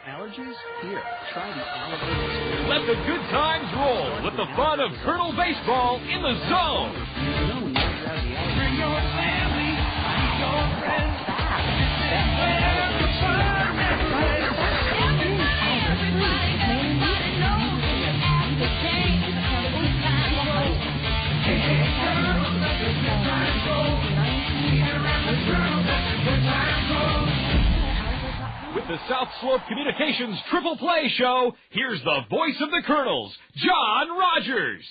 Allergies? Here, try the aloe vera. Let the good times roll with the fun of Kernel Baseball in the zone. Bring your family, bring your friends. Wherever fun and play. Everybody knows the game. Hey, hey, girls, let the good times roll. Here at the Kernels, let the good times roll. With the South Slope Communications Triple Play Show, here's the voice of the Kernels, John Rogers.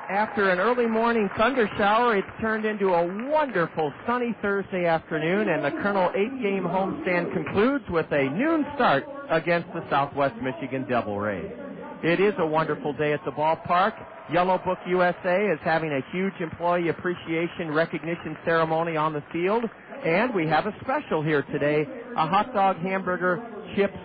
After an early morning thunder shower, it's turned into a wonderful sunny Thursday afternoon, and the Kernel 8-game homestand concludes with a noon start against the Southwest Michigan Devil Rays. It is a wonderful day at the ballpark. Yellow Book USA is having a huge employee appreciation recognition ceremony on the field, and we have a special here today, a hot dog, hamburger, chips,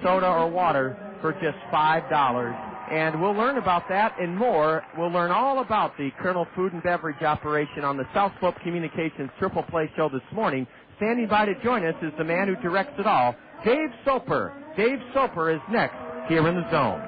soda, or water for just $5. And we'll learn about that and more. We'll learn all about the Kernel Food and Beverage operation on the South Slope Communications Triple Play Show this morning. Standing by to join us is the man who directs it all, Dave Soper. Dave Soper is next here in the zone.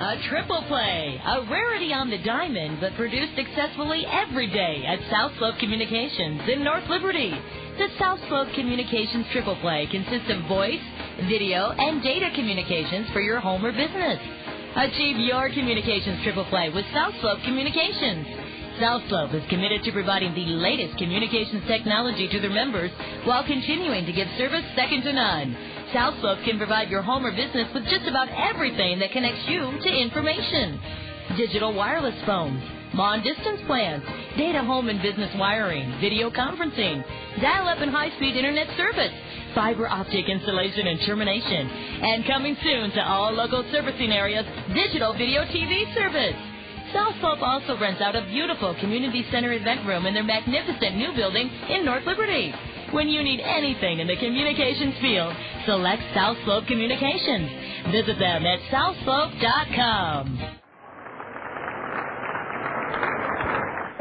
A triple play, a rarity on the diamond, but produced successfully every day at South Slope Communications in North Liberty. The South Slope Communications triple play consists of voice, video, and data communications for your home or business. Achieve your communications triple play with South Slope Communications. South Slope is committed to providing the latest communications technology to their members while continuing to give service second to none. South Slope can provide your home or business with just about everything that connects you to information. Digital wireless phones, long-distance plans, data home and business wiring, video conferencing, dial-up and high-speed internet service, fiber optic installation and termination, and coming soon to all local servicing areas, digital video TV service. South Slope also rents out a beautiful community center event room in their magnificent new building in North Liberty. When you need anything in the communications field, select South Slope Communications. Visit them at southslope.com.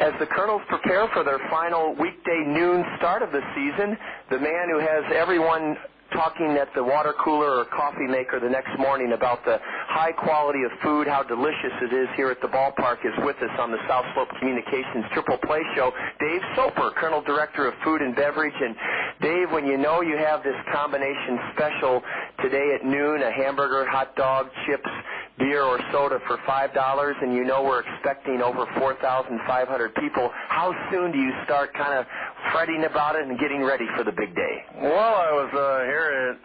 As the Kernels prepare for their final weekday noon start of the season, the man who has everyone talking at the water cooler or coffee maker the next morning about the high quality of food, how delicious it is here at the ballpark, is with us on the South Slope Communications Triple Play Show. Dave Soper, Kernel Director of Food and Beverage. And Dave, when you know you have this combination special today at noon, a hamburger, hot dog, chips, beer or soda for $5, and you know we're expecting over 4,500 people, how soon do you start kind of fretting about it and getting ready for the big day? Well, I was here at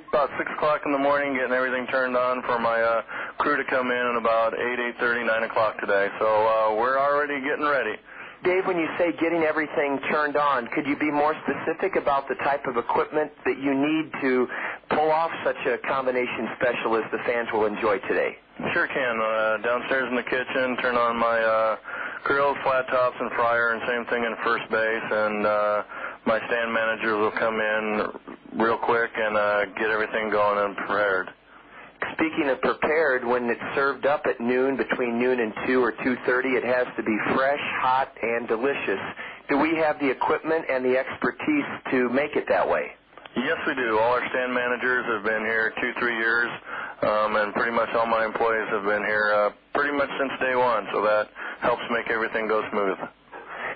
about 6 o'clock in the morning getting everything turned on for my crew to come in at about 8:30, 9 o'clock today. So we're already getting ready. Dave, when you say getting everything turned on, could you be more specific about the type of equipment that you need to pull off such a combination special as the fans will enjoy today? Sure can. Downstairs in the kitchen, turn on my grills, flat tops, and fryer, and same thing in first base. And my stand managers will come in real quick and get everything going and prepared. Speaking of prepared, when it's served up at noon, between noon and 2 or 2:30, it has to be fresh, hot, and delicious. Do we have the equipment and the expertise to make it that way? Yes, we do. All our stand managers have been here 2-3 years, and pretty much all my employees have been here pretty much since day one, so that helps make everything go smooth.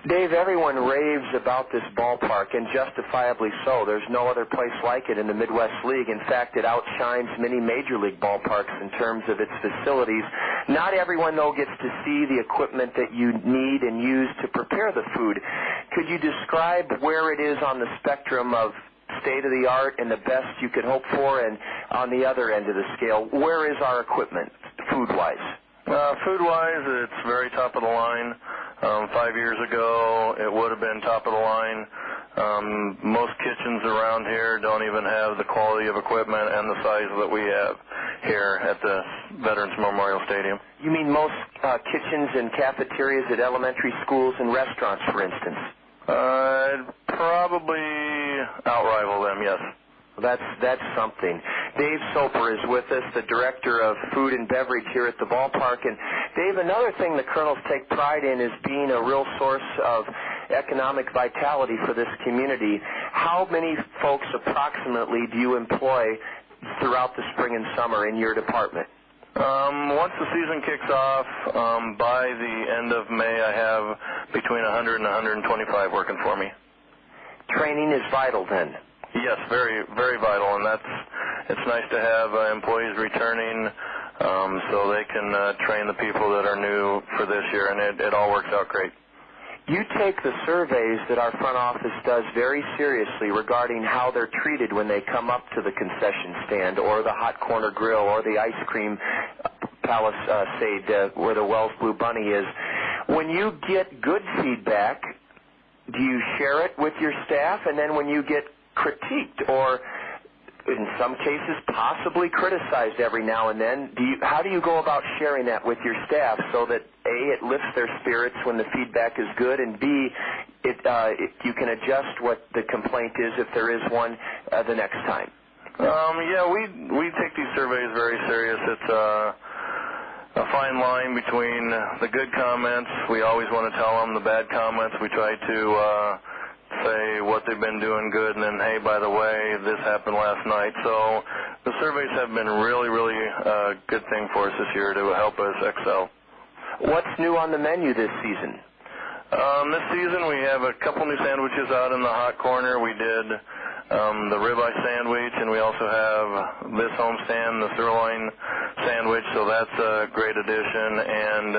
Dave, everyone raves about this ballpark, and justifiably so. There's no other place like it in the Midwest League. In fact, it outshines many major league ballparks in terms of its facilities. Not everyone, though, gets to see the equipment that you need and use to prepare the food. Could you describe where it is on the spectrum of state-of-the-art and the best you could hope for, and on the other end of the scale, where is our equipment food-wise? Food-wise, it's very top of the line. 5 years ago, it would have been top of the line. Most kitchens around here don't even have the quality of equipment and the size that we have here at the Veterans Memorial Stadium. You mean most kitchens and cafeterias at elementary schools and restaurants, for instance? I'd probably outrival them, yes. That's something. Dave Soper is with us, the Director of Food and Beverage here at the ballpark. And Dave, another thing the Kernels take pride in is being a real source of economic vitality for this community. how many folks approximately do you employ throughout the spring and summer in your department? Once the season kicks off, by the end of May, I have between 100 and 125 working for me. Training is vital then. Yes, very, very vital, and it's nice to have employees returning so they can train the people that are new for this year, and it all works out great. You take the surveys that our front office does very seriously regarding how they're treated when they come up to the concession stand or the hot corner grill or the ice cream palisade where the Wells Blue Bunny is. When you get good feedback, do you share it with your staff? And then when you get critiqued or in some cases possibly criticized every now and then, how do you go about sharing that with your staff so that A, it lifts their spirits when the feedback is good, and B, you can adjust what the complaint is if there is one the next time? Yeah, we take these surveys very serious. It's a fine line between the good comments. We always want to tell them the bad comments. We try to say what they've been doing good, and then, hey, by the way, this happened last night. So the surveys have been really, really a good thing for us this year to help us excel. What's new on the menu this season? This season we have a couple new sandwiches out in the hot corner. We did the ribeye sandwich, and we also have this homestand, the sirloin sandwich, so that's a great addition. And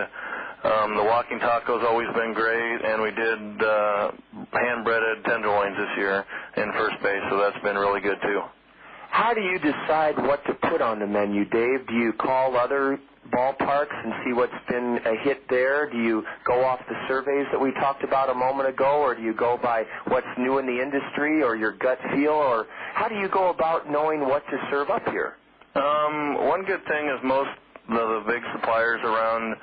the walking taco's always been great, and we did hand-breaded tenderloins this year in first base, so that's been really good too. How do you decide what to put on the menu, Dave? Do you call other ballparks and see what's been a hit there? Do you go off the surveys that we talked about a moment ago, or do you go by what's new in the industry or your gut feel, or how do you go about knowing what to serve up here? One good thing is most of the big suppliers around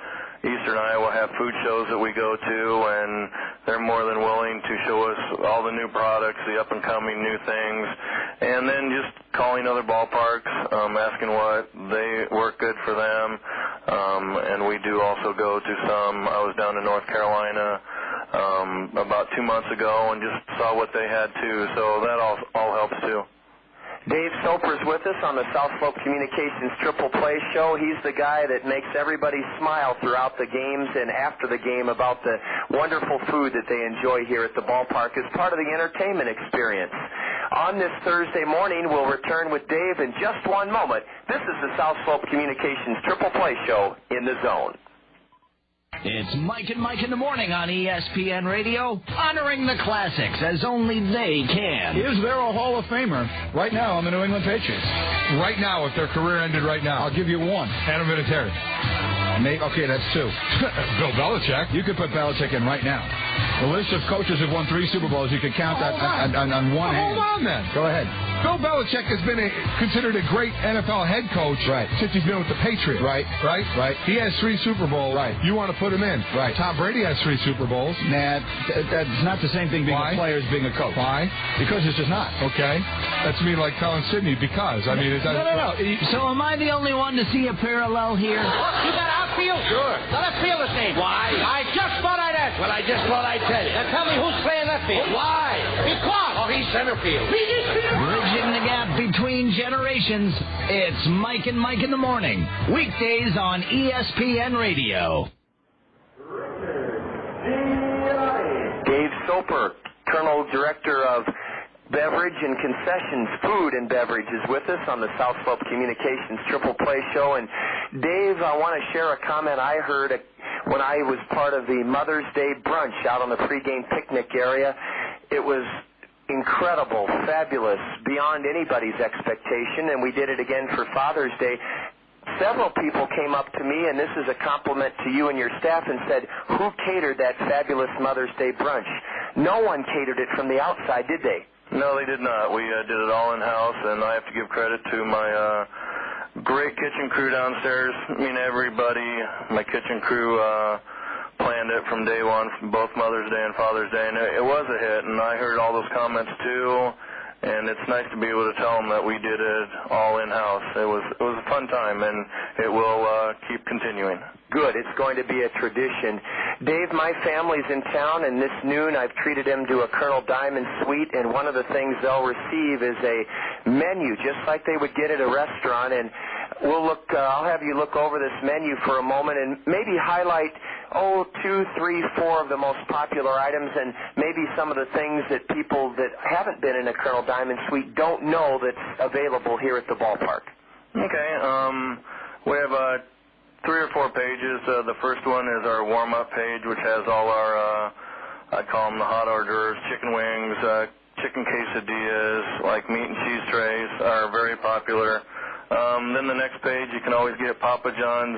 Eastern Iowa have food shows that we go to, and they're more than willing to show us all the new products, the up-and-coming new things, and then just calling other ballparks, asking what they work good for them, and we do also go to some. I was down in North Carolina about 2 months ago and just saw what they had too, so that all helps too. Dave Soper's with us on the South Slope Communications Triple Play Show. He's the guy that makes everybody smile throughout the games and after the game about the wonderful food that they enjoy here at the ballpark as part of the entertainment experience. On this Thursday morning, we'll return with Dave in just one moment. This is the South Slope Communications Triple Play Show in the Zone. It's Mike and Mike in the Morning on ESPN Radio, honoring the classics as only they can. Is there a Hall of Famer right now on the New England Patriots? Right now, if their career ended right now. I'll give you one. Adam Vinatieri. Okay, that's two. Bill Belichick. You could put Belichick in right now. The list of coaches who've won 3 Super Bowls, you could count that on one hand. Hold on, then. Go ahead. Bill Belichick has been considered a great NFL head coach since he's been with the Patriots. Right. He has 3 Super Bowls. Right. You want to put him in. Right. Tom Brady has 3 Super Bowls. Nah, that's not the same thing being a player as being a coach. Why? Because it's just not. Okay. That's me like telling Sidney because. I mean, is that... No. So am I the only one to see a parallel here? You got outfield? Sure. Let us field the same. Why? I just thought I'd ask. Well, I just thought I'd tell you. Now tell me who's playing left field. Why? Because. Oh, he's center field. Bridging the gap between generations, it's Mike and Mike in the Morning. Weekdays on ESPN Radio. Dave Soper, Colonel Director of Beverage and Concessions, Food and Beverage, is with us on the South Slope Communications Triple Play Show. And Dave, I want to share a comment I heard when I was part of the Mother's Day brunch out on the pregame picnic area. It was incredible, fabulous, beyond anybody's expectation, and we did it again for Father's Day. Several people came up to me, and this is a compliment to you and your staff, and said, who catered that fabulous Mother's Day brunch? No one catered it from the outside, did they? No, they did not. We did it all in-house, and I have to give credit to my great kitchen crew downstairs. I mean, everybody, my kitchen crew planned it from day one, from both Mother's Day and Father's Day, and it was a hit, and I heard all those comments too, and it's nice to be able to tell them that we did it all in-house. It was a fun time, and it will keep continuing. Good. It's going to be a tradition. Dave, my family's in town, and this noon I've treated them to a Colonel Diamond Suite, and one of the things they'll receive is a menu, just like they would get at a restaurant. And I'll have you look over this menu for a moment and maybe highlight 2, 3, 4 of the most popular items, and maybe some of the things that people that haven't been in a Colonel Diamond Suite don't know that's available here at the ballpark. Okay. We have 3 or 4 pages. The first one is our warm-up page, which has all our, I call them the hot hors d'oeuvres, chicken wings, chicken quesadillas, like meat and cheese trays are very popular. Then the next page, you can always get Papa John's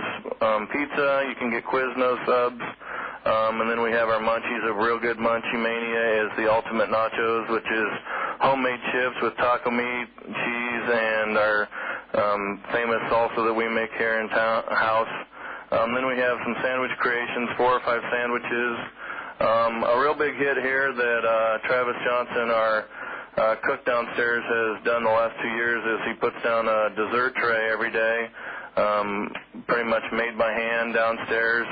pizza. You can get Quiznos subs. And then we have our munchies of Real Good Munchie Mania is the ultimate nachos, which is homemade chips with taco meat, cheese, and our famous salsa that we make here in house. Then we have some sandwich creations, 4 or 5 sandwiches. A real big hit here that Travis Johnson, our cook downstairs, has done the last 2 years is he puts down a dessert tray every day, pretty much made by hand downstairs.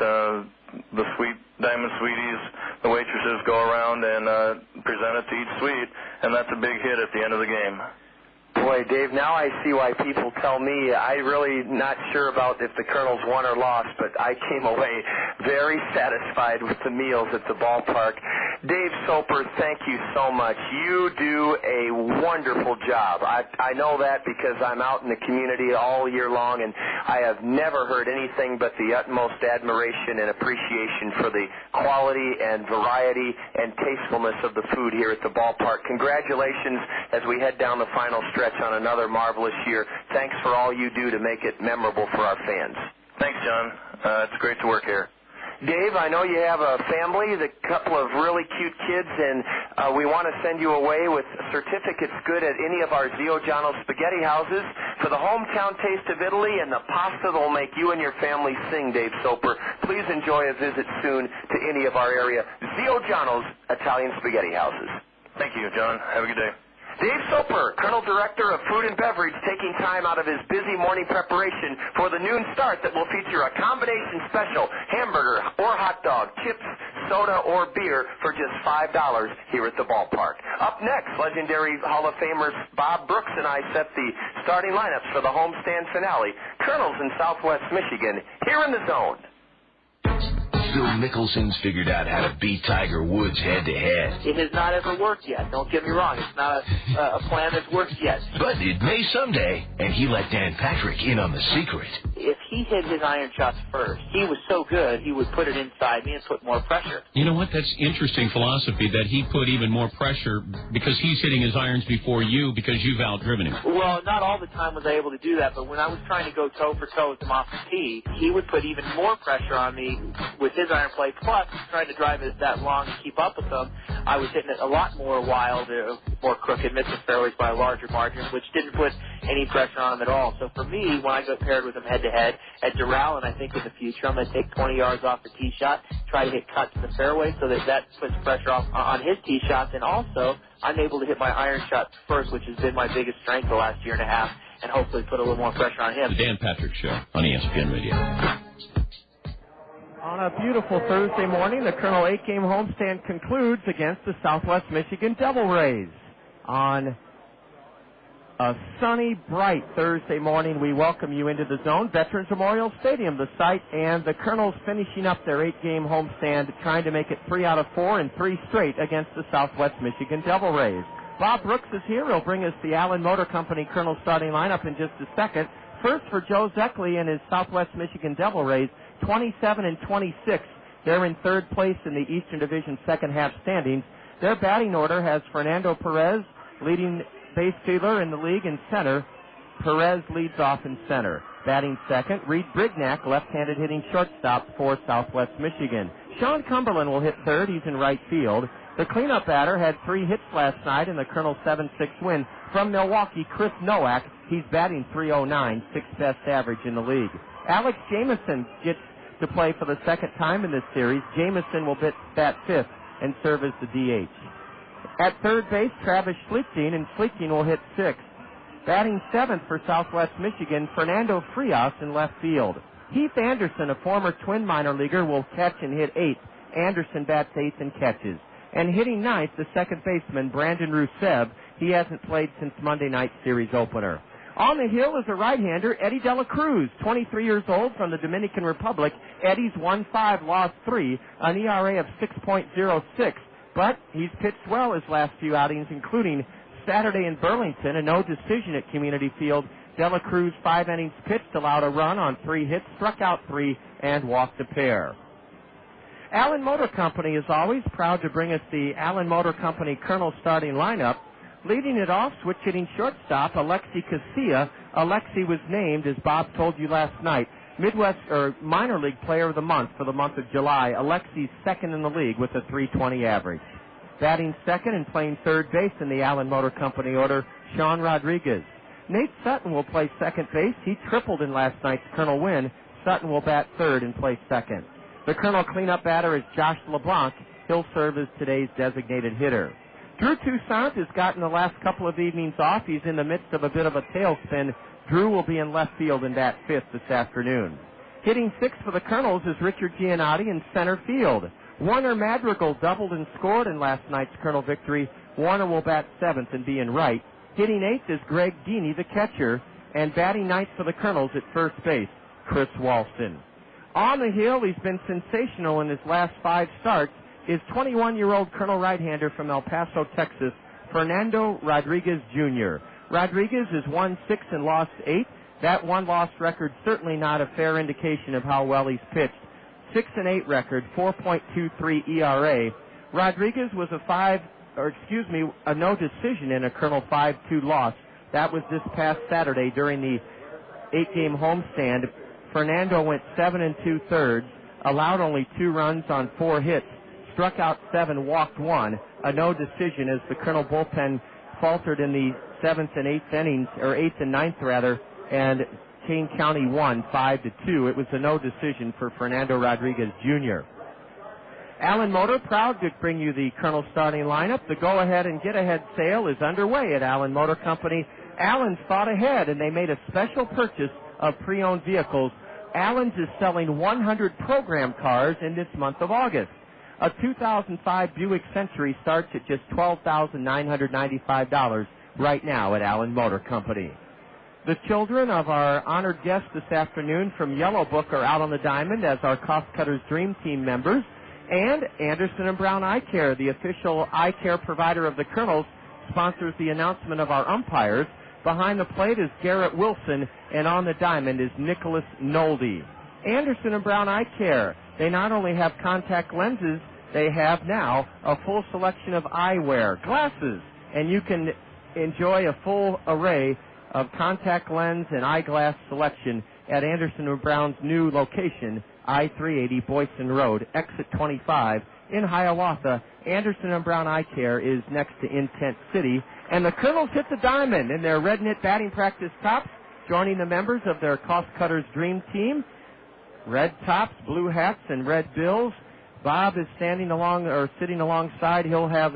The Sweet Diamond Sweeties, the waitresses go around and present it to each suite, and that's a big hit at the end of the game. Boy, Dave, now I see why people tell me I'm really not sure about if the Colonels won or lost, but I came away very satisfied with the meals at the ballpark. Dave Soper, thank you so much. You do a wonderful job. I know that because I'm out in the community all year long, and I have never heard anything but the utmost admiration and appreciation for the quality and variety and tastefulness of the food here at the ballpark. Congratulations as we head down the final stretch on another marvelous year. Thanks for all you do to make it memorable for our fans. Thanks, John. It's great to work here. Dave, I know you have a family, a couple of really cute kids, and we want to send you away with certificates good at any of our Zio Giano spaghetti houses for the hometown taste of Italy and the pasta that will make you and your family sing, Dave Soper. Please enjoy a visit soon to any of our area Zio Giano's Italian spaghetti houses. Thank you, John. Have a good day. Dave Soper, Colonel Director of Food and Beverage, taking time out of his busy morning preparation for the noon start that will feature a combination special, hamburger or hot dog, chips, soda, or beer for just $5 here at the ballpark. Up next, legendary Hall of Famers Bob Brooks and I set the starting lineups for the homestand finale. Kernels in Southwest Michigan, here in the zone. Phil Mickelson's figured out how to beat Tiger Woods head-to-head. It has not ever worked yet. Don't get me wrong. It's not a plan that's worked yet. But it may someday, and he let Dan Patrick in on the secret. If he hit his iron shots first, he was so good, he would put it inside me and put more pressure. You know what? That's interesting philosophy, that he put even more pressure because he's hitting his irons before you because you've outdriven him. Well, not all the time was I able to do that, but when I was trying to go toe-for-toe with him off the tee, he would put even more pressure on me with his iron play, plus trying to drive it that long and keep up with him. I was hitting it a lot more wild, more crooked, missing fairways by a larger margin, which didn't put any pressure on him at all. So for me, when I got paired with him head-to-head at Doral, and I think in the future I'm going to take 20 yards off the tee shot, try to hit cuts in the fairway so that puts pressure off on his tee shots, and also I'm able to hit my iron shots first, which has been my biggest strength the last year and a half, and hopefully put a little more pressure on him. The Dan Patrick Show on ESPN Radio. On a beautiful Thursday morning, the Colonel 8-game homestand concludes against the Southwest Michigan Devil Rays. On a sunny, bright Thursday morning, we welcome you into the zone. Veterans Memorial Stadium, the site, and the Colonels finishing up their 8-game homestand, trying to make it 3 out of 4 and 3 straight against the Southwest Michigan Devil Rays. Bob Brooks is here. He'll bring us the Allen Motor Company Colonel starting lineup in just a second. First for Joe Zeckley and his Southwest Michigan Devil Rays, 27 and 26. They're in third place in the Eastern Division second half standings. Their batting order has Fernando Perez, leading base fielder in the league in center. Perez leads off in center. Batting second, Reid Brignac, left-handed hitting shortstop for Southwest Michigan. Sean Cumberland will hit third. He's in right field. The cleanup batter had 3 hits last night in the Colonel 7-6 win. From Milwaukee, Chris Nowak. He's batting .309, sixth best average in the league. Alex Jamison gets to play for the second time in this series. Jamison will bat fifth and serve as the DH. At third base, Travis Schlichting, and Schlichting will hit 6th. Batting 7th for Southwest Michigan, Fernando Frias in left field. Heath Anderson, a former Twin minor leaguer, will catch and hit 8th. Anderson bats 8th and catches. And hitting 9th, the second baseman, Brandon Rusev. He hasn't played since Monday night's series opener. On the hill is a right-hander, Eddie De La Cruz, 23 years old from the Dominican Republic. Eddie's won 5, lost 3, an ERA of 6.06. But he's pitched well his last few outings, including Saturday in Burlington, a no decision at Community Field. De La Cruz, 5 innings pitched, allowed a run on 3 hits, struck out 3, and walked a pair. Allen Motor Company is always proud to bring us the Allen Motor Company Kernels starting lineup. Leading it off, switch-hitting shortstop, Alexi Casilla. Alexi was named, as Bob told you last night, Midwest or Minor League Player of the Month for the month of July. Alexi's second in the league with a .320 average. Batting second and playing third base in the Allen Motor Company order, Sean Rodriguez. Nate Sutton will play second base. He tripled in last night's Kernel win. Sutton will bat third and play second. The Kernel cleanup batter is Josh LeBlanc. He'll serve as today's designated hitter. Drew Toussaint has gotten the last couple of evenings off. He's in the midst of a bit of a tailspin. Drew will be in left field and bat 5th this afternoon. Hitting 6th for the Kernels is Richard Giannotti in center field. Warner Madrigal doubled and scored in last night's Kernel victory. Warner will bat 7th and be in right. Hitting 8th is Greg Deeney, the catcher, and batting 9th for the Kernels at first base, Chris Walston. On the hill, he's been sensational in his last 5 starts, is 21-year-old Kernel right-hander from El Paso, Texas, Fernando Rodriguez, Jr. Rodriguez has won 6 and lost 8. That one-loss record certainly not a fair indication of how well he's pitched. 6-8 record, 4.23 ERA. Rodriguez was a no decision in a Kernel 5-2 loss. That was this past Saturday during the 8-game homestand. Fernando went 7 2/3, allowed only 2 runs on 4 hits, struck out 7, walked 1, a no decision as the Kernel bullpen faltered in the 7th and 8th innings, or 8th and 9th rather, and Kane County won 5-2. It was a no decision for Fernando Rodriguez Jr. Allen Motor, proud to bring you the Kernel starting lineup. The go-ahead and get-ahead sale is underway at Allen Motor Company. Allen's thought ahead, and they made a special purchase of pre-owned vehicles. Allen's is selling 100 program cars in this month of August. A 2005 Buick Century starts at just $12,995 right now at Allen Motor Company. The children of our honored guests this afternoon from Yellow Book are out on the diamond as our Cost Cutters Dream Team members. And Anderson and Brown Eye Care, the official eye care provider of the Kernels, sponsors the announcement of our umpires. Behind the plate is Garrett Wilson, and on the diamond is Nicholas Nolde. Anderson and Brown Eye Care, they not only have contact lenses, they have now a full selection of eyewear, glasses, and you can enjoy a full array of contact lens and eyeglass selection at Anderson and Brown's new location, I-380 Boyson Road, exit 25 in Hiawatha. Anderson and Brown Eye Care is next to Intent City. And the Kernels hit the diamond in their red knit batting practice tops, joining the members of their Cost Cutters Dream Team. Red tops, blue hats, and red bills. Bob is sitting alongside. He'll have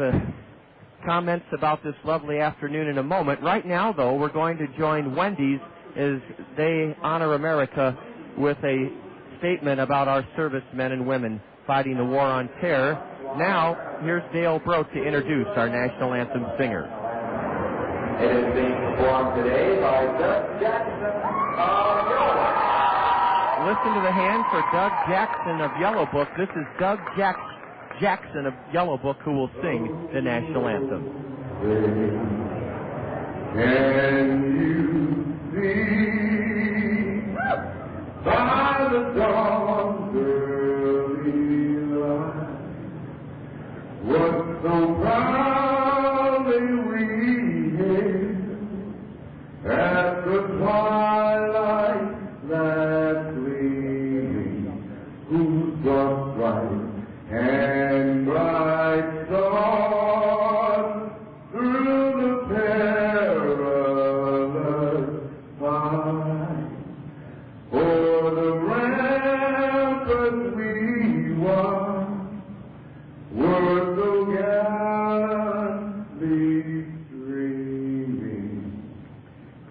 comments about this lovely afternoon in a moment. Right now, though, we're going to join Wendy's as they honor America with a statement about our servicemen and women fighting the war on terror. Now, here's Dale Brote to introduce our national anthem singer. It is being performed today by Doug Jackson of Yellow Book. Listen to the hand for Doug Jackson of Yellow Book. This is Doug Jackson of Yellow Book who will sing the national anthem. Can you see by the dawn's early light what so proudly we hailed at the twilight that gleaming, whose broad bright and bright stars through the perilous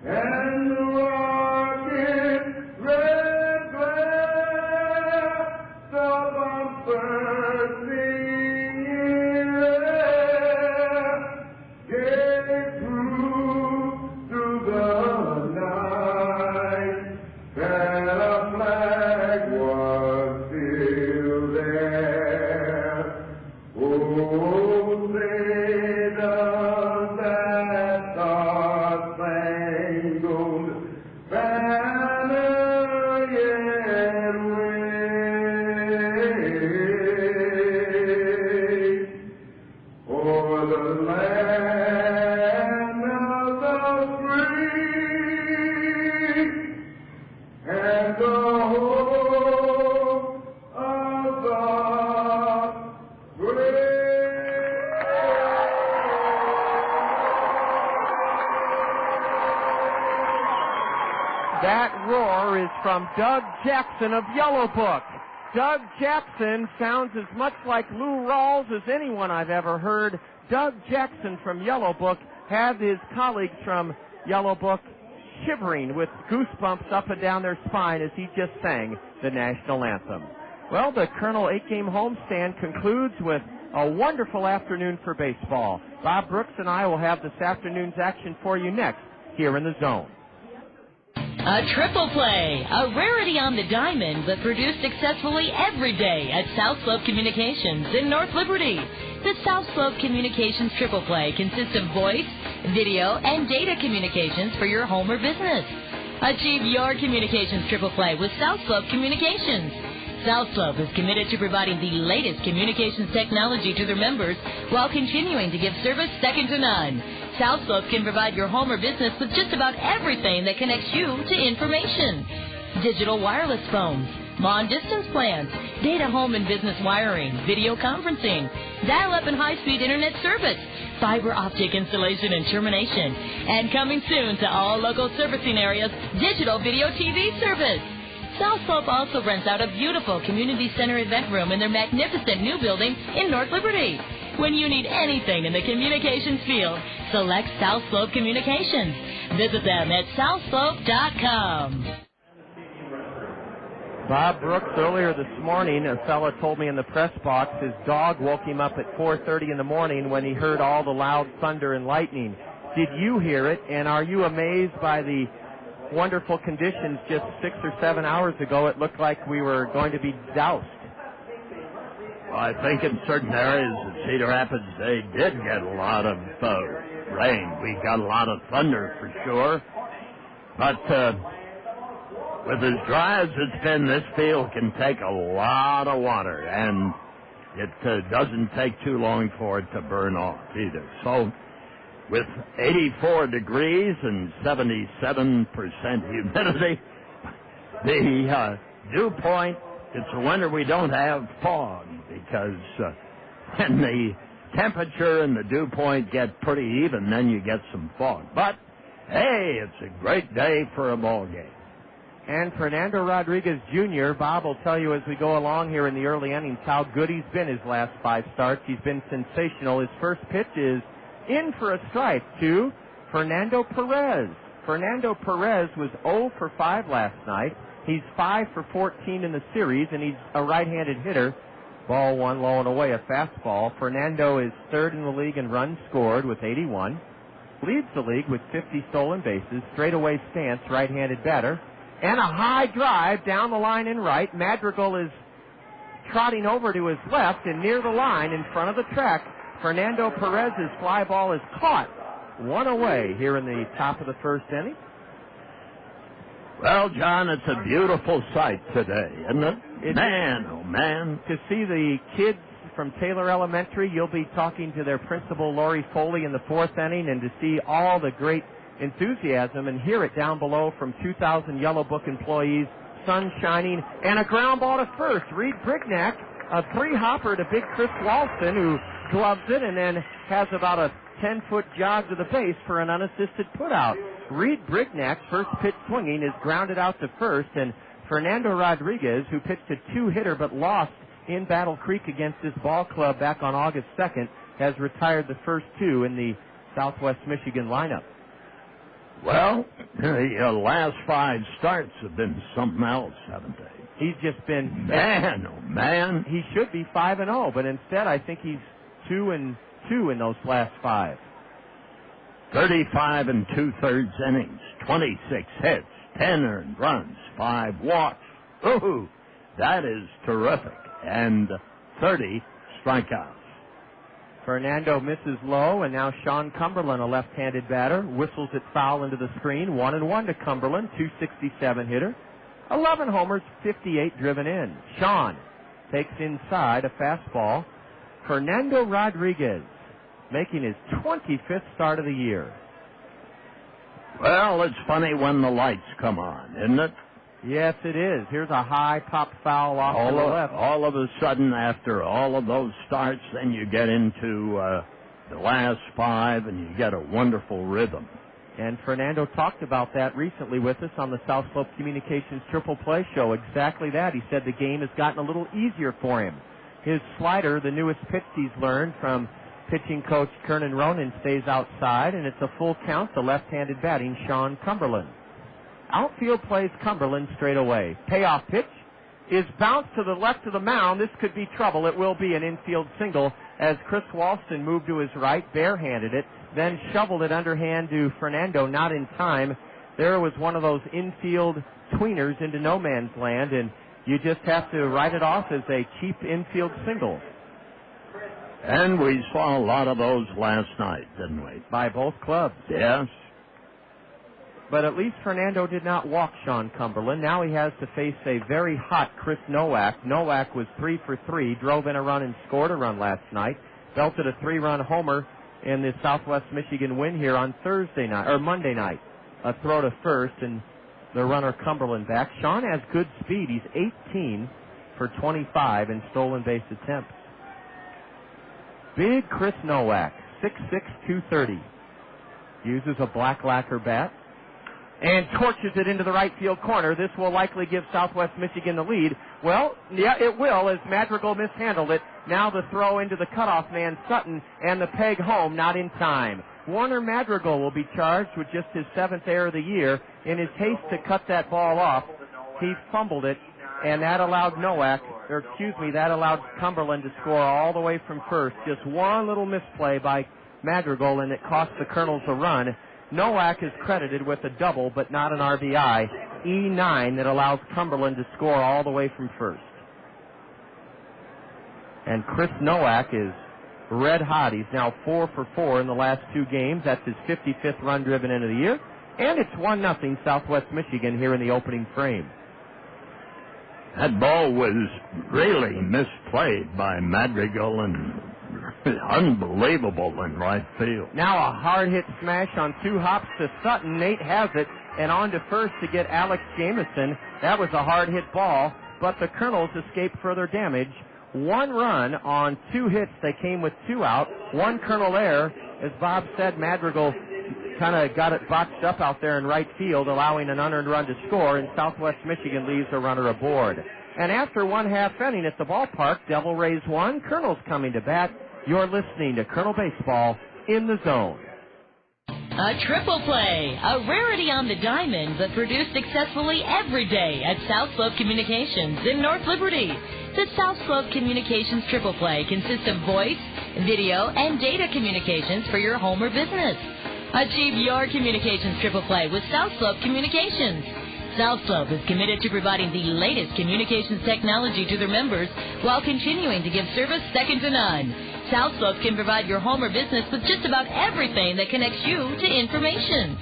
and the rocket red glare, the bumper singing air, gave through the night, and a flag was still there. Oh, say does that star-spangled banner yet wave o'er the land of the free and the hope of the brave. That roar is from Doug Jackson of Yellow Book. Doug Jackson sounds as much like Lou Rawls as anyone I've ever heard. Doug Jackson from Yellow Book had his colleagues from Yellow Book shivering with goosebumps up and down their spine as he just sang the national anthem. Well, the Kernel 8-game homestand concludes with a wonderful afternoon for baseball. Bob Brooks and I will have this afternoon's action for you next here in the Zone. A triple play, a rarity on the diamond, but produced successfully every day at South Slope Communications in North Liberty. The South Slope Communications triple play consists of voice, video, and data communications for your home or business. Achieve your communications triple play with South Slope Communications. South Slope is committed to providing the latest communications technology to their members while continuing to give service second to none. South Slope can provide your home or business with just about everything that connects you to information. Digital wireless phones, long-distance plans, data home and business wiring, video conferencing, dial-up and high-speed internet service, fiber optic installation and termination, and coming soon to all local servicing areas, digital video TV service. South Slope also rents out a beautiful community center event room in their magnificent new building in North Liberty. When you need anything in the communications field, select South Slope Communications. Visit them at southslope.com. Bob Brooks, earlier this morning, a fella told me in the press box his dog woke him up at 4:30 in the morning when he heard all the loud thunder and lightning. Did you hear it, and are you amazed by the wonderful conditions? Just 6 or 7 hours ago, it looked like we were going to be doused. Well, I think in certain areas of Cedar Rapids, they did get a lot of rain. We got a lot of thunder for sure. But with as dry as it's been, this field can take a lot of water, and it doesn't take too long for it to burn off either. So with 84 degrees and 77% humidity, the dew point, it's a wonder we don't have fog, because when the temperature and the dew point get pretty even, then you get some fog. But, hey, it's a great day for a ball game. And Fernando Rodriguez Jr., Bob will tell you as we go along here in the early innings how good he's been his last 5 starts. He's been sensational. His first pitch is in for a strike to Fernando Perez. Fernando Perez was 0 for 5 last night. He's 5 for 14 in the series, and he's a right-handed hitter. Ball one low and away, a fastball. Fernando is third in the league in runs scored with 81. Leads the league with 50 stolen bases. Straightaway stance, right-handed batter. And a high drive down the line in right. Madrigal is trotting over to his left, and near the line in front of the track, Fernando Perez's fly ball is caught. One away here in the top of the first inning. Well, John, it's a beautiful sight today, isn't it? Man, oh man. To see the kids from Taylor Elementary, you'll be talking to their principal, Lori Foley, in the 4th inning, and to see all the great enthusiasm and hear it down below from 2,000 Yellow Book employees, sun shining, and a ground ball to first. Reid Brignac, a 3-hopper to big Chris Walston, who gloves it and then has about a 10-foot jog to the base for an unassisted putout. Reid Brignac's first pitch swinging is grounded out to first, and Fernando Rodriguez, who pitched a 2-hitter but lost in Battle Creek against this ball club back on August 2nd, has retired the first 2 in the Southwest Michigan lineup. Well, the last 5 starts have been something else, haven't they? He's just been... Man, oh, man. He should be 5-0, but instead I think he's 2-2 in those last 5. 35 2/3 innings, 26 hits, 10 earned runs, 5 walks. Ooh, that is terrific. And 30 strikeouts. Fernando misses low, and now Sean Cumberland, a left-handed batter, whistles it foul into the screen. 1-1 to Cumberland, 267 hitter. 11 homers, 58 driven in. Sean takes inside a fastball. Fernando Rodriguez making his 25th start of the year. Well, it's funny when the lights come on, isn't it? Yes, it is. Here's a high pop foul off to the left. All of a sudden, after all of those starts, then you get into the last 5, and you get a wonderful rhythm. And Fernando talked about that recently with us on the South Slope Communications Triple Play Show. Exactly that. He said the game has gotten a little easier for him. His slider, the newest pitch he's learned from pitching coach Kernan Ronan, stays outside, and it's a full count to left-handed batting Sean Cumberland. Outfield plays Cumberland straight away. Payoff pitch is bounced to the left of the mound. This could be trouble. It will be an infield single as Chris Walston moved to his right, barehanded it, then shoveled it underhand to Fernando, not in time. There was one of those infield tweeners into no man's land, and you just have to write it off as a cheap infield single. And we saw a lot of those last night, didn't we? By both clubs. Yes. But at least Fernando did not walk Sean Cumberland. Now he has to face a very hot Chris Nowak. Nowak was 3 for 3, drove in a run and scored a run last night. Belted a 3-run homer in the Southwest Michigan win here on Monday night. A throw to first and the runner Cumberland back. Sean has good speed. He's 18 for 25 in stolen base attempts. Big Chris Nowak, 6'6", 230. Uses a black lacquer bat and torches it into the right field corner. This will likely give Southwest Michigan the lead. Well, yeah, it will, as Madrigal mishandled it. Now the throw into the cutoff man, Sutton, and the peg home, not in time. Warner Madrigal will be charged with just his 7th error of the year. In his haste to cut that ball off, he fumbled it, and that allowed that allowed Cumberland to score all the way from first. Just one little misplay by Madrigal, and it cost the Kernels a run. Nowak is credited with a double, but not an RBI. E9 that allows Cumberland to score all the way from first. And Chris Nowak is red hot. He's now 4 for 4 in the last 2 games. That's his 55th run driven into the year. And it's 1-0 Southwest Michigan here in the opening frame. That ball was really misplayed by Madrigal and unbelievable in right field. Now a hard hit smash on 2 hops to Sutton. Nate has it, and on to first to get Alex Jamison. That was a hard hit ball, but the Kernels escaped further damage. 1 run on 2 hits. They came with 2 out. 1 Kernel error. As Bob said, Madrigal kind of got it botched up out there in right field, allowing an unearned run to score, and Southwest Michigan leaves a runner aboard. And after 1/2 inning at the ballpark, Devil Rays 1, Kernels coming to bat. You're listening to Kernel Baseball in the Zone. A triple play, a rarity on the diamond, but produced successfully every day at South Slope Communications in North Liberty. The South Slope Communications triple play consists of voice, video, and data communications for your home or business. Achieve your communications triple play with South Slope Communications. South Slope is committed to providing the latest communications technology to their members while continuing to give service second to none. South Slope can provide your home or business with just about everything that connects you to information.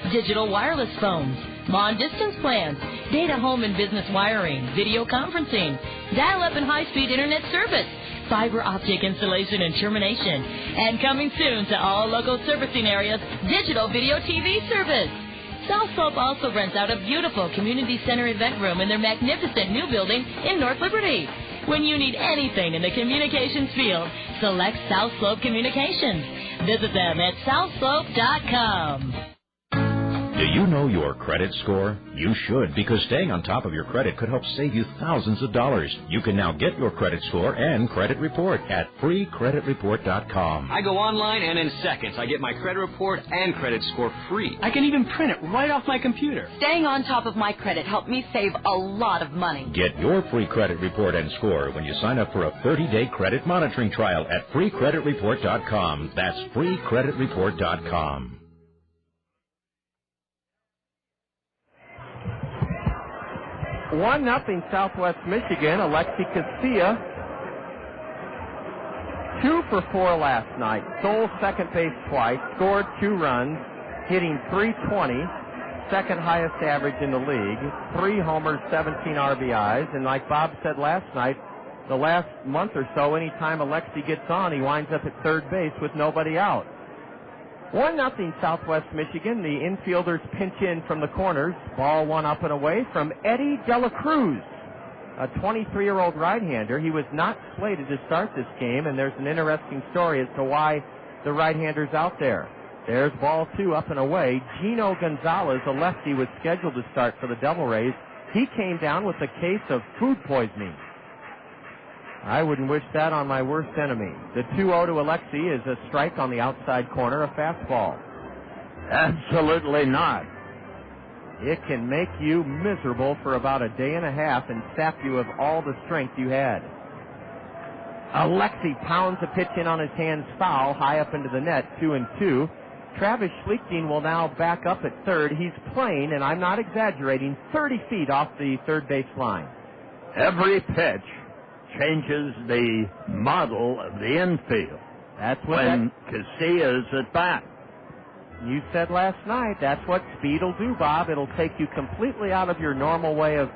Digital wireless phones, long-distance plans, data home and business wiring, video conferencing, dial-up and high-speed internet service, fiber optic installation and termination, and coming soon to all local servicing areas, digital video TV service. South Slope also rents out a beautiful community center event room in their magnificent new building in North Liberty. When you need anything in the communications field, select South Slope Communications. Visit them at southslope.com. Do you know your credit score? You should, because staying on top of your credit could help save you thousands of dollars. You can now get your credit score and credit report at freecreditreport.com. I go online and in seconds I get my credit report and credit score free. I can even print it right off my computer. Staying on top of my credit helped me save a lot of money. Get your free credit report and score when you sign up for a 30-day credit monitoring trial at freecreditreport.com. That's freecreditreport.com. 1-0 Southwest Michigan. Alexi Casilla, 2 for 4 last night. Stole second base twice, scored 2 runs, hitting .320, second highest average in the league. 3 homers, 17 RBIs, and like Bob said last night, the last month or so, anytime Alexi gets on, he winds up at third base with nobody out. 1-0 Southwest Michigan. The infielders pinch in from the corners. Ball 1 up and away from Eddie De La Cruz, a 23-year-old right-hander. He was not slated to start this game, and there's an interesting story as to why the right-hander's out there. There's ball 2 up and away. Gino Gonzalez, a lefty, was scheduled to start for the Devil Rays. He came down with a case of food poisoning. I wouldn't wish that on my worst enemy. The 2-0 to Alexi is a strike on the outside corner, a fastball. Absolutely not. It can make you miserable for about a day and a half and sap you of all the strength you had. Alexi pounds a pitch in on his hands foul, high up into the net, 2-2. Travis Schlichting will now back up at third. He's playing, and I'm not exaggerating, 30 feet off the third base line. Every pitch changes the model of the infield. That's what when Casilla's at bat. You said last night, that's what speed will do, Bob. It'll take you completely out of your normal way of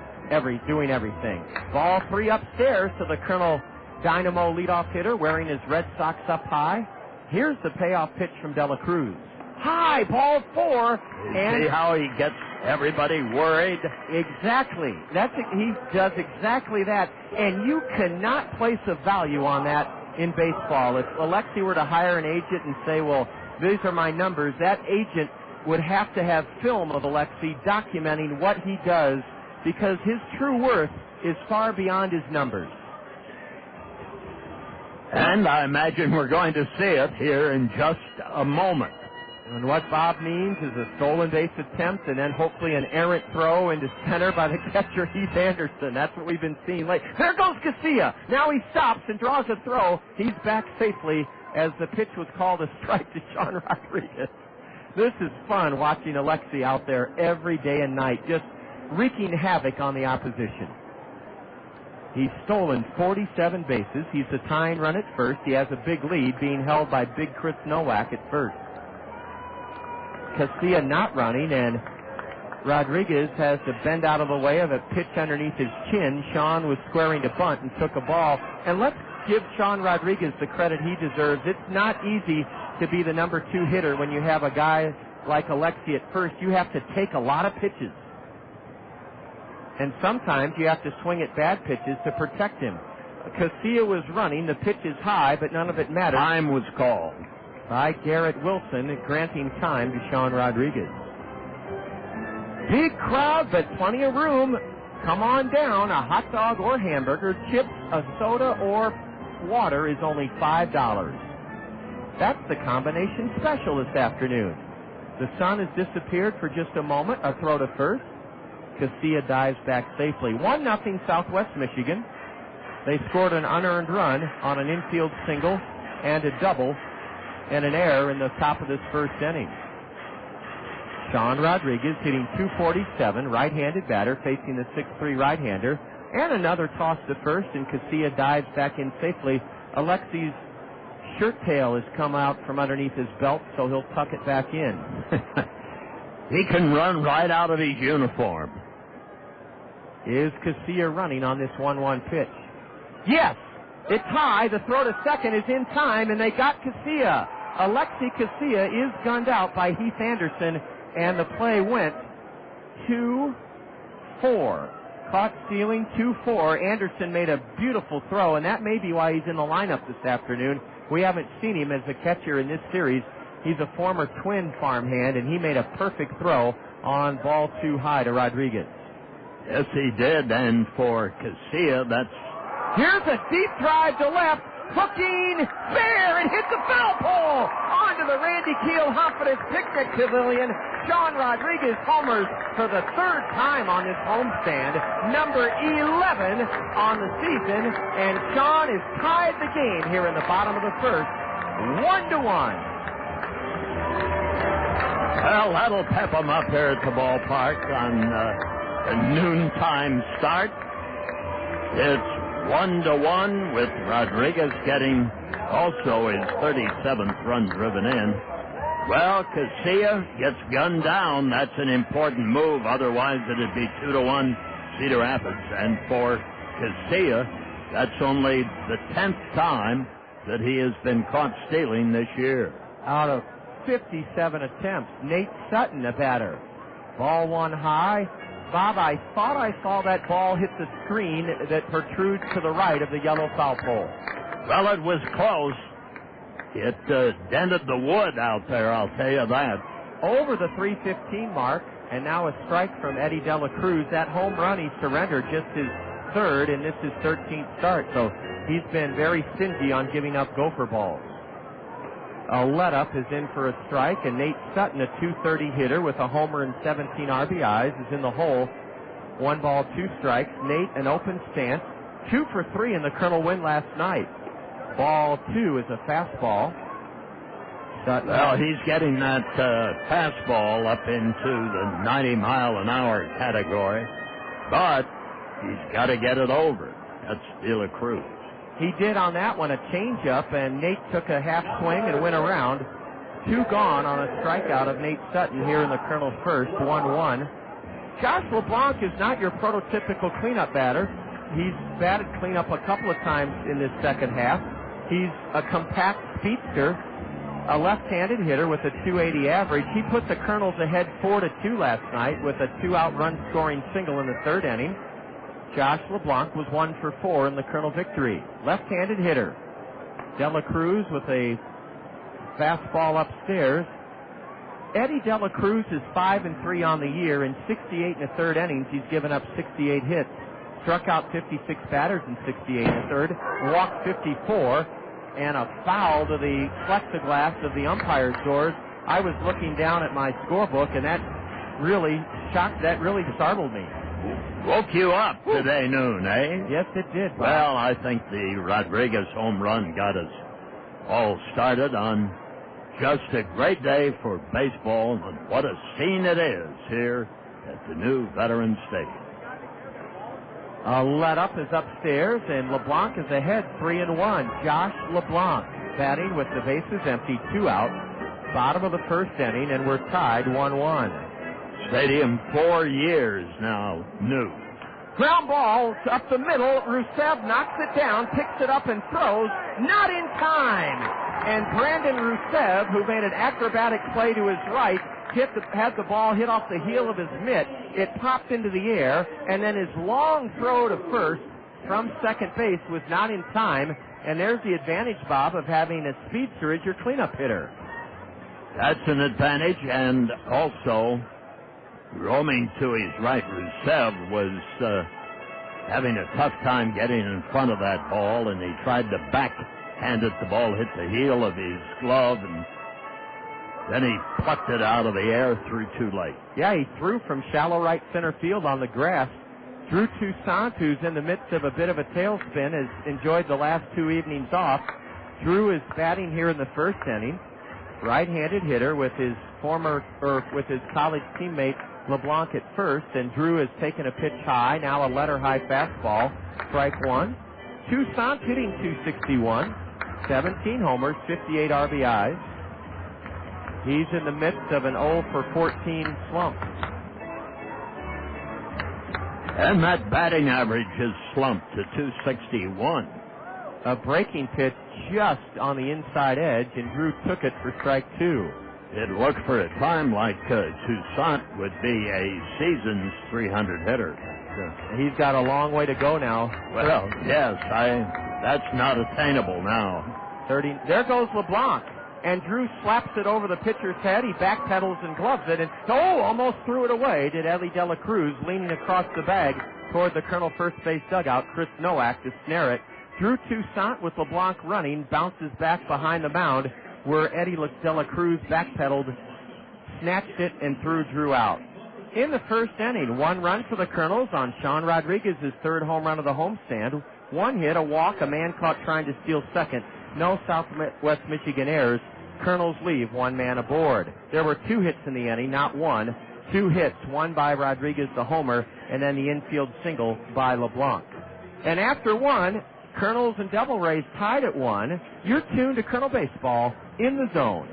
doing everything. Ball 3 upstairs to the Colonel Dynamo leadoff hitter wearing his Red Sox up high. Here's the payoff pitch from De La Cruz. High, ball 4. And see how he gets everybody worried? Exactly. He does exactly that, and you cannot place a value on that in baseball. If Alexi were to hire an agent and say, well, these are my numbers, that agent would have to have film of Alexi documenting what he does, because his true worth is far beyond his numbers. And I imagine we're going to see it here in just a moment. And what Bob means is a stolen base attempt and then hopefully an errant throw into center by the catcher, Heath Anderson. That's what we've been seeing late. There goes Casilla. Now he stops and draws a throw. He's back safely as the pitch was called a strike to Sean Rodriguez. This is fun watching Alexi out there every day and night, just wreaking havoc on the opposition. He's stolen 47 bases. He's the tying run at first. He has a big lead, being held by big Chris Nowak at first. Casilla not running, and Rodriguez has to bend out of the way of a pitch underneath his chin. Sean was squaring to bunt and took a ball. And let's give Sean Rodriguez the credit he deserves. It's not easy to be the number 2 hitter when you have a guy like Alexi at first. You have to take a lot of pitches. And sometimes you have to swing at bad pitches to protect him. Casilla was running. The pitch is high, but none of it mattered. Time was called by Garrett Wilson, granting time to Sean Rodriguez. Big crowd, but plenty of room. Come on down. A hot dog or hamburger, chips, a soda, or water is only $5. That's the combination special this afternoon. The sun has disappeared for just a moment. A throw to first. Casilla dives back safely. 1-0 Southwest Michigan. They scored an unearned run on an infield single and a double and an error in the top of this first inning. Sean Rodriguez hitting .247, right-handed batter facing the 6'3 right-hander, and another toss to first, and Casilla dives back in safely. Alexi's shirt tail has come out from underneath his belt, so he'll tuck it back in. He can run right out of his uniform. Is Casilla running on this 1-1 pitch? Yes! It's high. The throw to second is in time, and they got Casilla. Alexi Casilla is gunned out by Heath Anderson, and the play went 2-4. Caught stealing, 2-4. Anderson made a beautiful throw, and that may be why he's in the lineup this afternoon. We haven't seen him as a catcher in this series. He's a former Twin farmhand, and he made a perfect throw on ball 2 high to Rodriguez. Yes, he did. And for Casilla, that's... Here's a deep drive to left. Hooking fair and hits the foul pole onto the Randy Keel Confidence Picnic Pavilion. Sean Rodriguez homers for the 3rd time on his homestand, number 11 on the season, and Sean has tied the game here in the bottom of the 1st, 1-1. Well, that'll pep them up here at the ballpark on a noontime start. It's 1-1 with Rodriguez getting also his 37th run driven in. Well, Casilla gets gunned down. That's an important move. Otherwise, it'd be 2-1 Cedar Rapids. And for Casilla, that's only the 10th time that he has been caught stealing this year. Out of 57 attempts, Nate Sutton, a batter. Ball 1 high. Bob, I thought I saw that ball hit the screen that protrudes to the right of the yellow foul pole. Well, it was close. It dented the wood out there, I'll tell you that. Over the 3:15 mark, and now a strike from Eddie De La Cruz. That home run he surrendered, just his 3rd, and this is his 13th start. So he's been very stingy on giving up gopher balls. A let-up is in for a strike, and Nate Sutton, a .230 hitter with a homer and 17 RBIs, is in the hole. 1 ball, 2 strikes. Nate, an open stance. 2 for 3 in the Colonel win last night. Ball 2 is a fastball. Sutton. Well, he's getting that fastball up into the 90-mile-an-hour category, but he's got to get it over. That's De La Cruz. He did on that one a changeup, and Nate took a half swing and went around. 2 gone on a strikeout of Nate Sutton here in the Colonel's first, 1-1. Josh LeBlanc is not your prototypical cleanup batter. He's batted cleanup a couple of times in this second half. He's a compact speedster, a left-handed hitter with a .280 average. He put the Colonels ahead 4-2 last night with a 2-out run-scoring single in the 3rd inning. Josh LeBlanc was 1 for 4 in the Colonel victory. Left-handed hitter. De La Cruz with a fastball upstairs. Eddie De La Cruz is 5-3 on the year. In 68 1/3 innings, he's given up 68 hits. Struck out 56 batters in 68 1/3. Walked 54. And a foul to the plexiglass of the umpire's doors. I was looking down at my scorebook, and that really startled me. Woke you up today noon, eh? Yes, it did. Bob. Well, I think the Rodriguez home run got us all started on just a great day for baseball, and what a scene it is here at the new Veterans Stadium. A let-up is upstairs, and LeBlanc is ahead 3-1. Josh LeBlanc batting with the bases empty, 2 out. Bottom of the 1st inning, and we're tied 1-1. Stadium 4 years now new. Ground ball up the middle. Rusev knocks it down, picks it up and throws. Not in time. And Brandon Rusev, who made an acrobatic play to his right, had the ball hit off the heel of his mitt. It popped into the air, and then his long throw to first from second base was not in time. And there's the advantage, Bob, of having a speedster as your cleanup hitter. That's an advantage, and also roaming to his right, Rusev was having a tough time getting in front of that ball, and he tried to backhand it. The ball hit the heel of his glove, and then he plucked it out of the air, threw too late. Yeah, he threw from shallow right center field on the grass. Drew Toussaint, who's in the midst of a bit of a tailspin, has enjoyed the last 2 evenings off. Drew is batting here in the 1st inning. Right-handed hitter with his college teammate LeBlanc at first, and Drew has taken a pitch high, now a letter-high fastball, strike 1. Toussaint hitting .261, 17 homers, 58 RBIs. He's in the midst of an 0 for 14 slump. And that batting average has slumped to .261. A breaking pitch just on the inside edge, and Drew took it for strike 2. It looked for a time like Toussaint would be a season's 300 hitter. He's got a long way to go now. Well, yes, that's not attainable now. 30. There goes LeBlanc. and Drew slaps it over the pitcher's head. He backpedals and gloves it, and almost threw it away, did Ellie De La Cruz, leaning across the bag toward the Colonel first base dugout. Chris Nowak to snare it. Drew Toussaint with LeBlanc running, bounces back behind the mound where Eddie De La Cruz backpedaled, snatched it, and threw Drew out. In the first inning, 1 run for the Kernels on Sean Rodriguez's 3rd home run of the homestand. 1 hit, a walk, a man caught trying to steal second. No Southwest Michigan errors. Kernels leave 1 man aboard. There were 2 hits in the inning, not 1. 2 hits, 1 by Rodriguez, the homer, and then the infield single by LeBlanc. And after 1, Kernels and Devil Rays tied at 1. You're tuned to Kernel Baseball in the Zone.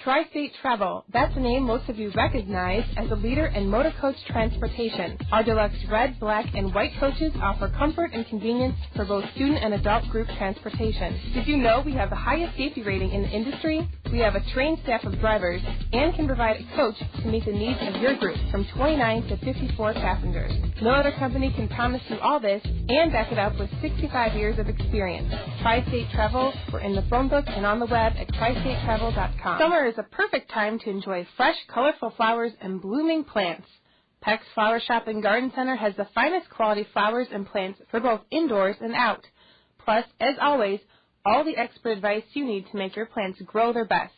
Tri-State Travel. That's a name most of you recognize as a leader in motor coach transportation. Our deluxe red, black, and white coaches offer comfort and convenience for both student and adult group transportation. Did you know we have the highest safety rating in the industry? We have a trained staff of drivers and can provide a coach to meet the needs of your group from 29 to 54 passengers. No other company can promise you all this and back it up with 65 years of experience. Tri-State Travel, we're in the phone book and on the web at tristatetravel.com. Summer is a perfect time to enjoy fresh, colorful flowers and blooming plants. Peck's Flower Shop and Garden Center has the finest quality flowers and plants for both indoors and out. Plus, as always, all the expert advice you need to make your plants grow their best.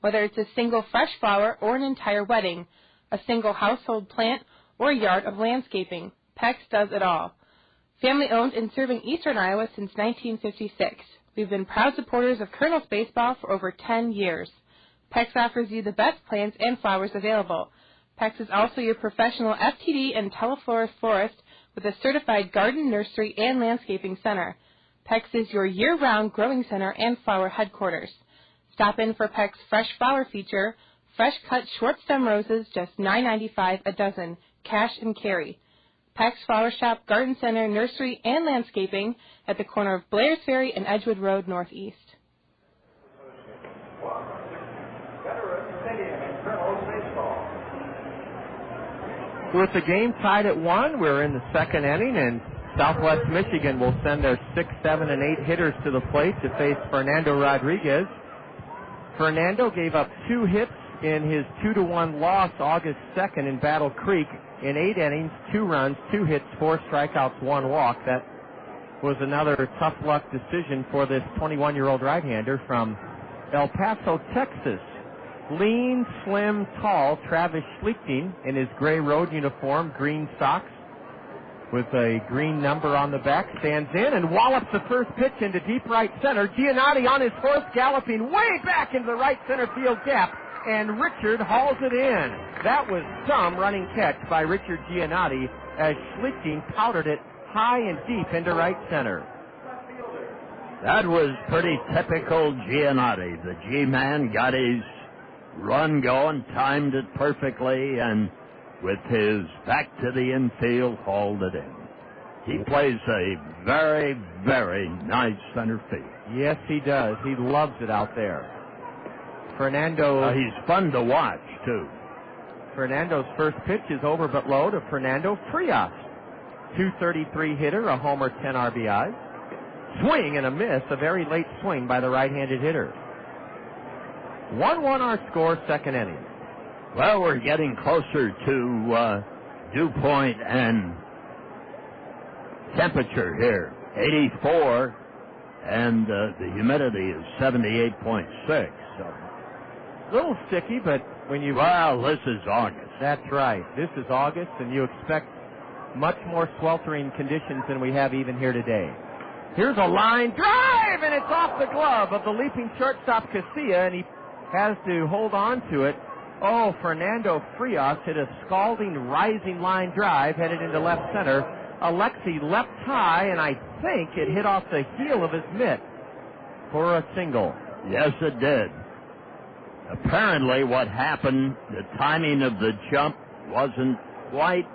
Whether it's a single fresh flower or an entire wedding, a single household plant, or a yard of landscaping, Peck's does it all. Family-owned and serving Eastern Iowa since 1956. We've been proud supporters of Kernels Baseball for over 10 years. Peck's offers you the best plants and flowers available. Peck's is also your professional FTD and teleflorist florist with a certified garden, nursery, and landscaping center. Peck's is your year-round growing center and flower headquarters. Stop in for Peck's Fresh Flower feature. Fresh-cut short-stem roses, just $9.95 a dozen, cash and carry. Peck's Flower Shop, Garden Center, Nursery, and Landscaping at the corner of Blair's Ferry and Edgewood Road Northeast. With the game tied at 1, we're in the 2nd inning, and Southwest Michigan will send their 6, 7, and 8 hitters to the plate to face Fernando Rodriguez. Fernando gave up 2 hits in his 2-1 loss August 2nd in Battle Creek. In 8 innings, 2 runs, 2 hits, 4 strikeouts, 1 walk. That was another tough luck decision for this 21-year-old right-hander from El Paso, Texas. Lean, slim, tall Travis Schlichting in his gray road uniform, green socks, with a green number on the back, stands in and wallops the first pitch into deep right center. Giannotti on his horse galloping way back into the right center field gap, and Richard hauls it in. That was some running catch by Richard Giannotti as Schlichting powdered it high and deep into right center. That was pretty typical Giannotti. The G-man got his run going, timed it perfectly, and with his back to the infield, hauled it in. He plays a very, very nice center field. Yes, he does. He loves it out there. Fernando... he's fun to watch, too. Fernando's first pitch is over but low to Fernando Frias. 233 hitter, a homer, 10 RBIs. Swing and a miss, a very late swing by the right-handed hitter. 1-1 our score, 2nd inning. Well, we're getting closer to dew point and temperature here. 84, and the humidity is 78.6. So. A little sticky, but when you... Well, this is August. That's right. This is August, and you expect much more sweltering conditions than we have even here today. Here's a line drive, and it's off the glove of the leaping shortstop Casilla, and he has to hold on to it. Oh, Fernando Frias hit a scalding, rising line drive headed into left center. Alexi left high, and I think it hit off the heel of his mitt for a single. Yes, it did. Apparently what happened, the timing of the jump wasn't quite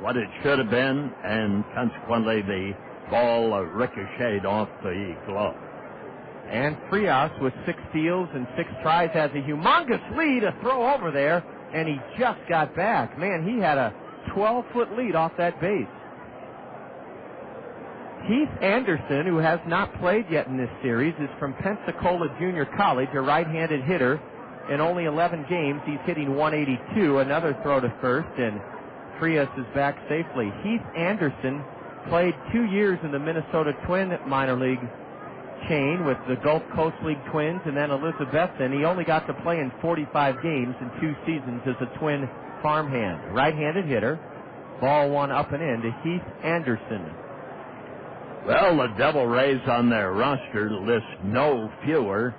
what it should have been, and consequently the ball ricocheted off the glove. And Frias, with 6 steals and 6 tries, has a humongous lead, a throw over there, and he just got back. Man, he had a 12-foot lead off that base. Heath Anderson, who has not played yet in this series, is from Pensacola Junior College, a right-handed hitter. In only 11 games, he's hitting 182. Another throw to first, and Frias is back safely. Heath Anderson played 2 years in the Minnesota Twin minor league chain with the Gulf Coast League Twins and then Elizabethton. He only got to play in 45 games in 2 seasons as a Twin farmhand. Right-handed hitter. Ball one up and in to Heath Anderson. Well, the Devil Rays on their roster list no fewer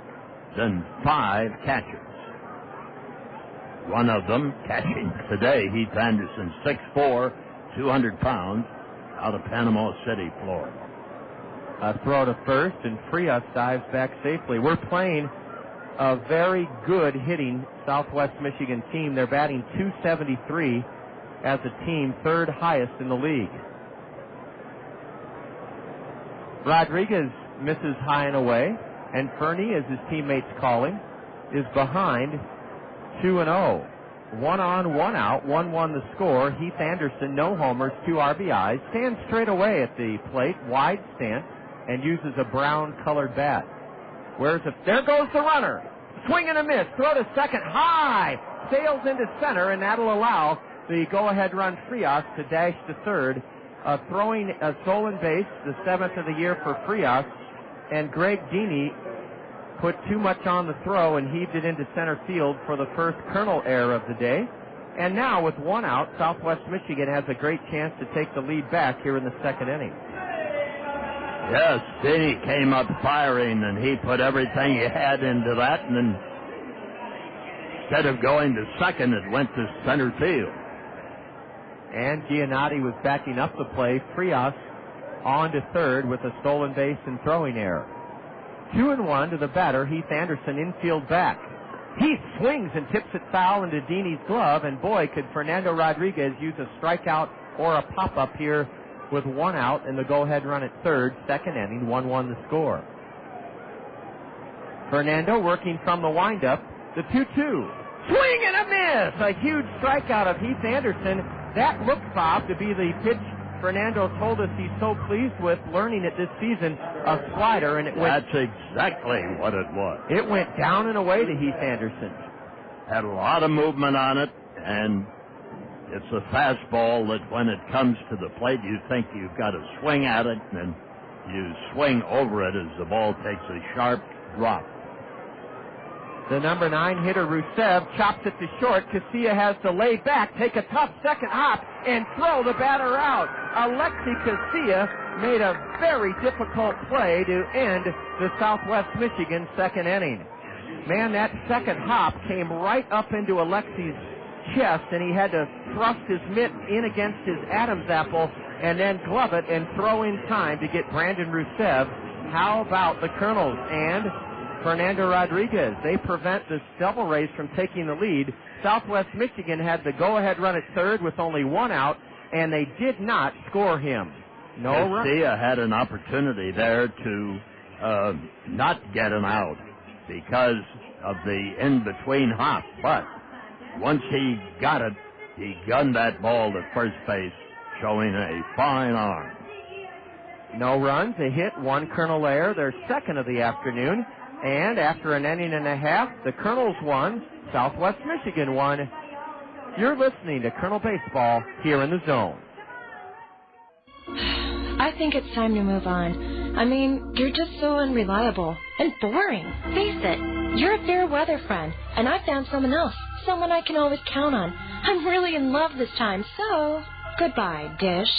than 5 catchers. One of them catching today, Heath Anderson, 6'4", 200 pounds, out of Panama City, Florida. A throw to first, and Frias dives back safely. We're playing a very good hitting Southwest Michigan team. They're batting .273 as a team, third highest in the league. Rodriguez misses high and away, and Fernie, as his teammates call him, is behind 2-0. 1 on, 1 out, 1-1 the score. Heath Anderson, no homers, 2 RBIs, stands straight away at the plate, wide stance, and uses a brown-colored bat. There goes the runner. Swing and a miss. Throw to second. High. Sails into center, and that'll allow the go-ahead run Frias to dash to third. Throwing a stolen base, the 7th of the year for Frias, and Greg Deeney put too much on the throw and heaved it into center field for the first Kernel error of the day. And now, with 1 out, Southwest Michigan has a great chance to take the lead back here in the 2nd inning. Yes, Deeney came up firing, and he put everything he had into that, and then instead of going to second, it went to center field. And Giannotti was backing up the play. Frias on to third with a stolen base and throwing error. 2-1 to the batter, Heath Anderson, infield back. Heath swings and tips it foul into Deeney's glove, and boy, could Fernando Rodriguez use a strikeout or a pop-up here with 1 out and the go-ahead run at third. 2nd inning, 1-1 the score. Fernando working from the windup, the 2-2. Swing and a miss! A huge strikeout of Heath Anderson. That looked, Bob, to be the pitch Fernando told us he's so pleased with learning it this season, a slider, and it went... That's exactly what it was. It went down and away to Heath Anderson. Had a lot of movement on it, and it's a fastball that when it comes to the plate, you think you've got to swing at it, and you swing over it as the ball takes a sharp drop. The number 9 hitter, Rusev, chops it to short. Casilla has to lay back, take a tough second hop, and throw the batter out. Alexi Casilla made a very difficult play to end the Southwest Michigan 2nd inning. Man, that second hop came right up into Alexi's chest, and he had to thrust his mitt in against his Adam's apple and then glove it and throw in time to get Brandon Rusev. How about the Kernels and Fernando Rodriguez? They prevent the Devil Rays from taking the lead. Southwest Michigan had the go-ahead run at third with only 1 out, and they did not score him. No run. Casilla had an opportunity there to not get him out because of the in-between hop, but once he got it, he gunned that ball to first base, showing a fine arm. No runs, a hit, 1 Kernel error, their 2nd of the afternoon. And after an inning and a half, the Kernels won, Southwest Michigan won. You're listening to Kernel Baseball here in the Zone. I think it's time to move on. I mean, you're just so unreliable and boring. Face it, you're a fair weather friend, and I found someone else, someone I can always count on. I'm really in love this time, so... goodbye, Dish.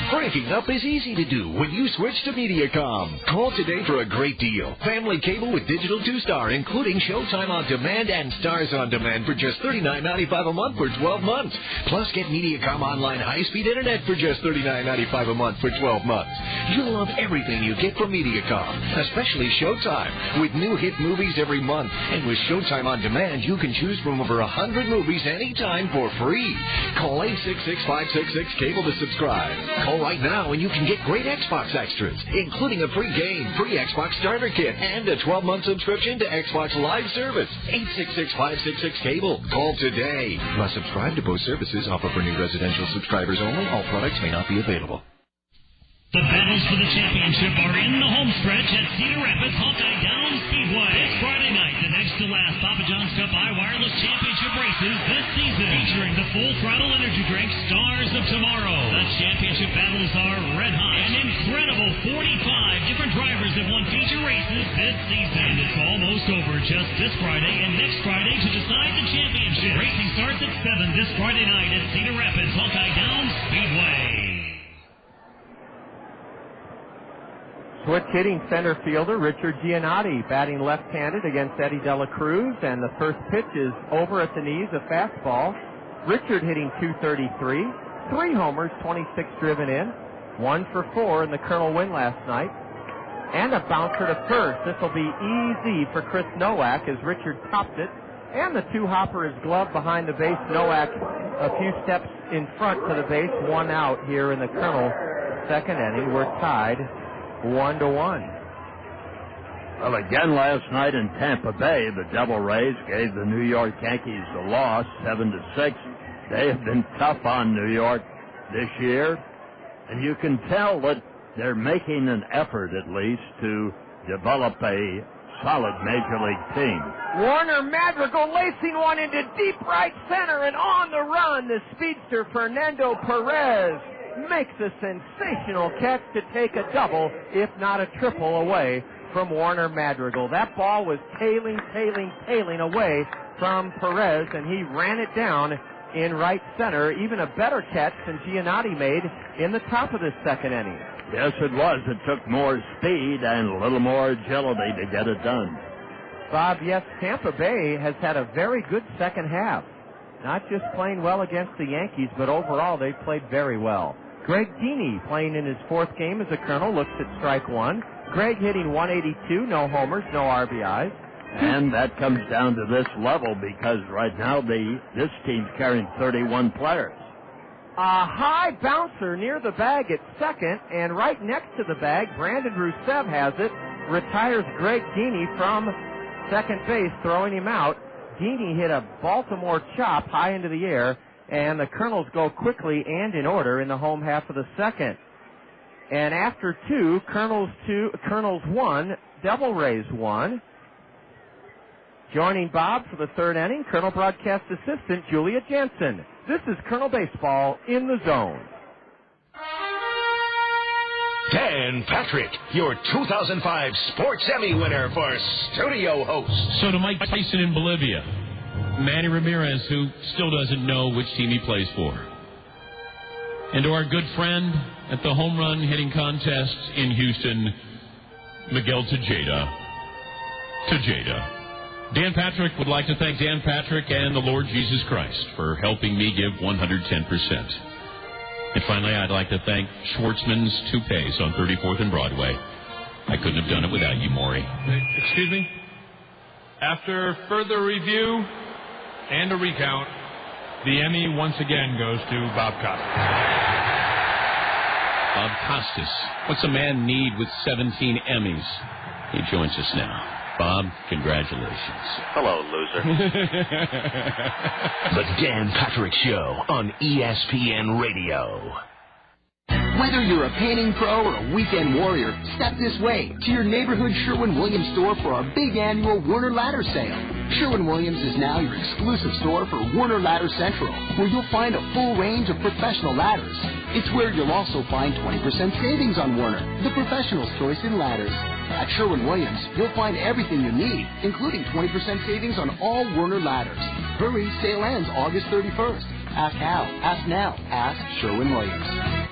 Breaking up is easy to do when you switch to Mediacom. Call today for a great deal. Family cable with digital 2-star, including Showtime On Demand and Stars On Demand for just $39.95 a month for 12 months. Plus, get Mediacom Online high-speed internet for just $39.95 a month for 12 months. You'll love everything you get from Mediacom, especially Showtime, with new hit movies every month. And with Showtime On Demand, you can choose from over 100 movies anytime for free. Call 866-566-CABLE to subscribe. Call right now and you can get great Xbox extras, including a free game, free Xbox starter kit, and a 12-month subscription to Xbox Live Service. 866-566-CABLE. Call today. Must subscribe to both services. Offer for new residential subscribers only. All products may not be available. The battles for the championship are in the home stretch at Cedar Rapids Hawkeye Downs Speedway. This Friday night, the next to last Papa John's Cup iWireless Championship races this season, featuring the full throttle energy drink Stars of Tomorrow. The championship battles are red hot. An incredible 45 different drivers have won feature races this season. And it's almost over just this Friday and next Friday to decide the championship. Racing starts at 7 this Friday night at Cedar Rapids Hawkeye Downs Speedway. Switch hitting center fielder Richard Giannotti batting left-handed against Eddie De La Cruz, and the first pitch is over at the knees, a fastball. Richard hitting .233, 3 homers, 26 driven in, 1 for 4 in the Colonel win last night, and a bouncer to first. This will be easy for Chris Nowak as Richard topped it, and the 2-hopper is gloved behind the base. Nowak a few steps in front to the base, 1 out here in the Colonel second inning. We're tied 1-1. Well, again last night in Tampa Bay, the Devil Rays gave the New York Yankees a loss, 7-6. They have been tough on New York this year, and you can tell that they're making an effort, at least, to develop a solid Major League team. Warner Madrigal lacing one into deep right center, and on the run, the speedster Fernando Perez makes a sensational catch to take a double, if not a triple, away from Warner Madrigal. That ball was tailing away from Perez, and he ran it down in right center. Even a better catch than Giannotti made in the top of the second inning. Yes, it was. It took more speed and a little more agility to get it done. Bob, yes, Tampa Bay has had a very good second half. Not just playing well against the Yankees, but overall they've played very well. Greg Deeney playing in his 4th game as a Colonel, looks at strike 1. Greg hitting .182, no homers, no RBIs. And that comes down to this level because right now this team's carrying 31 players. A high bouncer near the bag at second, and right next to the bag, Brandon Rusev has it, retires Greg Deeney from second base, throwing him out. Deeney hit a Baltimore chop high into the air, and the Colonels go quickly and in order in the home half of the second. And after 2, Colonels 1, Devil Rays 1. Joining Bob for the third inning, Colonel broadcast assistant Julia Jansen. This is Colonel Baseball in the Zone. Dan Patrick, your 2005 Sports Emmy winner for studio host. So to Mike Tyson in Bolivia, Manny Ramirez, who still doesn't know which team he plays for, and to our good friend at the home run hitting contest in Houston, Miguel Tejeda. Dan Patrick would like to thank Dan Patrick and the Lord Jesus Christ for helping me give 110%. And finally, I'd like to thank Schwartzman's Toupees on 34th and Broadway. I couldn't have done it without you, Maury. Excuse me? After further review and a recount, the Emmy once again goes to Bob Costas. Bob Costas. What's a man need with 17 Emmys? He joins us now. Bob, congratulations. Hello, loser. The Dan Patrick Show on ESPN Radio. Whether you're a painting pro or a weekend warrior, step this way to your neighborhood Sherwin-Williams store for our big annual Werner Ladder Sale. Sherwin-Williams is now your exclusive store for Werner Ladder Central, where you'll find a full range of professional ladders. It's where you'll also find 20% savings on Werner, the professional's choice in ladders. At Sherwin-Williams, you'll find everything you need, including 20% savings on all Werner ladders. Hurry, sale ends August 31st. Ask how, ask now, ask Sherwin-Williams.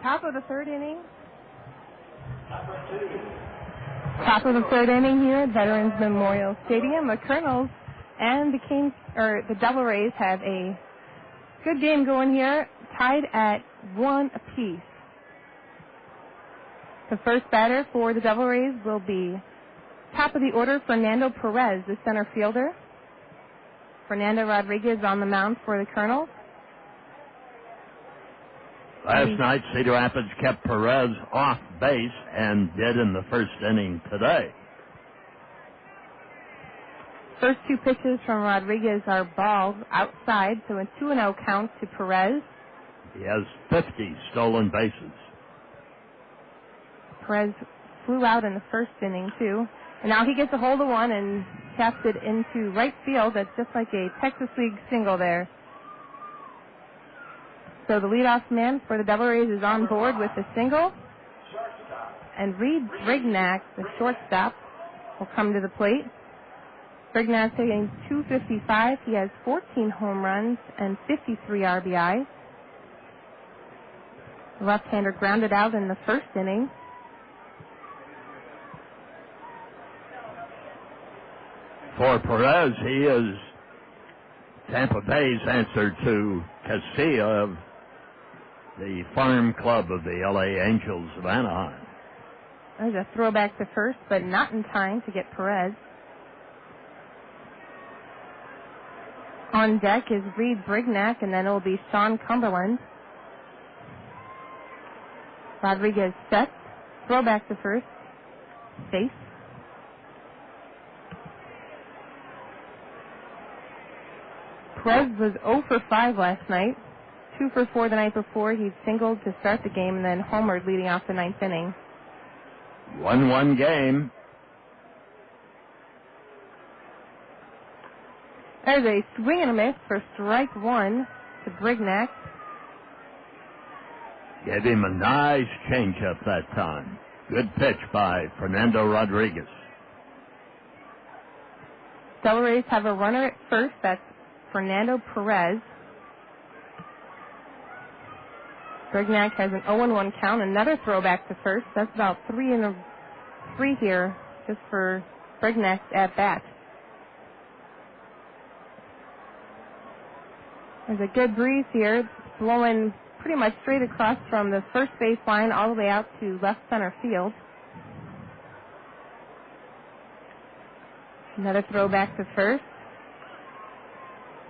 Top of the third inning. Top of the third inning here at Veterans Memorial Stadium. The Kernels and the Devil Rays have a good game going here, tied at 1 apiece. The first batter for the Devil Rays will be top of the order, Fernando Perez, the center fielder. Fernando Rodriguez on the mound for the Colonels. Last night, Cedar Rapids kept Perez off base and did in the first inning today. First 2 pitches from Rodriguez are balls outside, so a 2-0 count to Perez. He has 50 stolen bases. Perez flew out in the first inning, too. And now he gets a hold of one and taps it into right field. That's just like a Texas League single there. So the leadoff man for the Devil Rays is on board with the single. And Reid Brignac, the shortstop, will come to the plate. Brignac's hitting .255. He has 14 home runs and 53 RBIs. The left-hander grounded out in the first inning. For Perez, he is Tampa Bay's answer to Casilla of the farm club of the L.A. Angels of Anaheim. There's a throwback to first, but not in time to get Perez. On deck is Reid Brignac, and then it will be Sean Cumberland. Rodriguez sets. Throwback to first. Safe. Perez was 0 for 5 last night. 2 for 4 the night before. He singled to start the game and then homered leading off the ninth inning. 1-1 game. There's a swing and a miss for strike one to Brignac. Gave him a nice changeup that time. Good pitch by Fernando Rodriguez. Devil Rays have a runner at first. That's Fernando Perez. Brignac has an 0-1 count. Another throwback to first. That's about 3 here just for Brignac's at bat. There's a good breeze here. It's blowing pretty much straight across from the first base line all the way out to left center field. Another throwback to first.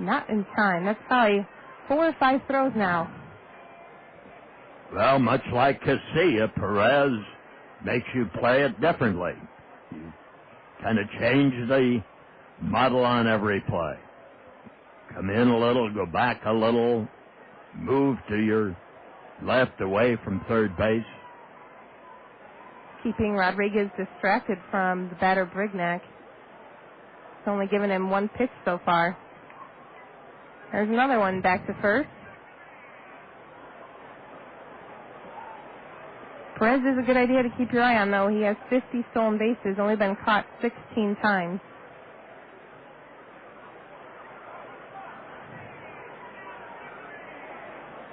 Not in time. That's probably 4 or 5 throws now. Well, much like Casilla, Perez makes you play it differently. You kind of change the model on every play. Come in a little, go back a little, move to your left away from third base. Keeping Rodriguez distracted from the batter Brignac. It's only given him 1 pitch so far. There's another one back to first. Perez is a good idea to keep your eye on, though. He has 50 stolen bases, only been caught 16 times.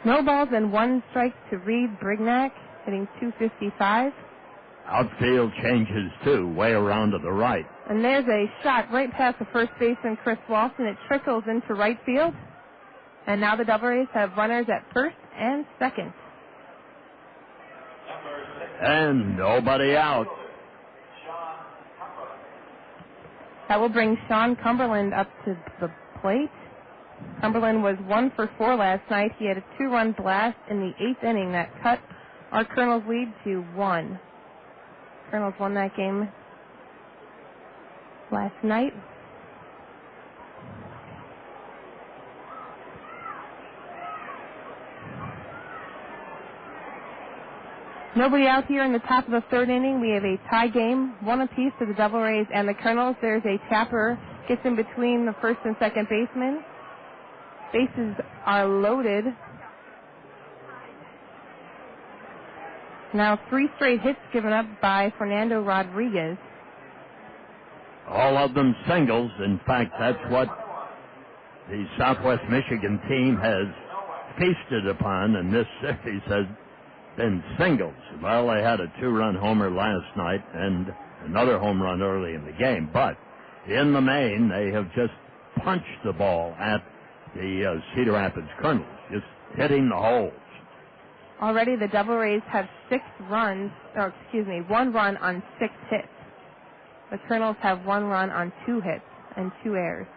No balls and 1 strike to Reid Brignac, hitting .255. Outfield changes, too, way around to the right. And there's a shot right past the first baseman, Chris Walton. It trickles into right field. And now the Devil Rays have runners at first and second. And nobody out. That will bring Sean Cumberland up to the plate. Cumberland was 1 for 4 last night. He had a 2-run blast in the 8th inning that cut our Kernels lead to 1. Kernels won that game last night. Nobody out here in the top of the 3rd inning. We have a tie game, 1 apiece to the Devil Rays and the Kernels. There's a tapper, gets in between the first and second baseman. Bases are loaded. Now 3 straight hits given up by Fernando Rodriguez. All of them singles. In fact, that's what the Southwest Michigan team has feasted upon in this series, has been singles. Well, they had a 2-run homer last night and another home run early in the game. But in the main, they have just punched the ball at the Cedar Rapids Kernels, just hitting the holes. Already the Devil Rays have 1 run on 6 hits. The Kernels have 1 run on 2 hits and 2 errors.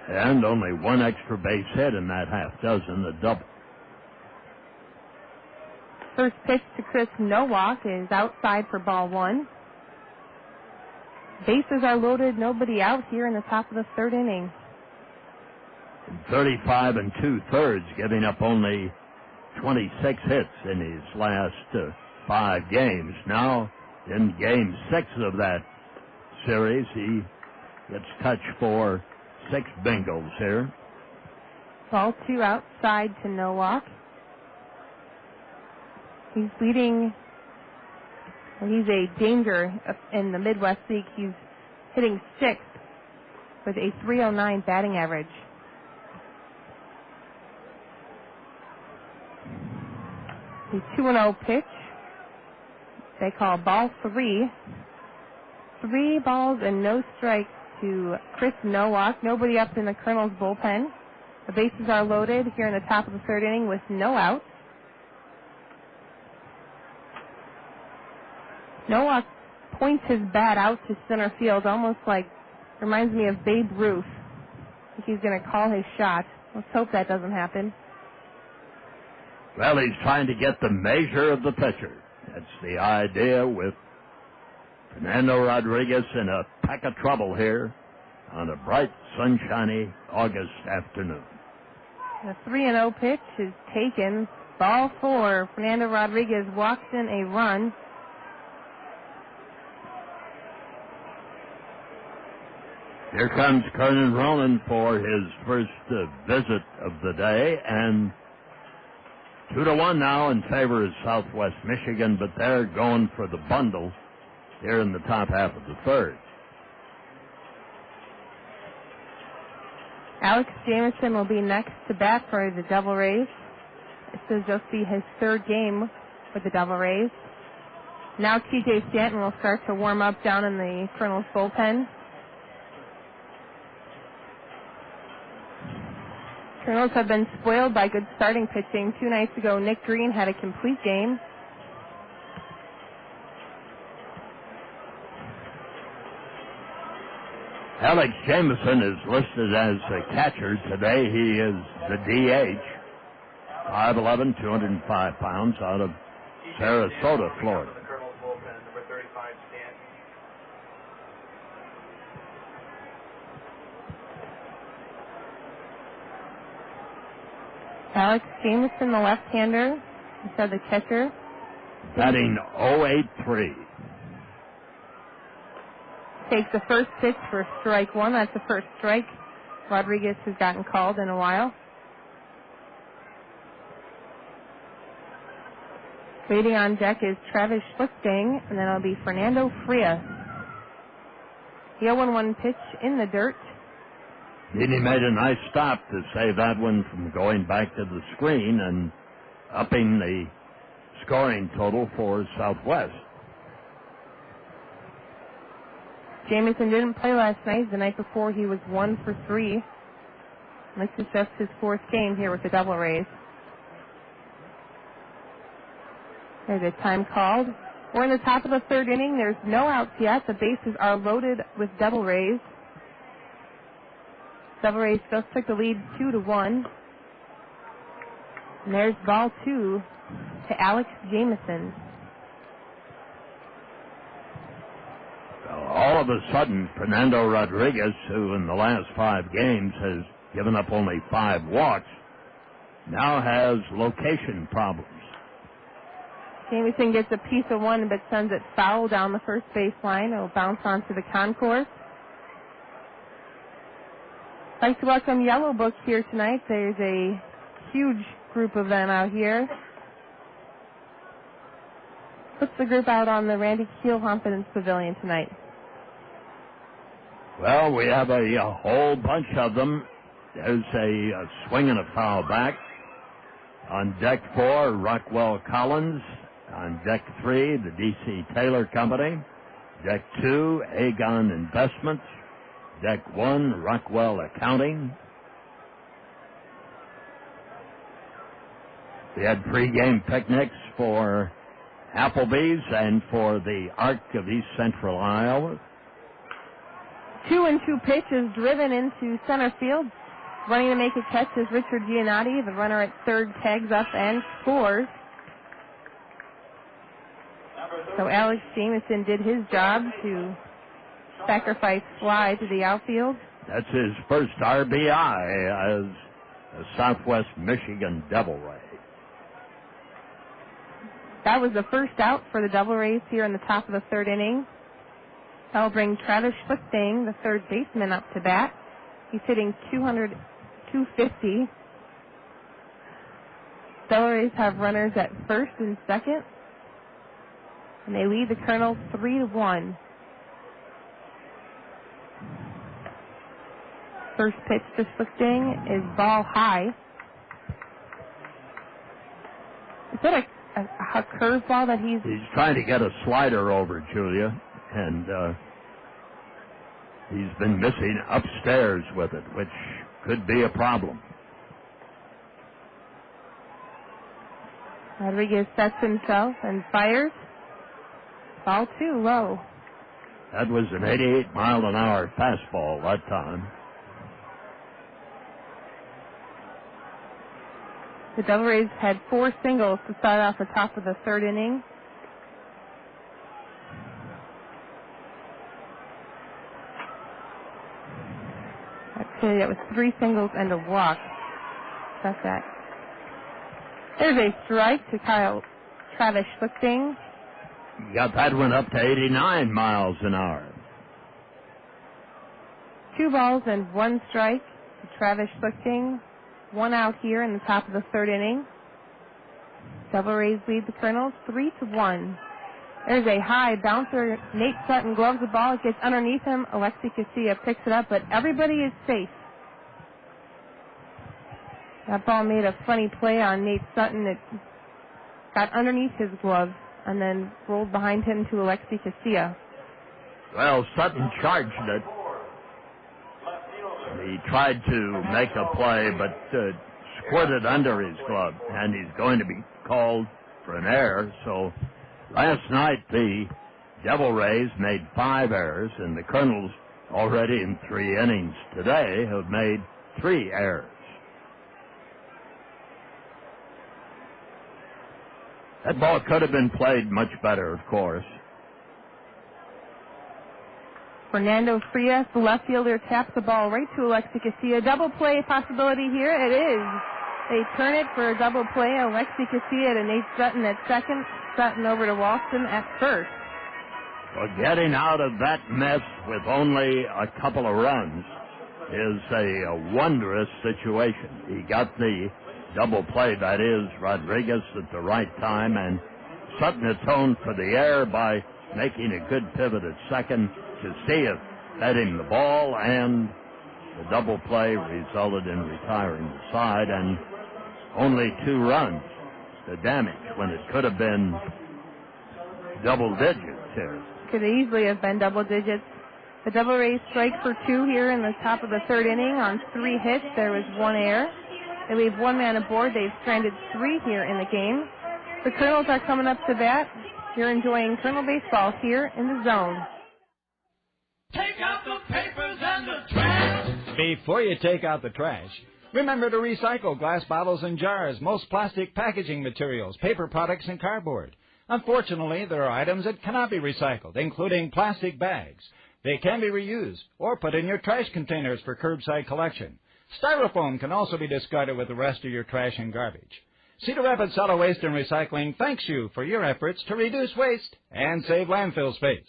And only 1 extra base hit in that half dozen, the double. First pitch to Chris Nowak is outside for ball 1. Bases are loaded, nobody out here in the top of the 3rd inning. 35 2/3, giving up only 26 hits in his last 5 games. Now, in Game 6 of that series, he gets touched for 6 bingos here. Ball 2 outside to Nowak. He's leading. He's a danger in the Midwest League. He's hitting 6th with a .309 batting average. The 2-0 pitch. They call ball 3. 3 balls and no strikes to Chris Nowak. Nobody up in the Kernels bullpen. The bases are loaded here in the top of the 3rd inning with no outs. Nowak points his bat out to center field, almost like, reminds me of Babe Ruth. I think he's going to call his shot. Let's hope that doesn't happen. Well, he's trying to get the measure of the pitcher. That's the idea with Fernando Rodriguez in a pack of trouble here on a bright, sunshiny August afternoon. The 3-0 pitch is taken. Ball 4. Fernando Rodriguez walks in a run. Here comes Kernan Ronan for his first visit of the day, and 2-1 now in favor of Southwest Michigan, but they're going for the bundle here in the top half of the 3rd. Alex Jamison will be next to bat for the Devil Rays. This will just be his 3rd game with the Devil Rays. Now T.J. Stanton will start to warm up down in the Kernels bullpen. Kernels have been spoiled by good starting pitching. 2 nights ago, Nick Green had a complete game. Alex Jamison is listed as a catcher. Today he is the DH. 5'11", 205 pounds, out of Sarasota, Florida. Alex Jamison, the left-hander, instead of the catcher. Batting .083. Takes the first pitch for strike 1. That's the first strike Rodriguez has gotten called in a while. Waiting on deck is Travis Schlichting, and then it'll be Fernando Frias. The 0-1 pitch in the dirt. He made a nice stop to save that one from going back to the screen and upping the scoring total for Southwest. Jamison didn't play last night. The night before he was 1 for 3. This is just his 4th game here with the Devil Rays. There's a time called. We're in the top of the 3rd inning. There's no outs yet. The bases are loaded with Devil Rays. Devil Rays just took the lead 2-1. And there's ball 2 to Alex Jamison. All of a sudden, Fernando Rodriguez, who in the last 5 games has given up only 5 walks, now has location problems. Jamison gets a piece of one, but sends it foul down the first baseline. It'll bounce onto the concourse. I'd like to welcome Yellow Book here tonight. There's a huge group of them out here. What's the group out on the Randy Keel Confidence Pavilion tonight? Well, we have a whole bunch of them. There's a swing and a foul back. On deck 4, Rockwell Collins. On deck 3, the D.C. Taylor Company. Deck 2, Aegon Investments. Deck 1, Rockwell Accounting. We had pregame picnics for Applebee's and for the Arc of East Central Iowa. 2-2 pitch is driven into center field. Running to make a catch is Richard Giannotti. The runner at 3rd tags up and scores. So Alex Jamison did his job to sacrifice fly to the outfield. That's his first RBI as a Southwest Michigan Devil Ray. That was the first out for the Devil Rays here in the top of the third inning. That'll bring Travis Schlichting, the third baseman, up to bat. He's hitting 250. Devil Rays have runners at first and second, and they lead the Kernels 3-1. First pitch to Schlichting is ball high. Is that a curveball that he's trying to get a slider over, Julia, and he's been missing upstairs with it, which could be a problem. Rodriguez sets himself and fires. Ball too low. That was an 88-mile-an-hour fastball that time. The Devil Rays had 4 singles to start off the top of the third inning. Actually, that was 3 singles and a walk. That's that. There's a strike to Travis Schlichting. Got that one up to 89 miles an hour. 2 balls and 1 strike to Travis Schlichting. 1 out here in the top of the third inning. Devil Rays lead the Kernels 3-1. There's a high bouncer. Nate Sutton gloves the ball. It gets underneath him. Alexi Casilla picks it up, but everybody is safe. That ball made a funny play on Nate Sutton. It got underneath his glove and then rolled behind him to Alexi Casilla. Well, Sutton charged it. He tried to make a play, but squirted under his glove, and he's going to be called for an error. So last night the Devil Rays made 5 errors, and the Kernels already in 3 innings today have made 3 errors. That ball could have been played much better, of course. Fernando Perez, the left fielder, taps the ball right to Alexi Casilla. Double play possibility here. It is. They turn it for a double play. Alexi Casilla to Nate Sutton at second. Sutton over to Walston at first. Well, getting out of that mess with only a couple of runs is a wondrous situation. He got the double play, that is, Rodriguez at the right time, and Sutton atoned for the error by making a good pivot at second. Casilla fed him the ball, and the double play resulted in retiring the side, and only 2 runs to damage when it could have been double digits here. Could easily have been double digits. The Devil Rays strike for 2 here in the top of the third inning on 3 hits. There was 1 error. They leave 1 man aboard. They've stranded 3 here in the game. The Kernels are coming up to bat. You're enjoying Kernel baseball here in the zone. Take out the papers and the trash. Before you take out the trash, remember to recycle glass bottles and jars, most plastic packaging materials, paper products, and cardboard. Unfortunately, there are items that cannot be recycled, including plastic bags. They can be reused or put in your trash containers for curbside collection. Styrofoam can also be discarded with the rest of your trash and garbage. Cedar Rapids Solid Waste and Recycling thanks you for your efforts to reduce waste and save landfill space.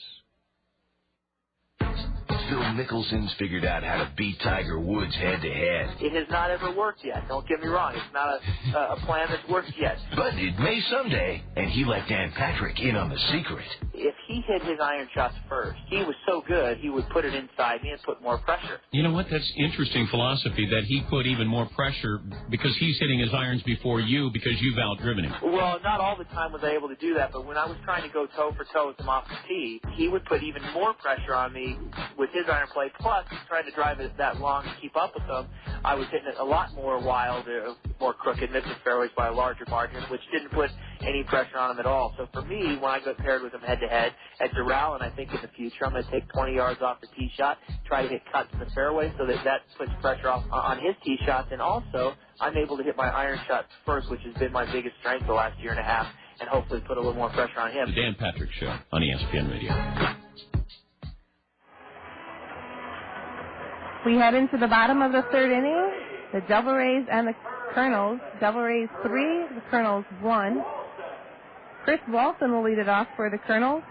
Phil Mickelson's figured out how to beat Tiger Woods head-to-head. It has not ever worked yet. Don't get me wrong. It's not a plan that's worked yet. But it may someday, and he let Dan Patrick in on the secret. If he hit his iron shots first, he was so good, he would put it inside me and put more pressure. You know what? That's interesting philosophy, that he put even more pressure because he's hitting his irons before you because you've outdriven him. Well, not all the time was I able to do that, but when I was trying to go toe-for-toe with him off the tee, he would put even more pressure on me with his iron play, plus trying to drive it that long and keep up with him. I was hitting it a lot more wild, more crooked, missing fairways by a larger margin, which didn't put any pressure on him at all. So for me, when I got paired with him head-to-head at Doral, and I think in the future I'm going to take 20 yards off the tee shot, try to hit cuts in the fairway so that puts pressure off on his tee shots, and also I'm able to hit my iron shots first, which has been my biggest strength the last year and a half, and hopefully put a little more pressure on him. The Dan Patrick Show on ESPN Radio. We head into the bottom of the third inning. The Devil Rays and the Kernels. Devil Rays 3, the Kernels 1. Chris Walton will lead it off for the Kernels.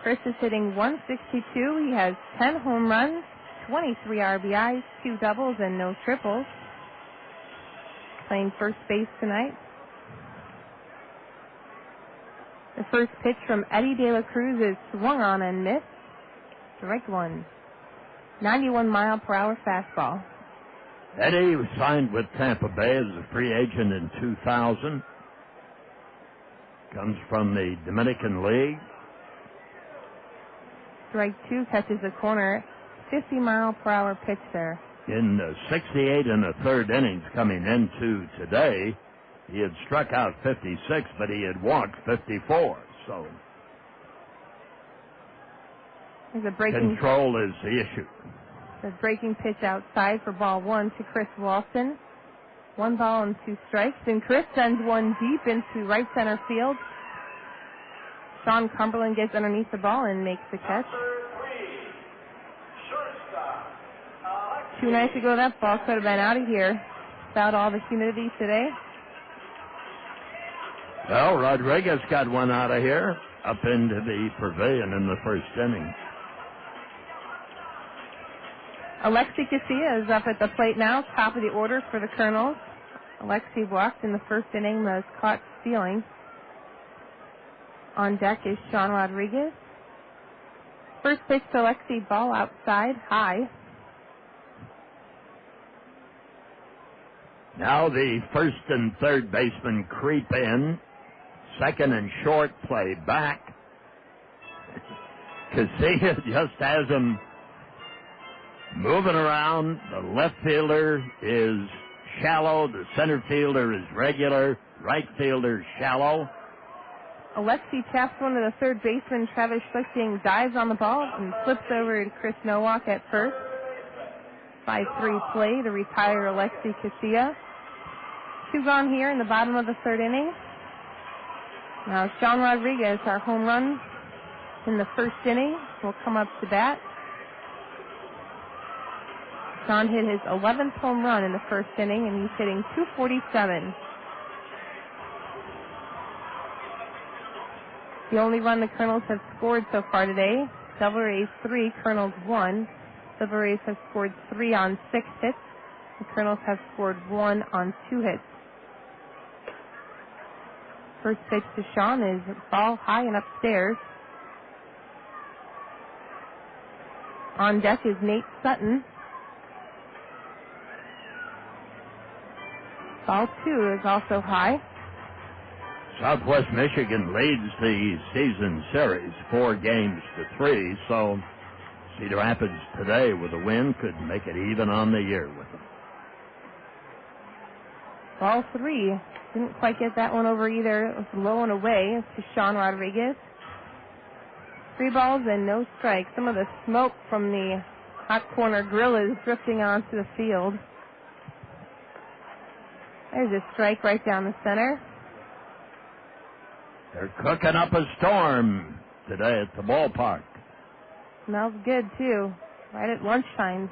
Chris is hitting .162. He has 10 home runs, 23 RBIs, 2 doubles, and no triples. Playing first base tonight. The first pitch from Eddie De La Cruz is swung on and missed. Strike one. 91-mile-per-hour fastball. Eddie was signed with Tampa Bay as a free agent in 2000. Comes from the Dominican League. Strike two, catches the corner. 50-mile-per-hour pitch there. In 68 and a third innings coming into today, he had struck out 56, but he had walked 54. So control is the issue. The breaking pitch outside for ball one to Chris Walton. 1 ball and 2 strikes. And Chris sends one deep into right center field. Sean Cumberland gets underneath the ball and makes the catch. 2 nights ago, that ball could have been out of here without all the humidity today. Well, Rodriguez got one out of here up into the pavilion in the first inning. Alexi Casilla is up at the plate now, top of the order for the Kernels. Alexi walked in the first inning, was caught stealing. On deck is Sean Rodriguez. First pitch to Alexi, ball outside, high. Now the first and third baseman creep in. Second and short play back. Casilla just has him moving around. The left fielder is shallow. The center fielder is regular. Right fielder shallow. Alexi taps one to the third baseman. Travis Schlichting dives on the ball and flips over to Chris Nowak at first. 5-3 play to retire Alexi Casilla. 2 gone here in the bottom of the third inning. Now Sean Rodriguez, our home run in the first inning, will come up to bat. Sean hit his 11th home run in the first inning, and he's hitting .247. The only run the Kernels have scored so far today, Devil Rays 3, Kernels 1. Devil Rays have scored 3 on 6 hits. The Kernels have scored 1 on 2 hits. First pitch to Sean is ball high and upstairs. On deck is Nate Sutton. Ball 2 is also high. Southwest Michigan leads the season series 4-3, so Cedar Rapids today with a win could make it even on the year with them. Ball 3. Didn't quite get that one over either. It was low and away to Sean Rodriguez. 3 balls and no strikes. Some of the smoke from the hot corner grill is drifting onto the field. There's a strike right down the center. They're cooking up a storm today at the ballpark. Smells good, too. Right at lunchtime.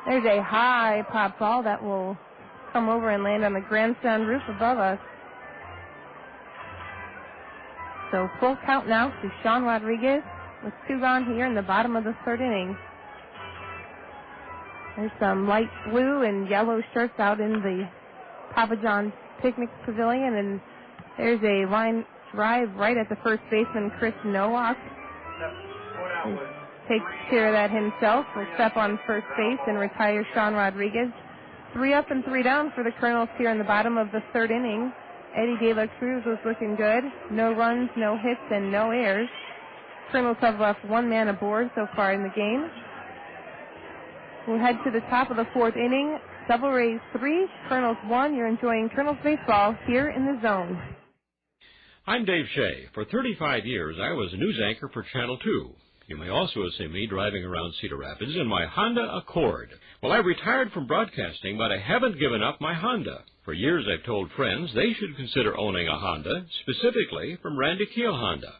There's a high pop ball that will come over and land on the grandstand roof above us. So full count now to Sean Rodriguez with 2 gone here in the bottom of the third inning. There's some light blue and yellow shirts out in the Papa John's Picnic Pavilion, and there's a line drive right at the first baseman, Chris Nowak. He takes care of that himself. Will step on first base and retire Sean Rodriguez. 3 up and 3 down for the Kernels here in the bottom of the third inning. Eddie De La Cruz was looking good. No runs, no hits, and no errors. Kernels have left 1 man aboard so far in the game. We'll head to the top of the 4th inning. Devil Rays 3, Kernels 1. You're enjoying Kernels baseball here in the zone. I'm Dave Shea. For 35 years, I was a news anchor for Channel 2. You may also have seen me driving around Cedar Rapids in my Honda Accord. Well, I retired from broadcasting, but I haven't given up my Honda. For years, I've told friends they should consider owning a Honda, specifically from Randy Keel Honda.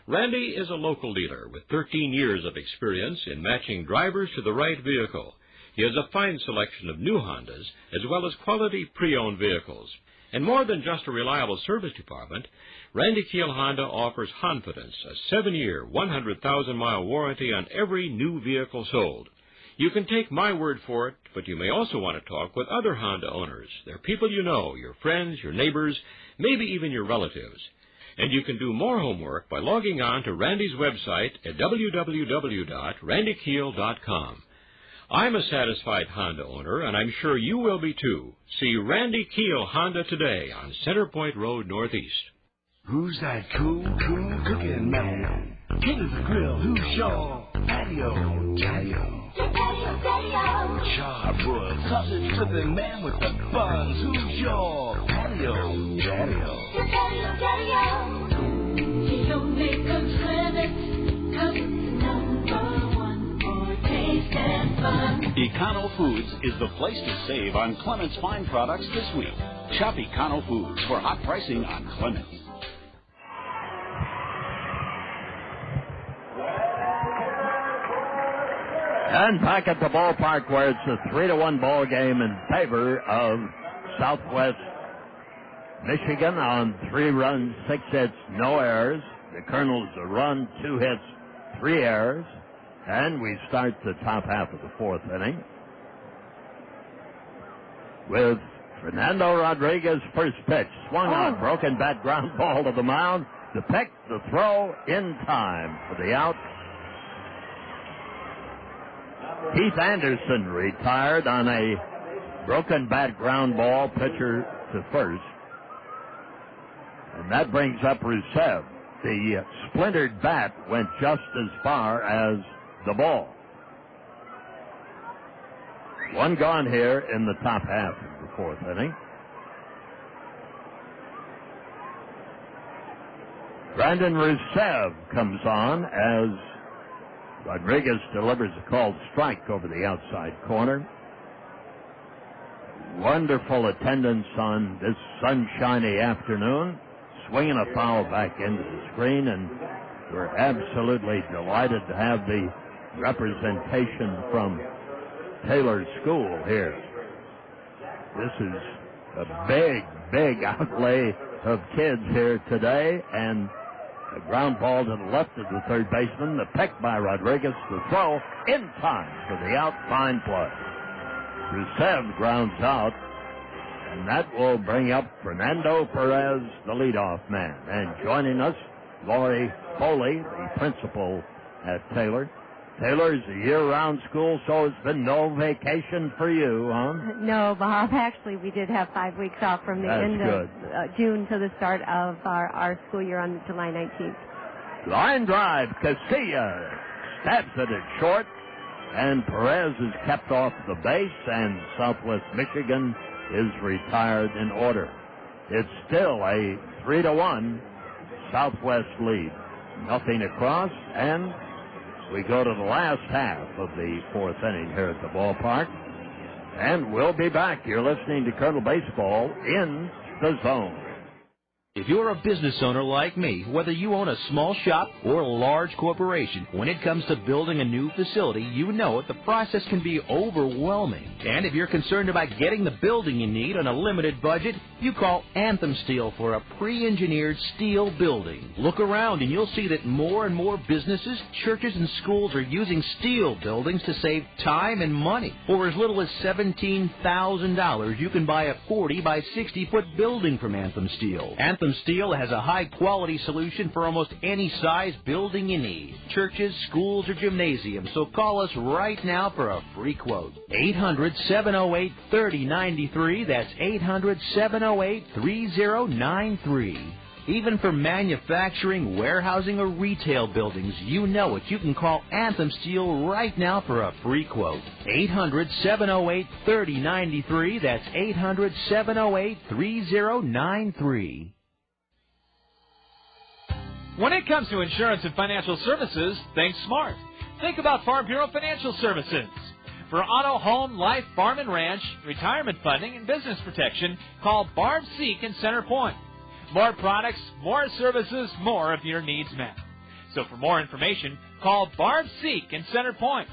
Randy is a local dealer with 13 years of experience in matching drivers to the right vehicle. He has a fine selection of new Hondas as well as quality pre-owned vehicles. And more than just a reliable service department, Randy Keel Honda offers Confidence, a 7-year, 100,000-mile warranty on every new vehicle sold. You can take my word for it, but you may also want to talk with other Honda owners. They're people you know, your friends, your neighbors, maybe even your relatives. And you can do more homework by logging on to Randy's website at www.randykeel.com. I'm a satisfied Honda owner, and I'm sure you will be too. See Randy Keel Honda today on Centerpoint Road Northeast. Who's that cool cooking man? King of the grill, who's your patio? Charbroiled sausage flipping man with the buns, who's your patio? You don't make good credit, 'cause it's number one for taste and fun. Econo Foods is the place to save on Clement's fine products this week. Shop Econo Foods for hot pricing on Clement's. And back at the ballpark where it's a 3-1 ball game in favor of Southwest Michigan on 3 runs, 6 hits, no errors. The Kernels a run, 2 hits, 3 errors. And we start the top half of the 4th inning with Fernando Rodriguez first pitch. Swung on, broken bat ground ball to the mound. The pick, the throw in time for the out. Keith Anderson retired on a broken bat ground ball, pitcher to first. And that brings up Rusev. The splintered bat went just as far as the ball. 1 gone here in the top half of the 4th inning. Brandon Rusev comes on as Rodriguez delivers a called strike over the outside corner. Wonderful attendance on this sunshiny afternoon. Swinging a foul back into the screen, and we're absolutely delighted to have the representation from Taylor School here. This is a big outlay of kids here today, and a ground ball to the left of the third baseman. The pick by Rodriguez. The throw in time for the out. Fine play. Rusev grounds out, and that will bring up Fernando Perez, the leadoff man. And joining us, Lori Foley, the principal at Taylor. Taylor's a year-round school, so it's been no vacation for you, huh? No, Bob. Actually, we did have 5 weeks off from the end of June to the start of our school year on July 19th. Line drive. Casilla stabs it at short, and Perez is kept off the base, and Southwest Michigan is retired in order. It's still a 3-1 Southwest lead. Nothing across, and we go to the last half of the 4th inning here at the ballpark, and we'll be back. You're listening to Colonel Baseball in the Zone. If you're a business owner like me, whether you own a small shop or a large corporation, when it comes to building a new facility, you know it, the process can be overwhelming. And if you're concerned about getting the building you need on a limited budget, you call Anthem Steel for a pre-engineered steel building. Look around and you'll see that more and more businesses, churches, and schools are using steel buildings to save time and money. For as little as $17,000, you can buy a 40 by 60 foot building from Anthem Steel. Anthem Steel has a high-quality solution for almost any size building you need. Churches, schools, or gymnasiums. So call us right now for a free quote. 800-708-3093. That's 800-708-3093. Even for manufacturing, warehousing, or retail buildings, you know it. You can call Anthem Steel right now for a free quote. 800-708-3093. That's 800-708-3093. When it comes to insurance and financial services, think smart. Think about Farm Bureau Financial Services. For auto, home, life, farm and ranch, retirement funding, and business protection, call Barb Seek in Center Point. More products, more services, more of your needs met. So for more information, call Barb Seek in Center Point.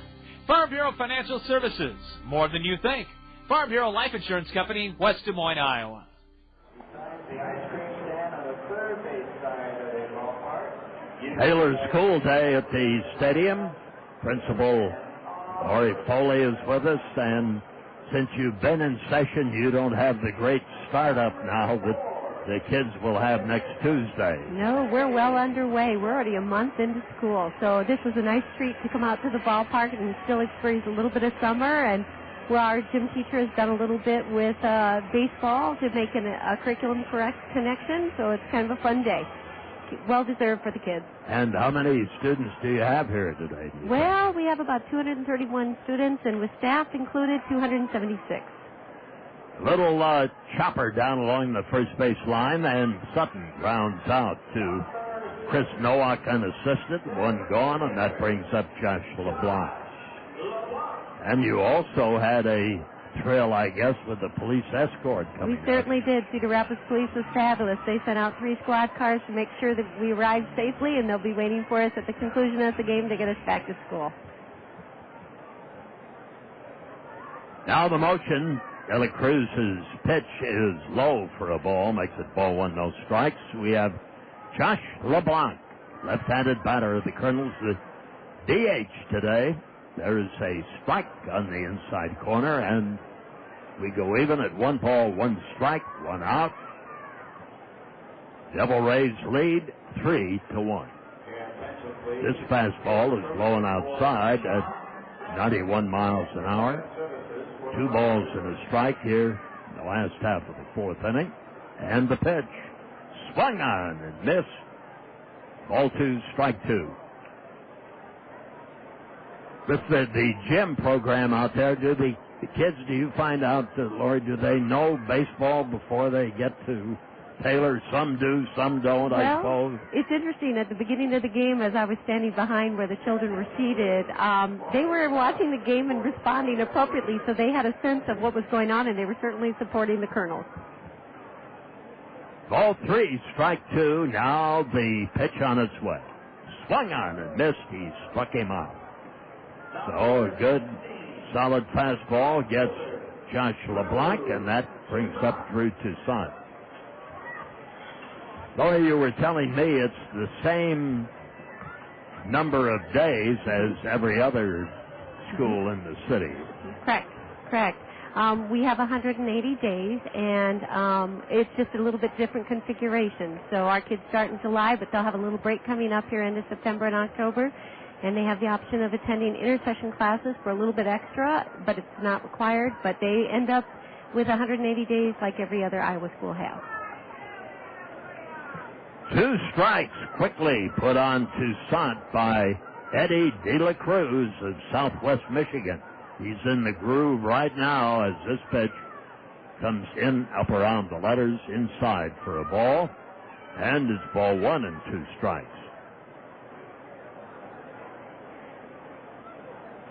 Farm Bureau Financial Services, more than you think. Farm Bureau Life Insurance Company, West Des Moines, Iowa. Taylor School Day at the stadium. Principal Lori Foley is with us, and since you've been in session, you don't have the great startup now that the kids will have next Tuesday. No, we're well underway. We're already a month into school, so this was a nice treat to come out to the ballpark and still experience a little bit of summer. And our gym teacher has done a little bit with baseball to make a curriculum correct connection, so it's kind of a fun day. Well deserved for the kids. And how many students do you have here today? Well, we have about 231 students, and with staff included, 276. Little chopper down along the first base line, and Sutton rounds out to Chris Nowak unassisted. One gone, and that brings up Josh LeBlanc. And you also had a thrill, I guess, with the police escort coming. We certainly did. Cedar Rapids Police was fabulous. They sent out 3 squad cars to make sure that we arrived safely, and they'll be waiting for us at the conclusion of the game to get us back to school. Now the motion. De La Cruz's pitch is low for a ball, makes it ball 1, no strikes. We have Josh LeBlanc, left-handed batter of the Kernels, the DH today. There is a strike on the inside corner, and we go even at 1 ball, 1 strike, 1 out. Devil Rays lead 3-1. This fastball is blowing outside at 91 miles an hour. 2 balls and a strike here in the last half of the 4th inning. And the pitch swung on and missed. Ball 2, strike 2. With the gym program out there, do the kids, do you find out, Lori, do they know baseball before they get to Taylor? Some do, some don't, I suppose. It's interesting. At the beginning of the game, as I was standing behind where the children were seated, they were watching the game and responding appropriately, so they had a sense of what was going on, and they were certainly supporting the Kernels. Ball 3, strike 2. Now the pitch on its way. Swung on and missed. He struck him out. So a good, solid fastball gets Josh LeBlanc, and that brings up Drew Toussaint. Lori, you were telling me it's the same number of days as every other school in the city. Correct. We have 180 days, and it's just a little bit different configuration. So our kids start in July, but they'll have a little break coming up here into September and October, and they have the option of attending intersession classes for a little bit extra, but it's not required. But they end up with 180 days like every other Iowa school has. 2 strikes quickly put on Toussaint by Eddie De La Cruz of Southwest Michigan. He's in the groove right now as this pitch comes in up around the letters inside for a ball, and it's ball 1 and 2 strikes.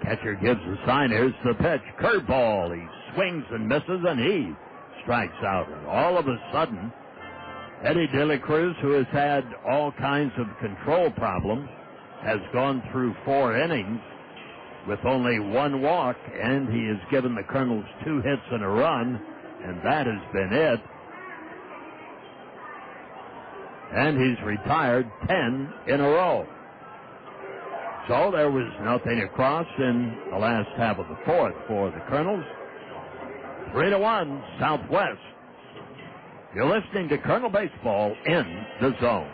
Catcher gives a sign. Here's the pitch. Curveball. He swings and misses, and he strikes out. And all of a sudden, Eddie De La Cruz, who has had all kinds of control problems, has gone through 4 innings with only 1 walk, and he has given the Kernels 2 hits and a run, and that has been it. And he's retired 10 in a row. So there was nothing across in the last half of the 4th for the Kernels. 3-1 Southwest. You're listening to Kernel Baseball in the Zone.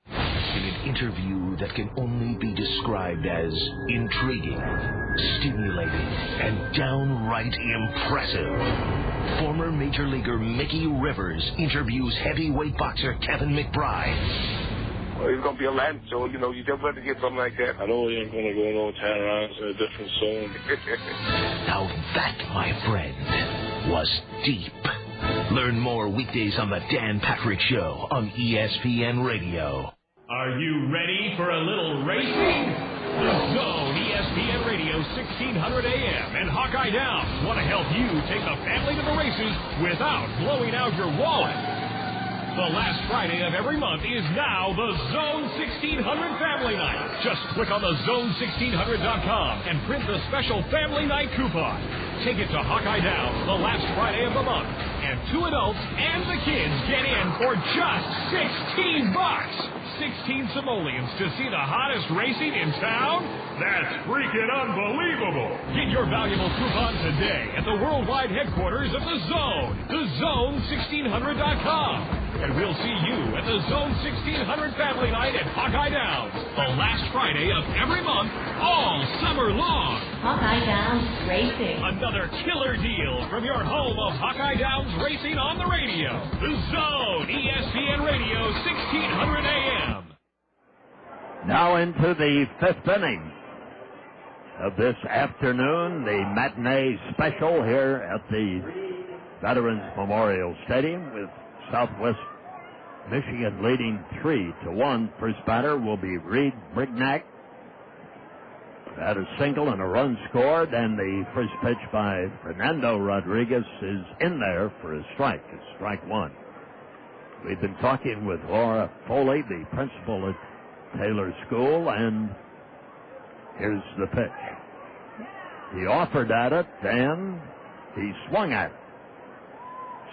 In an interview that can only be described as intriguing, stimulating, and downright impressive, former Major Leaguer Mickey Rivers interviews heavyweight boxer Kevin McBride. Well, it's going to be a land show, you just have to get something like that. I know we ain't going to go no 10 rounds in a different zone. Now that, my friend, was deep. Learn more weekdays on the Dan Patrick Show on ESPN Radio. Are you ready for a little racing? The Zone, ESPN Radio, 1600 AM, and Hawkeye Downs want to help you take the family to the races without blowing out your wallet. The last Friday of every month is now the Zone 1600 Family Night. Just click on the Zone1600.com and print the special Family Night coupon. Take it to Hawkeye Downs the last Friday of the month, and 2 adults and the kids get in for just $16. 16 simoleons to see the hottest racing in town? That's freaking unbelievable. Get your valuable coupon today at the worldwide headquarters of the Zone, thezone1600.com. And we'll see you at the Zone 1600 Family Night at Hawkeye Downs, the last Friday of every month, all summer long. Hawkeye Downs Racing. Another killer deal from your home of Hawkeye Downs Racing on the radio. The Zone, ESPN Radio, 1600 AM. Now into the 5th inning of this afternoon, the matinee special here at the Veterans Memorial Stadium with Southwest Michigan leading 3-1. First batter will be Reid Brignac. Had a single and a run scored, and the first pitch by Fernando Rodriguez is in there for a strike. It's strike 1. We've been talking with Laura Foley, the principal at Taylor School, and here's the pitch. He offered at it, and he swung at it.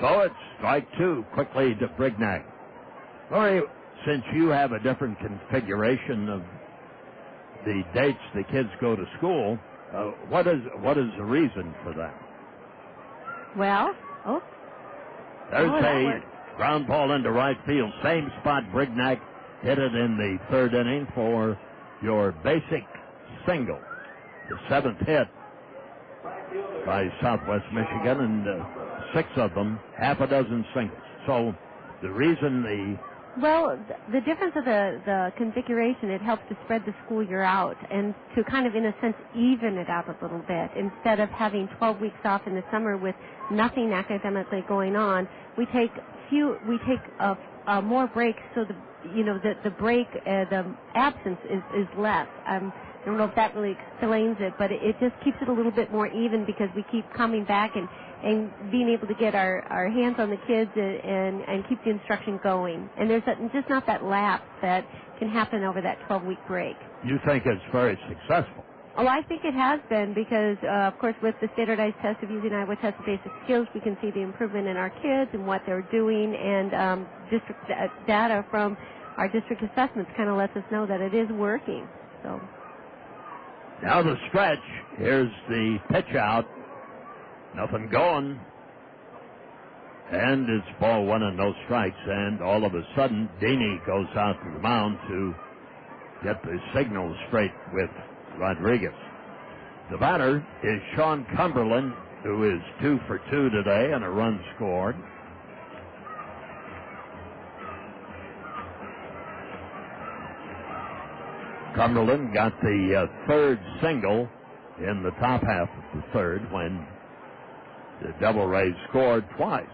So it's strike 2 quickly to Brignac. Lori, since you have a different configuration of the dates the kids go to school, what is the reason for that? Well, there's a ground ball into right field. Same spot Brignac hit it in the 3rd inning for your basic single. The 7th hit by Southwest Michigan, and 6 of them, half a dozen singles. So the reason the difference of the configuration, it helps to spread the school year out and to kind of, in a sense, even it out a little bit. Instead of having 12 weeks off in the summer with nothing academically going on, we take more breaks, so the break, the absence is less. I don't know if that really explains it, but it just keeps it a little bit more even because we keep coming back and being able to get our hands on the kids and keep the instruction going. And there's just not that lapse that can happen over that 12-week break. You think it's very successful? Oh, I think it has been because, of course, with the standardized test of using Iowa Test of Basic Skills, we can see the improvement in our kids and what they're doing, and district data from our district assessments kind of lets us know that it is working. So now the stretch. Here's the pitch out. Nothing going. And it's ball 1 and no strikes. And all of a sudden, Deeney goes out to the mound to get the signal straight with Rodriguez. The batter is Sean Cumberland, who is 2 for 2 today and a run scored. Cumberland got the 3rd single in the top half of the 3rd when the Devil Rays scored twice.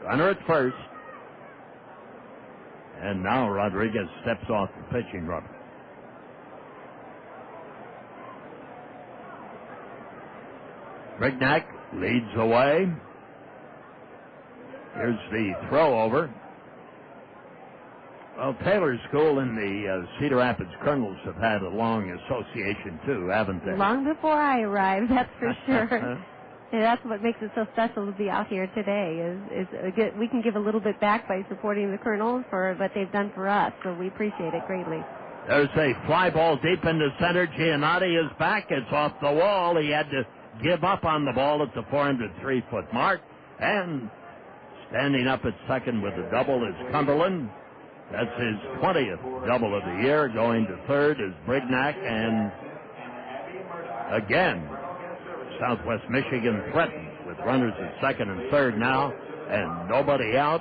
Runner at first. And now Rodriguez steps off the pitching rubber. Brignac leads away. Here's the throw over. Well, Taylor School and the Cedar Rapids Kernels have had a long association, too, haven't they? Long before I arrived, that's for sure. And that's what makes it so special to be out here today. We can give a little bit back by supporting the Kernels for what they've done for us, so we appreciate it greatly. There's a fly ball deep into center. Giannotti is back. It's off the wall. He had to give up on the ball at the 403-foot mark. And standing up at second with a double is Cumberland. That's his 20th double of the year. Going to third is Brignac. And again, Southwest Michigan threatened with runners at second and third now, and nobody out.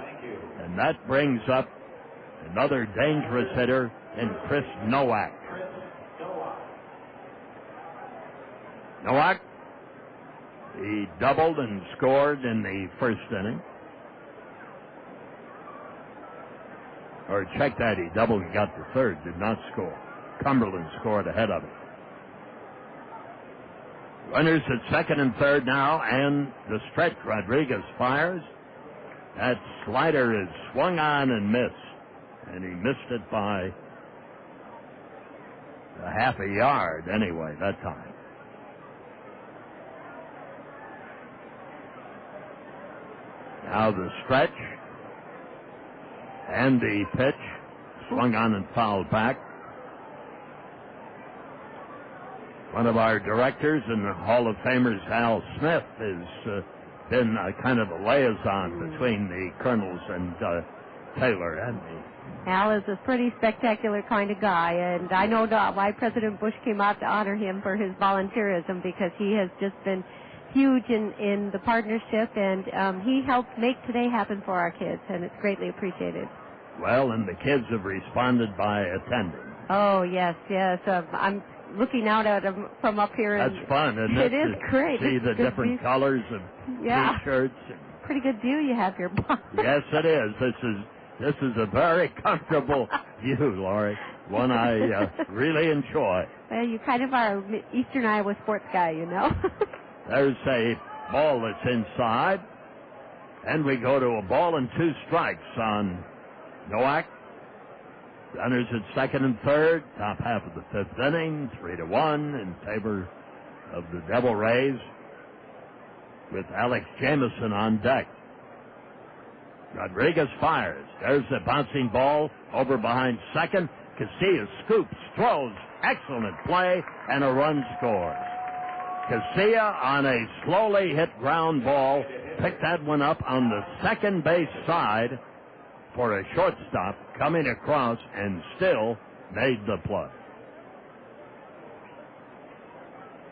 And that brings up another dangerous hitter in Chris Nowak. Nowak, he doubled and scored in the first inning. Or check that, he doubled and got the third, did not score. Cumberland scored ahead of him. Runners at second and third now, and the stretch. Rodriguez fires, That slider is swung on and missed. And he missed it by a half a yard anyway that time. Now the stretch and the pitch, swung on and fouled back. One of our directors and Hall of Famers, Al Smith, has been kind of a liaison between the Kernels and Taylor and me. Al is a pretty spectacular kind of guy, and I know why President Bush came out to honor him for his volunteerism, because he has just been huge in the partnership, and he helped make today happen for our kids, and it's greatly appreciated. Well, and the kids have responded by attending. Oh, yes. I'm looking out at them from up here. That's fun, isn't it? It is great. See the different colors of T-shirts. Pretty good view you have here, Bob. Yes, it is. This is a very comfortable view, Laurie. One I really enjoy. Well, you kind of are an Eastern Iowa sports guy, you know. There's a ball that's inside, and we go to a ball and 2 strikes on Nowak. Runners at second and third, top half of the 5th inning, 3-1 in favor of the Devil Rays, with Alex Jamieson on deck. Rodriguez fires. There's a bouncing ball over behind second. Casilla scoops, throws, excellent play, and a run scores. Casilla on a slowly hit ground ball picked that one up on the second base side for a shortstop coming across and still made the play.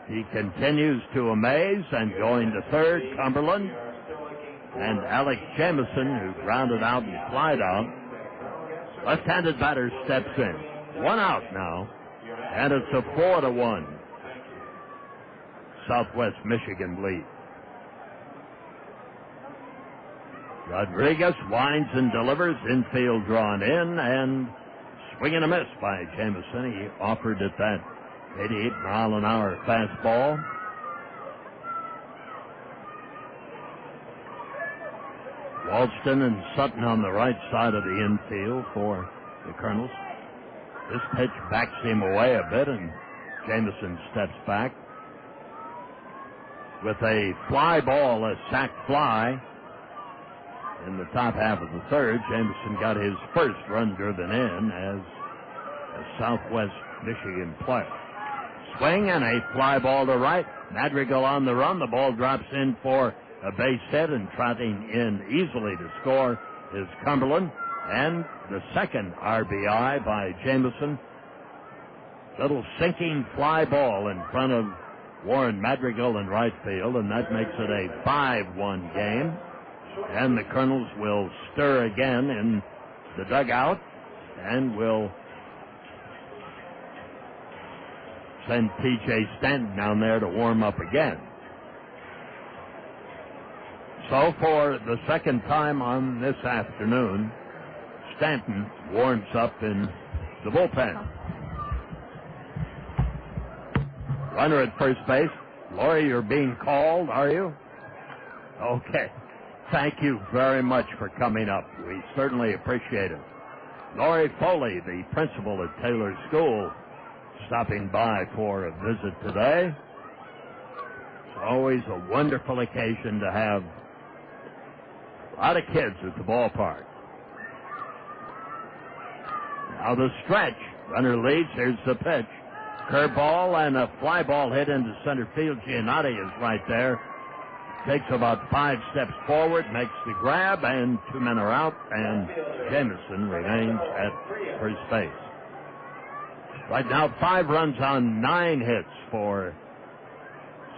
He continues to amaze, and going to third, Cumberland and Alex Jamieson, who grounded out and flied out. Left-handed batter steps in. 1 out now, and it's a 4-1 Southwest Michigan lead. Rodriguez winds and delivers, infield drawn in, and swing and a miss by Jamieson. He offered at that 88-mile-an-hour fastball. Walston and Sutton on the right side of the infield for the Kernels. This pitch backs him away a bit, and Jamieson steps back. With a fly ball, a sac fly, in the top half of the third, Jamieson got his first run driven in as a Southwest Michigan player. Swing and a fly ball to right. Madrigal on the run. The ball drops in for a base hit, and trotting in easily to score is Cumberland. And the second RBI by Jamieson. Little sinking fly ball in front of Warren Madrigal in right field, and that makes it a 5-1 game. And the Kernels will stir again in the dugout and will send T.J. Stanton down there to warm up again. So for the second time on this afternoon, Stanton warms up in the bullpen. Runner at first base. Laurie, you're being called, are you? Okay. Thank you very much for coming up. We certainly appreciate it. Laurie Foley, the principal at Taylor School, stopping by for a visit today. It's always a wonderful occasion to have a lot of kids at the ballpark. Now the stretch. Runner leads. Here's the pitch. Curveball and a fly ball hit into center field. Giannotti is right there. Takes about 5 steps forward, makes the grab, and 2 men are out, and Jamieson remains at first base. Right now, 5 runs on 9 hits for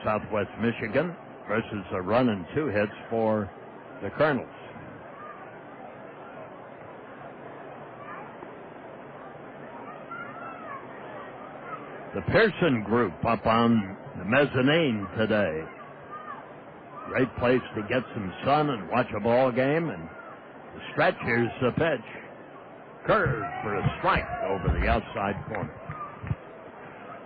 Southwest Michigan versus a run and 2 hits for the Kernels. The Pearson group up on the mezzanine today. Great place to get some sun and watch a ball game. And the stretch, here's the pitch. Curve for a strike over the outside corner.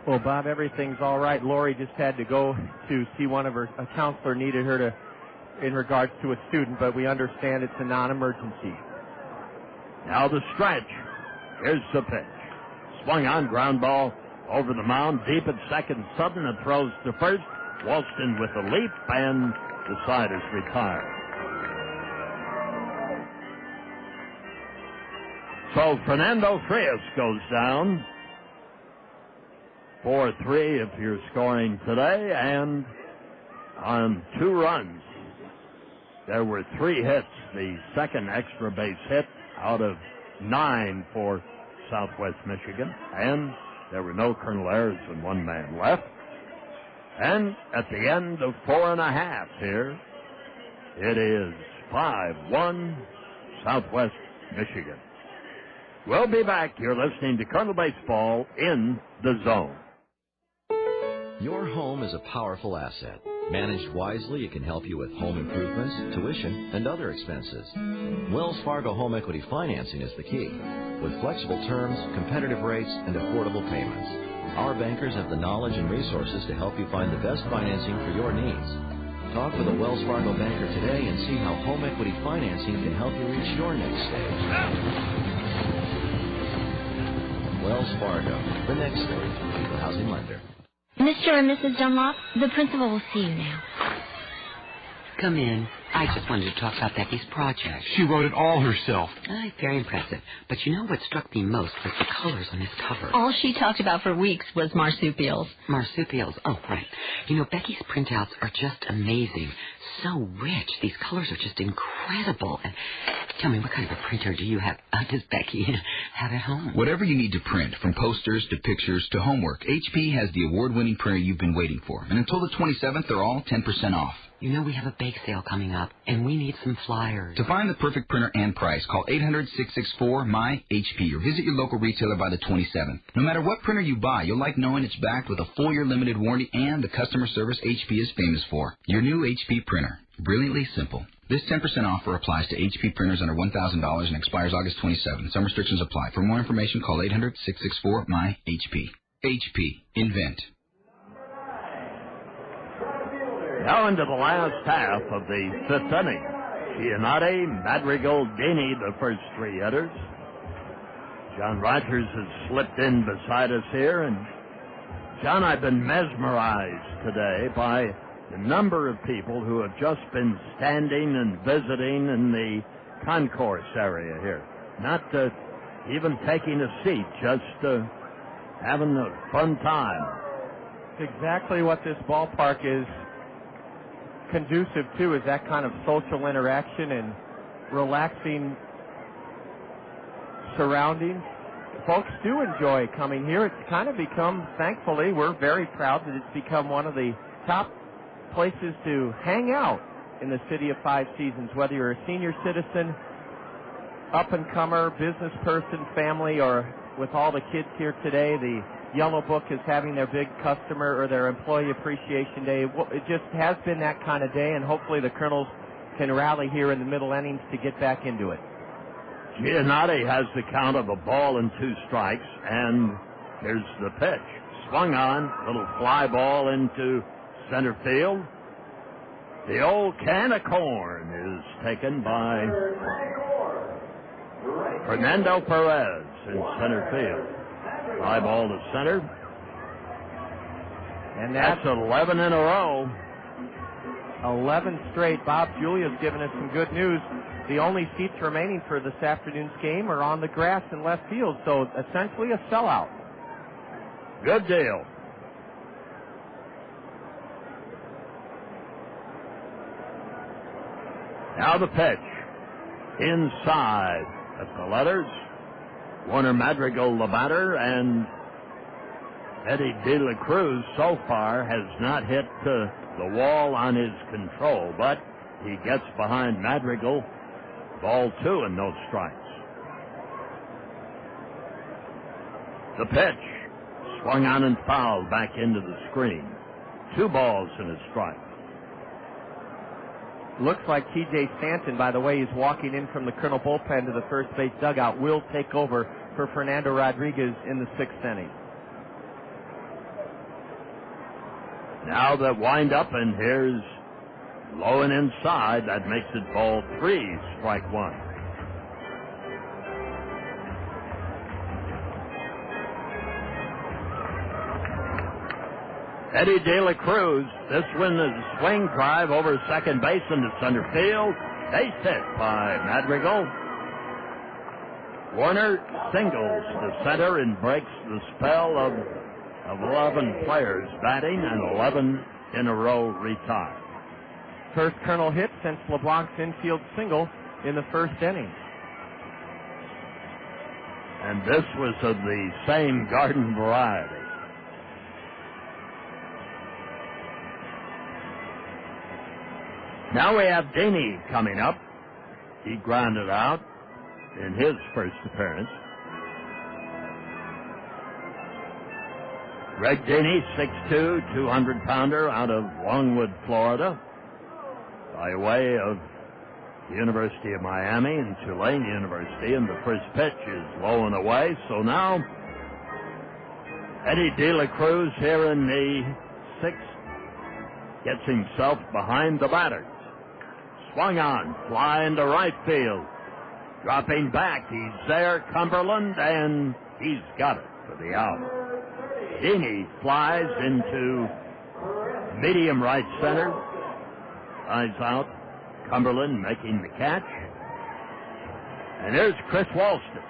Well, Bob, everything's all right. Lori just had to go to see one of her, a counselor needed her to in regards to a student, but we understand it's a non-emergency. Now the stretch. Here's the pitch. Swung on, ground ball over the mound, deep at second. Sutton throws to first. Walston with a leap, and the side is retired. So Fernando Perez goes down. 4-3 if you're scoring today, and on 2 runs. There were 3 hits, the second extra base hit out of 9 for Southwest Michigan, and there were no Colonel errors and 1 man left. And at the end of 4.5 here, it is 5-1 Southwest Michigan. We'll be back. You're listening to Colonel Baseball in the Zone. Your home is a powerful asset. Managed wisely, it can help you with home improvements, tuition, and other expenses. Wells Fargo Home Equity Financing is the key. With flexible terms, competitive rates, and affordable payments. Our bankers have the knowledge and resources to help you find the best financing for your needs. Talk with a Wells Fargo banker today and see how home equity financing can help you reach your next stage. Wells Fargo, the next stage, equal housing lender. Mr. and Mrs. Dunlop, the principal will see you now. Come in. I just wanted to talk about Becky's project. She wrote it all herself. Very impressive. But you know what struck me most was the colors on this cover. All she talked about for weeks was marsupials. Marsupials. Oh, right. You know, Becky's printouts are just amazing. So rich. These colors are just incredible. And tell me, what kind of a printer do you have? Does Becky have at home? Whatever you need to print, from posters to pictures to homework, HP has the award-winning printer you've been waiting for. And until the 27th, they're all 10% off. You know, we have a bake sale coming up, and we need some flyers. To find the perfect printer and price, call 800-664-MY-HP or visit your local retailer by the 27th. No matter what printer you buy, you'll like knowing it's backed with a full-year limited warranty and the customer service HP is famous for. Your new HP printer. Brilliantly simple. This 10% offer applies to HP printers under $1,000 and expires August 27. Some restrictions apply. For more information, call 800-664-MY-HP. HP. Invent. Now into the last half of the 5th inning. Giannotti, Madrigal, Dini, the first 3 hitters. John Rogers has slipped in beside us here. And, John, I've been mesmerized today by the number of people who have just been standing and visiting in the concourse area here. Not even taking a seat, just having a fun time. It's exactly what this ballpark is conducive to, is that kind of social interaction and relaxing surroundings. Folks do enjoy coming here. It's kind of become, thankfully, we're very proud that it's become one of the top places to hang out in the city of 5 Seasons, whether you're a senior citizen, up-and-comer, business person, family, or with all the kids here today. The Yellow Book is having their big customer or their employee appreciation day. It just has been that kind of day, and hopefully the Kernels can rally here in the middle innings to get back into it. Giannotti has the count of 1-2 strikes, and here's the pitch. Swung on, little fly ball into center field. The old can of corn is taken by Fernando Perez in center field. Fly ball to center. And that's 11 in a row. 11 straight. Bob Julia's given us some good news. The only seats remaining for this afternoon's game are on the grass in left field, so essentially a sellout. Good deal. Now the pitch. Inside at the letters. Warner Madrigal, the batter, and Eddie De La Cruz so far has not hit the wall on his control, but he gets behind Madrigal. Ball 2 and no strikes. The pitch. Swung on and fouled back into the screen. 2 balls and a strike. Looks like T.J. Stanton, by the way, he's walking in from the Colonel bullpen to the first base dugout, will take over for Fernando Rodriguez in the 6th inning. Now the wind up, and here's Low and inside. That makes it ball 3, strike 1. Eddie De La Cruz. This one is a swing drive over second base into center field. Base hit by Madrigal. Warner singles to center and breaks the spell of 11 players batting, and 11 in a row retired. First Kernel hit since LeBlanc's infield single in the first inning. And this was of the same garden variety. Now we have Daney coming up. He grounded out in his first appearance. Greg Daney, 6'2", 200-pounder out of Longwood, Florida, by way of the University of Miami and Tulane University, and the first pitch is low and away. So now Eddie De La Cruz here in the 6th gets himself behind the batters. Swung on, fly into right field. Dropping back, he's there, Cumberland, and he's got it for the out. Daney flies into medium right center. Flies out, Cumberland making the catch. And there's Chris Walston.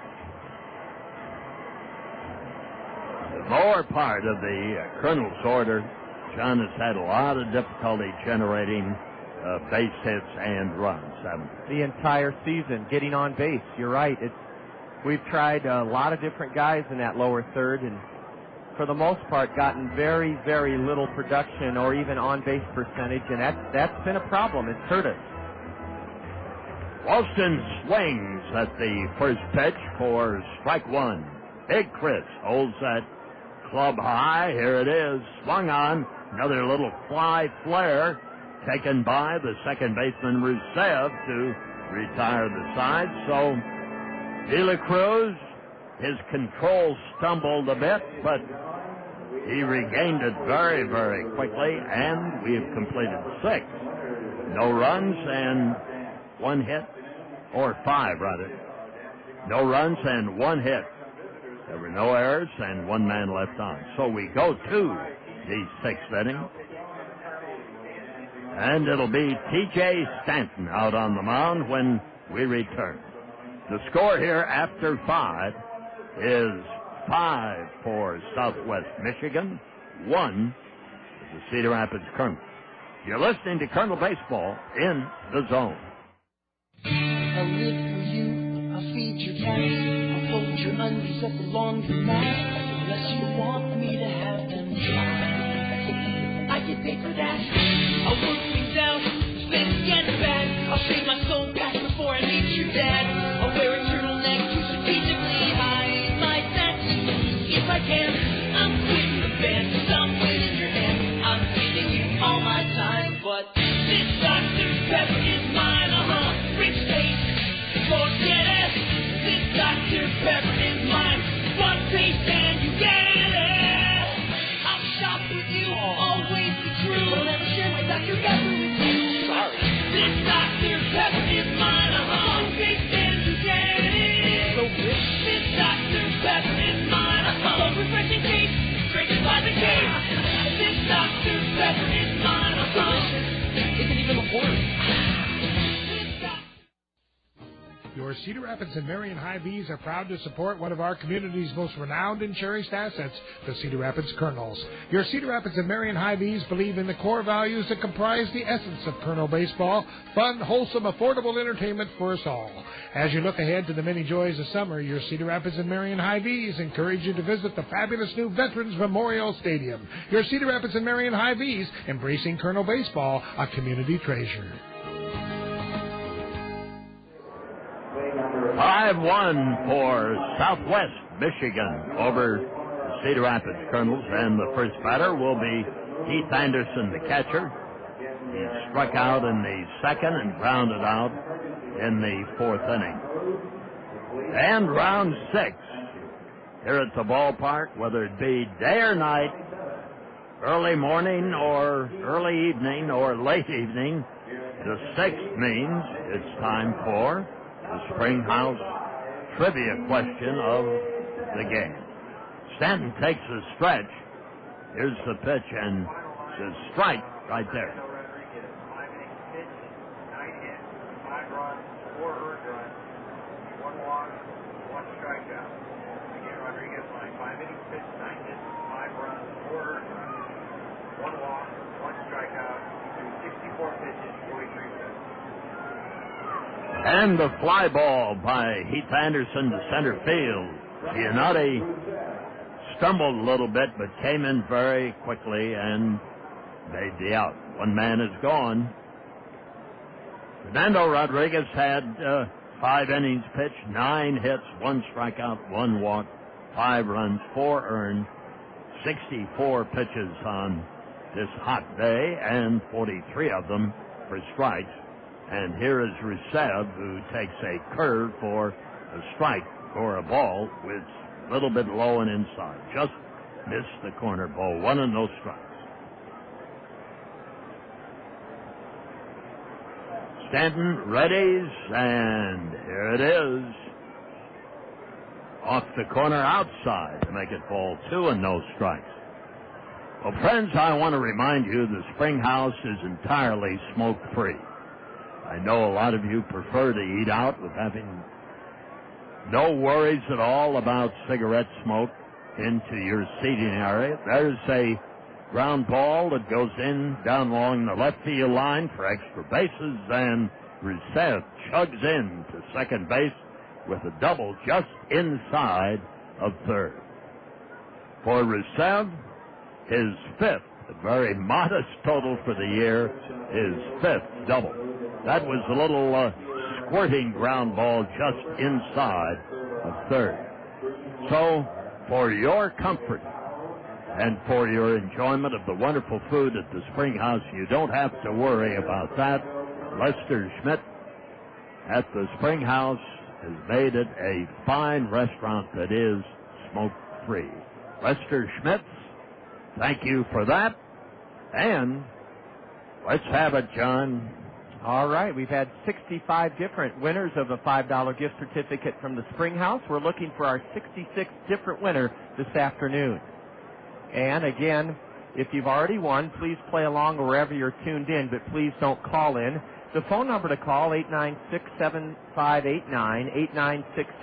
The lower part of the Kernels order, John has had a lot of difficulty generating base hits and runs. The entire season, getting on base. You're right. We've tried a lot of different guys in that lower third, and for the most part, gotten very, very little production or even on-base percentage, and that's been a problem. It's hurt us. Walston swings at the first pitch for strike 1. Big Chris holds that club high. Here it is. Swung on. Another little fly flare taken by the second baseman Rusev to retire the side. So De La Cruz, his control stumbled a bit, but he regained it very, very quickly, and we have completed 6. No runs and 1 hit, or 5 rather. No runs and 1 hit. There were no errors and 1 man left on. So we go to the 6th inning. And it'll be T.J. Stanton out on the mound when we return. The score here after 5 is 5 for Southwest Michigan, 1 for the Cedar Rapids Kernels. You're listening to Kernel Baseball in the Zone. I'll live for you, I'll feed your cat, I'll fold your undies up along the mat, unless you want me to have them dry. I get paid for that. I'll work things out, spend get back. I'll shave my soul back before I meet your dad. I'll wear a turtleneck to strategically hide my tattoos if I can. I'm quitting the band, 'cause I'm winning your hand. I'm giving you all my time, but this Dr. Pepper is mine. Rich taste, forget it. This Dr. Pepper is mine. One taste and you get it. I'll shop with you, always be true. I'll never share my Dr. Pepper with you. Sorry. This Dr. Pepper is mine. One taste and you get it. So rich. This Dr. Pepper is mine. So refreshing taste, drinking by the case. This Dr. Pepper is mine. Delicious. Isn't even a word. Your Cedar Rapids and Marion Hy-Vees are proud to support one of our community's most renowned and cherished assets, the Cedar Rapids Kernels. Your Cedar Rapids and Marion Hy-Vees believe in the core values that comprise the essence of Kernel baseball: fun, wholesome, affordable entertainment for us all. As you look ahead to the many joys of summer, your Cedar Rapids and Marion Hy-Vees encourage you to visit the fabulous new Veterans Memorial Stadium. Your Cedar Rapids and Marion Hy-Vees, embracing Kernel baseball, a community treasure. 5-1 for Southwest Michigan over the Cedar Rapids Kernels, and the first batter will be Keith Anderson, the catcher. He struck out in the 2nd and grounded out in the 4th inning. And round 6 here at the ballpark, whether it be day or night, early morning or early evening or late evening, The 6th means it's time for the Springhouse trivia question of the game. Stanton takes a stretch. Here's the pitch, and the strike right there. And the fly ball by Heath Anderson to center field. Giannotti stumbled a little bit, but came in very quickly and made the out. One man is gone. Fernando Rodriguez had 5 innings pitched, 9 hits, 1 strikeout, 1 walk, 5 runs, 4 earned, 64 pitches on this hot day, and 43 of them for strikes. And here is Rusev, who takes a curve for a strike or a ball, with a little bit low and inside. Just missed the corner ball. 1 and no strikes. Stanton readies, and here it is. Off the corner outside to make it ball 2 and no strikes. Well, friends, I want to remind you the Springhouse is entirely smoke-free. I know a lot of you prefer to eat out with having no worries at all about cigarette smoke into your seating area. There's a ground ball that goes in down along the left field line for extra bases, and Rusev chugs in to second base with a double just inside of third. For Rusev, his 5th, a very modest total for the year, his 5th double. That was a little squirting ground ball just inside of third. So, for your comfort and for your enjoyment of the wonderful food at the Springhouse, you don't have to worry about that. Lester Schmidt at the Springhouse has made it a fine restaurant that is smoke-free. Lester Schmidt, thank you for that. And let's have it, John. All right, we've had 65 different winners of a $5 gift certificate from the Springhouse. We're looking for our 66th different winner this afternoon. And again, if you've already won, please play along wherever you're tuned in, but please don't call in. The phone number to call, 896-7589,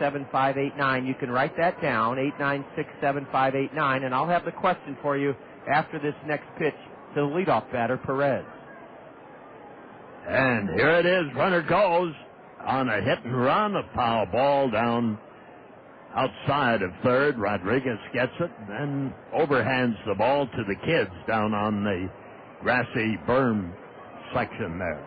896-7589. You can write that down, 896-7589, and I'll have the question for you after this next pitch to the leadoff batter, Perez. And here it is. Runner goes on a hit and run. A foul ball down outside of third. Rodriguez gets it and then overhands the ball to the kids down on the grassy berm section there.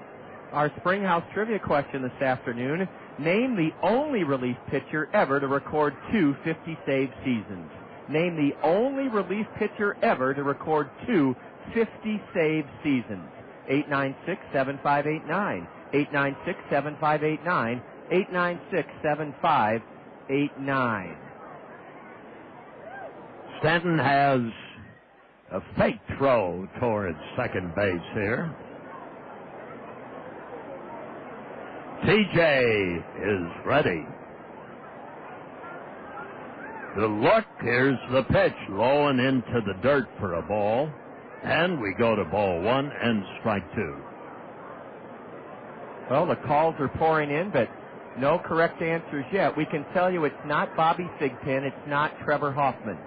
Our Springhouse trivia question this afternoon. Name the only relief pitcher ever to record 2 50-save seasons. Name the only relief pitcher ever to record 2 50-save seasons. 896-7589, 896-7589, 896-7589. Stanton has a fake throw towards second base here. TJ is ready. The look, here's the pitch, low and into the dirt for a ball. And we go to ball 1 and strike 2. Well, the calls are pouring in, but no correct answers yet. We can tell you it's not Bobby Thigpen, it's not Trevor Hoffman.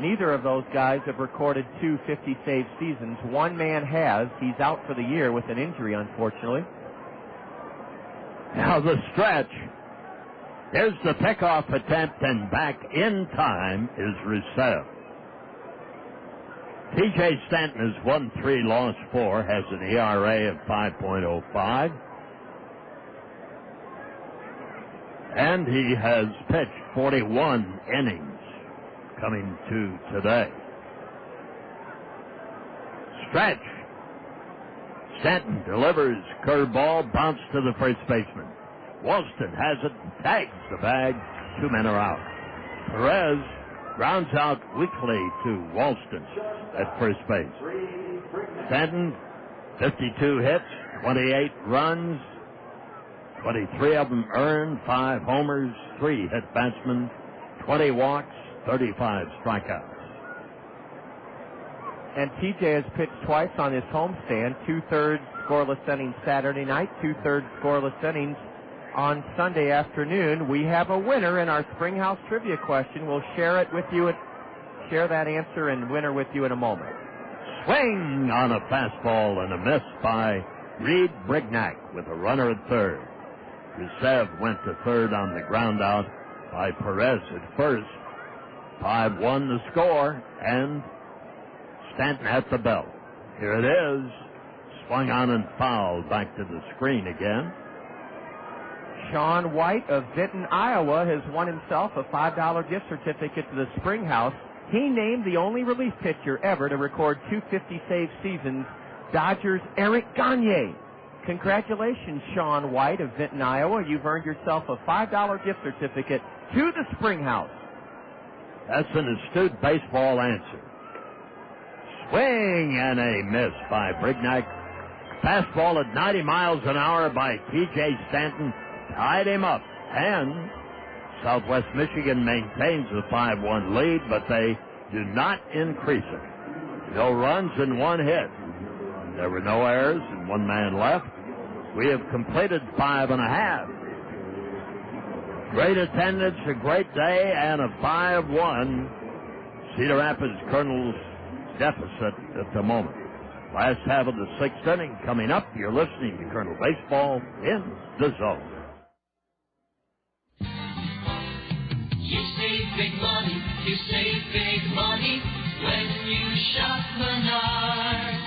Neither of those guys have recorded 2 50-save seasons. One man has. He's out for the year with an injury, unfortunately. Now the stretch. Here's the pickoff attempt, and back in time is Rusev. T.J. Stanton has won 3, lost 4, has an ERA of 5.05. And he has pitched 41 innings coming to today. Stretch. Stanton delivers curveball, bounce to the first baseman. Walston has it, tags the bag, 2 men are out. Perez grounds out weakly to Walston at first base. Stanton 52 hits, 28 runs, 23 of them earned, 5 homers, 3 hit batsmen, 20 walks, 35 strikeouts. And TJ has pitched twice on his homestand, 2/3 scoreless innings Saturday night, 2/3 scoreless innings on Sunday afternoon. We have a winner in our Springhouse Trivia question. We'll share it with you, share that answer and winner with you in a moment. Swing on a fastball and a miss by Reid Brignac with a runner at third. Rusev went to third on the ground out by Perez at first. 5-1 the score, and Stanton at the belt. Here it is. Swung on and fouled back to the screen again. Sean White of Vinton, Iowa has won himself a $5 gift certificate to the Springhouse. He named the only relief pitcher ever to record 250 save seasons, Dodgers' Eric Gagne. Congratulations, Sean White of Vinton, Iowa. You've earned yourself a $5 gift certificate to the Springhouse. That's an astute baseball answer. Swing and a miss by Brignac. Fastball at 90 miles an hour by T.J. Stanton tied him up. And Southwest Michigan maintains the 5-1 lead, but they do not increase it. No runs and 1 hit. There were no errors and 1 man left. We have completed 5.5. Great attendance, a great day, and a 5-1 Cedar Rapids Kernels deficit at the moment. Last half of the 6th inning coming up. You're listening to Kernel Baseball in the Zone. You save big money, you save big money when you shop Menards.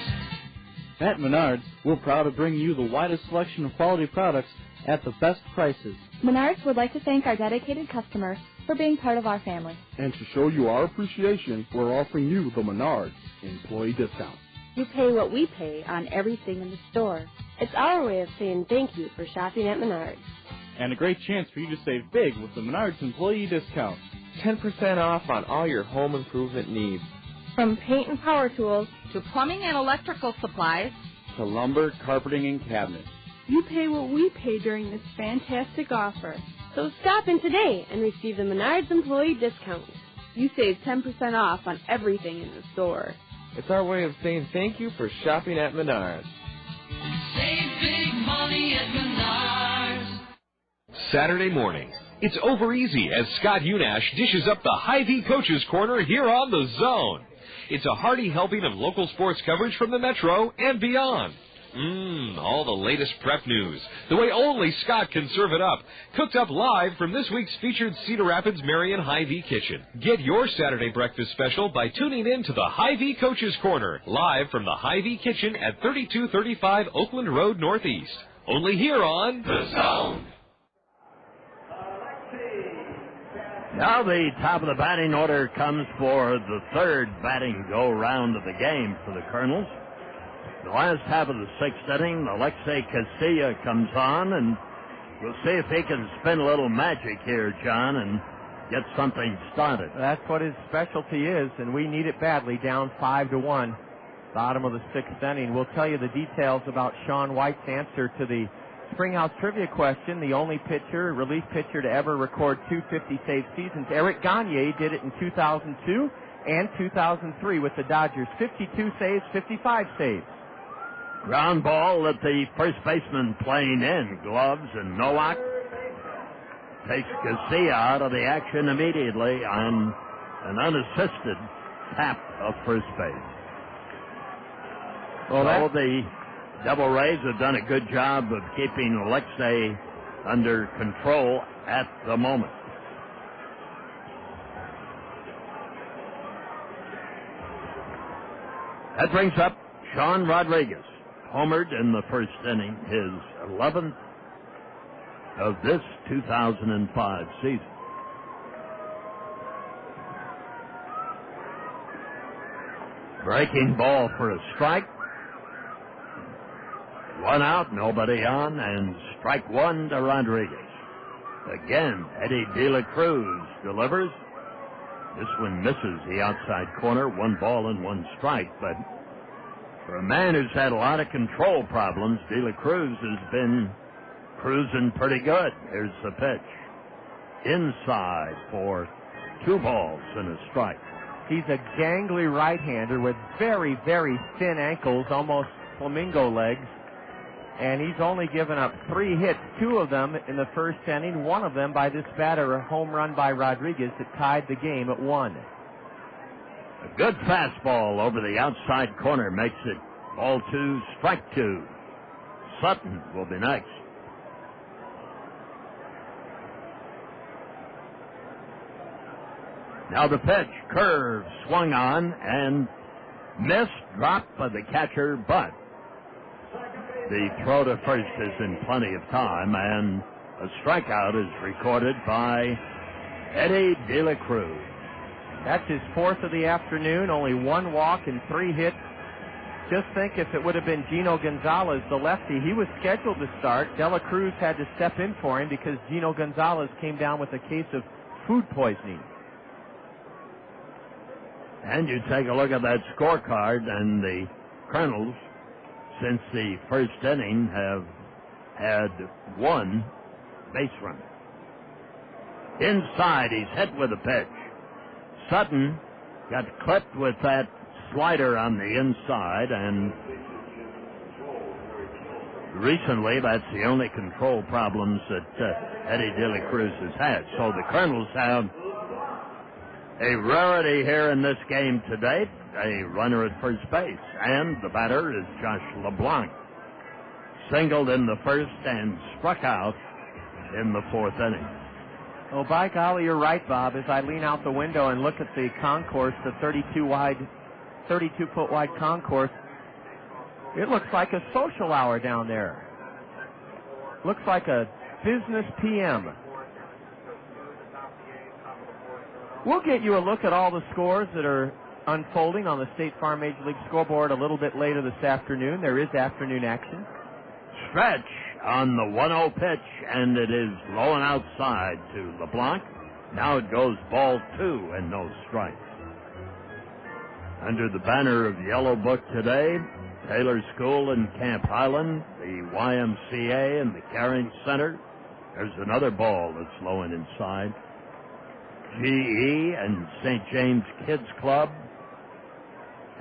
At Menards, we're proud to bring you the widest selection of quality products at the best prices. Menards would like to thank our dedicated customers for being part of our family. And to show you our appreciation, we're offering you the Menards employee discount. You pay what we pay on everything in the store. It's our way of saying thank you for shopping at Menards. And a great chance for you to save big with the Menards employee discount. 10% off on all your home improvement needs. From paint and power tools to plumbing and electrical supplies to lumber, carpeting, and cabinets. You pay what we pay during this fantastic offer. So stop in today and receive the Menards employee discount. You save 10% off on everything in the store. It's our way of saying thank you for shopping at Menards. Save big money at Menards. Saturday morning, it's over easy as Scott Unash dishes up the Hy-Vee Coaches Corner here on the Zone. It's a hearty helping of local sports coverage from the Metro and beyond. All the latest prep news, the way only Scott can serve it up, cooked up live from this week's featured Cedar Rapids Marion Hy-Vee Kitchen. Get your Saturday breakfast special by tuning in to the Hy-Vee Coaches Corner, live from the Hy-Vee Kitchen at 3235 Oakland Road Northeast. Only here on The Zone. Now the top of the batting order comes for the 3rd batting go-round of the game for the Kernels. The last half of the 6th inning, Alexi Casilla comes on, and we'll see if he can spin a little magic here, John, and get something started. That's what his specialty is, and we need it badly, down 5-1. Bottom of the 6th inning. We'll tell you the details about Sean White's answer to the Springhouse Trivia question. The only pitcher, relief pitcher, to ever record 250 save seasons. Eric Gagne did it in 2002 and 2003 with the Dodgers. 52 saves, 55 saves. Ground ball that the first baseman playing in. Gloves, and Nowak takes Casilla out of the action immediately on an unassisted tap of first base. So the Devil Rays have done a good job of keeping Alexi under control at the moment. That brings up Sean Rodriguez. Homered in the first inning, his 11th of this 2005 season. Breaking ball for a strike. 1 out, nobody on, and strike 1 to Rodriguez. Again, Eddie De La Cruz delivers. This one misses the outside corner. 1 ball and 1 strike, but For a man who's had a lot of control problems, De La Cruz has been cruising pretty good. Here's the pitch. Inside for 2 balls and a strike. He's a gangly right-hander with very, very thin ankles, almost flamingo legs. And he's only given up 3 hits, 2 of them in the first inning, 1 of them by this batter, a home run by Rodriguez that tied the game at 1. A good fastball over the outside corner makes it ball 2, strike 2. Sutton will be next. Now the pitch, curve, swung on and missed, dropped by the catcher, but the throw to first is in plenty of time, and a strikeout is recorded by Eddie De La Cruz. That's his 4th of the afternoon, only 1 walk and 3 hits. Just think if it would have been Gino Gonzalez, the lefty, he was scheduled to start. De La Cruz had to step in for him because Gino Gonzalez came down with a case of food poisoning. And you take a look at that scorecard, and the Kernels, since the first inning, have had 1 base run. Inside, he's hit with a pitch. Sutton got clipped with that slider on the inside, and recently that's the only control problems that Eddie De La Cruz has had. So the Kernels have a rarity here in this game to date, a runner at first base, and the batter is Josh LeBlanc. Singled in the first and struck out in the 4th inning. Oh, by golly, you're right, Bob. As I lean out the window and look at the concourse, the 32-foot wide concourse, it looks like a social hour down there. Looks like a business PM. We'll get you a look at all the scores that are unfolding on the State Farm Major League scoreboard a little bit later this afternoon. There is afternoon action. Stretch on the 1-0 pitch, and it is low and outside to LeBlanc. Now it goes ball 2 and no strikes. Under the banner of Yellow Book today, Taylor School in Camp Highland, the YMCA and the Caring Center. There's another ball that's low and inside. GE and St. James Kids Club,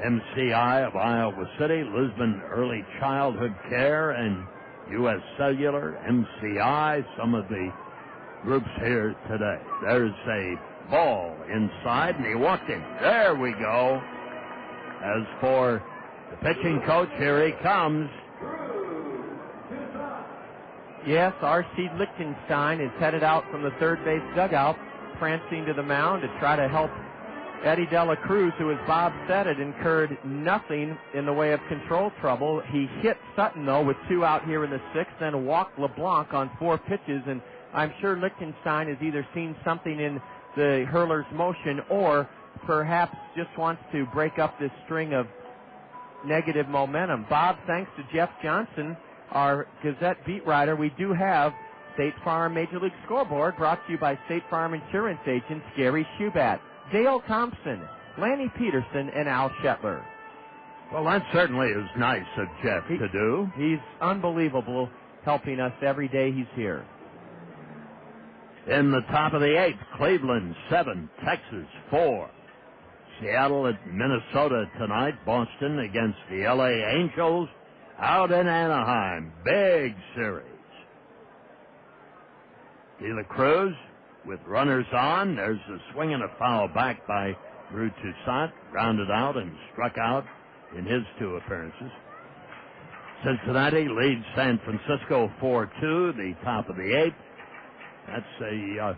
MCI of Iowa City, Lisbon Early Childhood Care, and U.S. Cellular, MCI, some of the groups here today. There's a ball inside, and he walked in. There we go. As for the pitching coach, here he comes. Yes, R.C. Lichtenstein is headed out from the third base dugout, prancing to the mound to try to help Eddie De La Cruz, who, as Bob said, had incurred nothing in the way of control trouble. He hit Sutton, though, with 2 out here in the 6th, then walked LeBlanc on 4 pitches, and I'm sure Lichtenstein has either seen something in the hurler's motion or perhaps just wants to break up this string of negative momentum. Bob, thanks to Jeff Johnson, our Gazette beat writer, we do have State Farm Major League Scoreboard, brought to you by State Farm Insurance agents Gary Shubat, Dale Thompson, Lanny Peterson, and Al Shetler. Well, that certainly is nice of Jeff to do. He's unbelievable, helping us every day he's here. In the top of the 8th, Cleveland 7, Texas 4. Seattle at Minnesota tonight, Boston against the LA Angels out in Anaheim. Big series. De La Cruz with runners on. There's a swing and a foul back by Drew Toussaint, grounded out and struck out in his 2 appearances. Cincinnati leads San Francisco 4-2, the top of the 8th. That's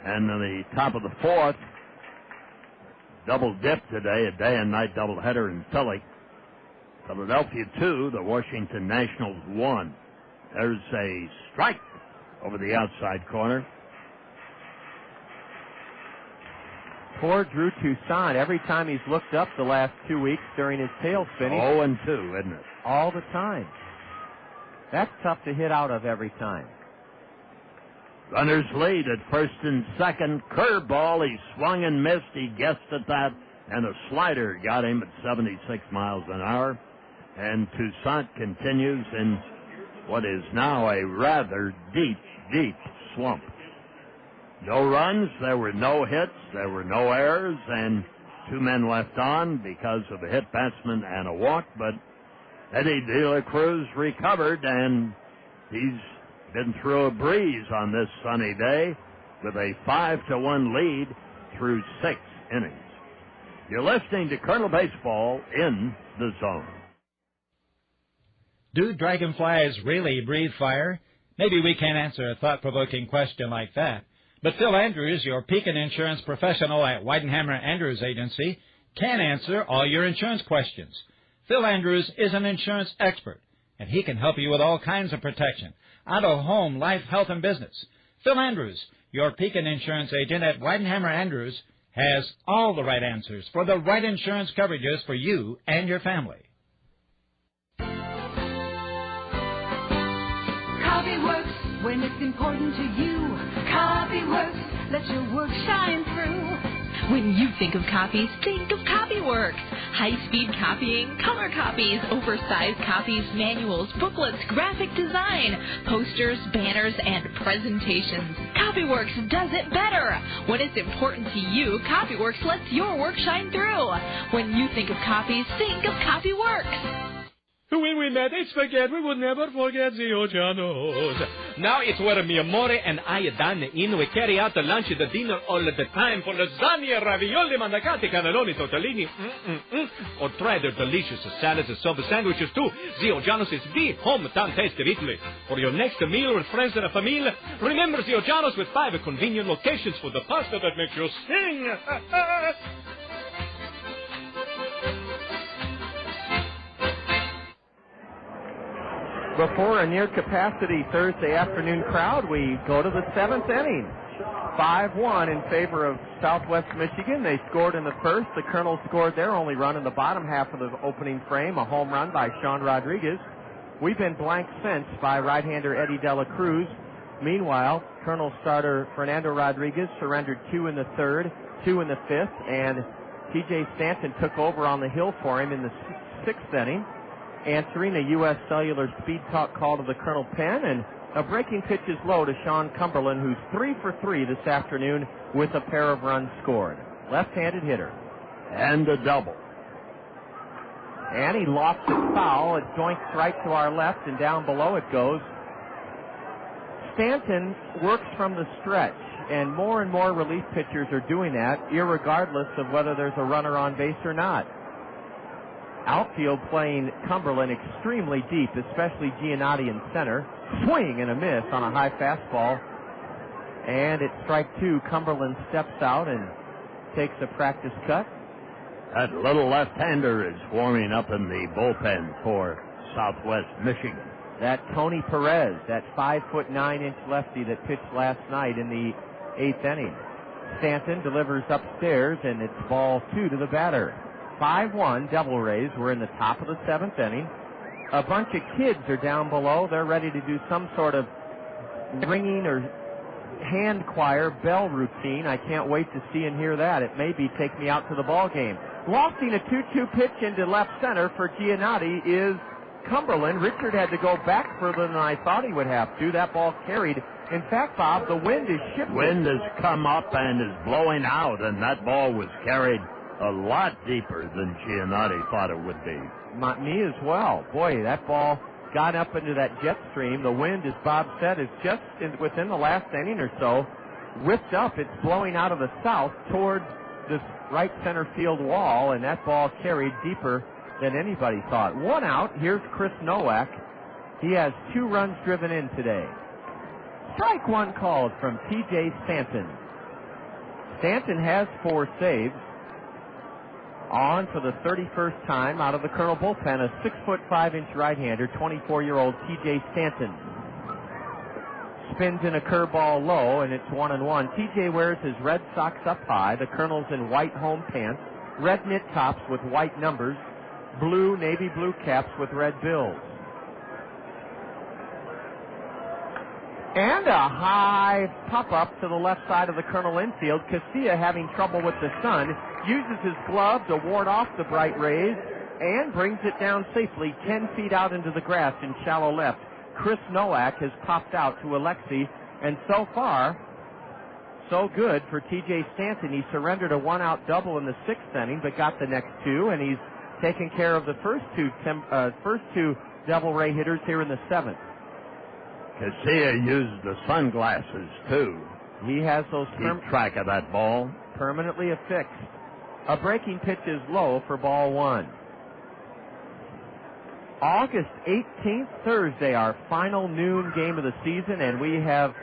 and in the top of the 4th, double dip today, a day and night doubleheader in Philly. Philadelphia 2, the Washington Nationals 1. There's a strike over the outside corner. Poor Drew Toussaint. Every time he's looked up the last 2 weeks during his tail spinning. 0-2, isn't it? All the time. That's tough to hit out of every time. Runners lead at first and second. Curveball. He swung and missed. He guessed at that and a slider got him at 76 miles an hour. And Toussaint continues in what is now a rather deep, deep slump. No runs, there were no hits, there were no errors, and 2 men left on because of a hit batsman and a walk, but Eddie De La Cruz recovered, and he's been through a breeze on this sunny day with a 5-1 lead through 6 innings. You're listening to Colonel Baseball in the Zone. Do dragonflies really breathe fire? Maybe we can't answer a thought-provoking question like that. But Phil Andrews, your Pekin insurance professional at Weidenhammer Andrews Agency, can answer all your insurance questions. Phil Andrews is an insurance expert, and he can help you with all kinds of protection: auto, home, life, health, and business. Phil Andrews, your Pekin insurance agent at Weidenhammer Andrews, has all the right answers for the right insurance coverages for you and your family. Coffee works when it's important to you. Coffee works, let your work shine through. When you think of copies, think of CopyWorks. High-speed copying, color copies, oversized copies, manuals, booklets, graphic design, posters, banners, and presentations. CopyWorks does it better. When it's important to you, CopyWorks lets your work shine through. When you think of copies, think of CopyWorks. When we met, it's forget we would never forget the Ojanos. Now it's where mi amore and I dine in. We carry out the lunch and the dinner all the time for lasagna, ravioli, mandacati, cannelloni, tortellini, or try their delicious salads and sub sandwiches too. The Ojanos is the hometown taste of Italy. For your next meal with friends and a family, remember the Ojanos with 5 convenient locations for the pasta that makes you sing. Before a near-capacity Thursday afternoon crowd, we go to the 7th inning. 5-1 in favor of Southwest Michigan. They scored in the first. The Kernels scored their only run in the bottom half of the opening frame, a home run by Sean Rodriguez. We've been blank since by right-hander Eddie De La Cruz. Meanwhile, Kernels starter Fernando Rodriguez surrendered 2 in the third, 2 in the fifth, and T.J. Stanton took over on the hill for him in the 6th inning. Answering a U.S. Cellular Speed Talk call to the Colonel pen, and a breaking pitch is low to Sean Cumberland, who's 3 for 3 this afternoon with a pair of runs scored. Left-handed hitter. And a double. And he lofts it foul. It joints right to our left, and down below it goes. Stanton works from the stretch, and more relief pitchers are doing that, irregardless of whether there's a runner on base or not. Outfield playing Cumberland extremely deep, especially Giannotti in center. Swing and a miss on a high fastball. And it's strike 2. Cumberland steps out and takes a practice cut. That little left-hander is warming up in the bullpen for Southwest Michigan. That Tony Perez, that 5'9" lefty that pitched last night in the 8th inning. Stanton delivers upstairs, and it's ball 2 to the batter. 5-1, Devil Rays. We're in the top of the 7th inning. A bunch of kids are down below. They're ready to do some sort of ringing or hand choir bell routine. I can't wait to see and hear that. It may be take me out to the ball game. Lofting a 2-2 pitch into left center for Giannotti is Cumberland. Richard had to go back further than I thought he would have to. That ball carried. In fact, Bob, the wind is shifting. Wind has come up and is blowing out, and that ball was carried a lot deeper than Giannotti thought it would be. Me as well. Boy, that ball got up into that jet stream. The wind, as Bob said, is just within the last inning or so whipped up. It's blowing out of the south toward this right center field wall, and that ball carried deeper than anybody thought. 1 out. Here's Chris Nowak. He has 2 runs driven in today. Strike 1 called from T.J. Stanton. Stanton has 4 saves. On for the 31st time out of the Colonel bullpen, a 6'5" right-hander, 24-year-old T.J. Stanton. Spins in a curveball low, and it's 1-1. T.J. wears his red socks up high, the Colonel's in white home pants, red knit tops with white numbers, blue, navy blue caps with red bills. And a high pop-up to the left side of the Colonel infield. Casilla having trouble with the sun. uses his glove to ward off the bright rays and brings it down safely 10 feet out into the grass in shallow left. Chris Nowak has popped out to Alexi, and so far, so good for T.J. Stanton. He surrendered a one-out double in the 6th inning, but got the next 2, and he's taken care of the first two Devil Ray hitters here in the 7th. Casilla used the sunglasses, too. He has those Keep track of that ball. Permanently affixed. A breaking pitch is low for ball 1. August 18th, Thursday, our final noon game of the season, and we have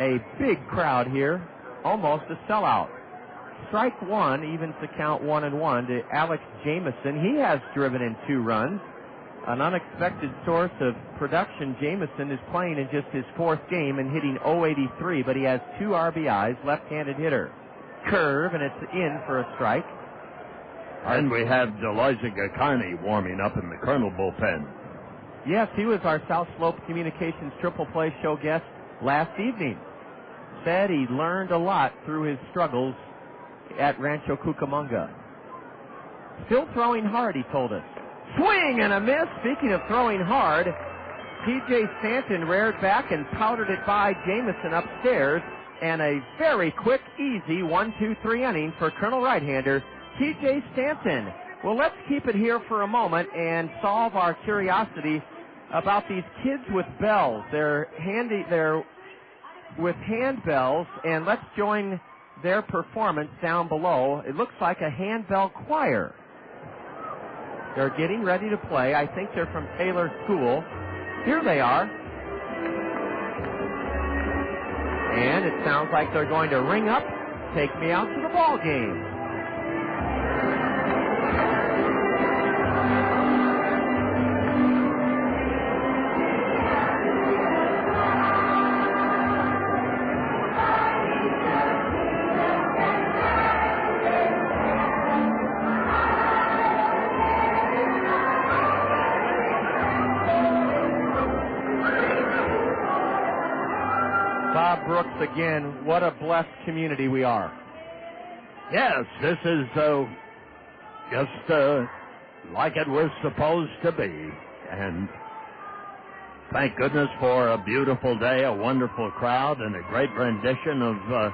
a big crowd here, almost a sellout. Strike 1 evens the count 1-1 to Alex Jamison. He has driven in 2 runs. An unexpected source of production. Jamison is playing in just his 4th game and hitting .083, but he has 2 RBIs, left-handed hitter. Curve, and it's in for a strike. And we have Deloisa Gacani warming up in the Colonel bullpen. Yes, he was our South Slope Communications Triple Play show guest last evening. Said he learned a lot through his struggles at Rancho Cucamonga. Still throwing hard, he told us. Swing and a miss. Speaking of throwing hard, T.J. Stanton reared back and powdered it by Jamison upstairs, and a very quick, easy 1-2-3 inning for Colonel right-hander T.J. Stanton. Well, let's keep it here for a moment and solve our curiosity about these kids with bells. They're with handbells, and let's join their performance down below. It looks like a handbell choir. They're getting ready to play. I think they're from Taylor School. Here they are. And it sounds like they're going to ring up, Take Me Out to the Ball Game. Brooks again, what a blessed community we are. Yes, this is just like it was supposed to be. And thank goodness for a beautiful day, a wonderful crowd, and a great rendition of the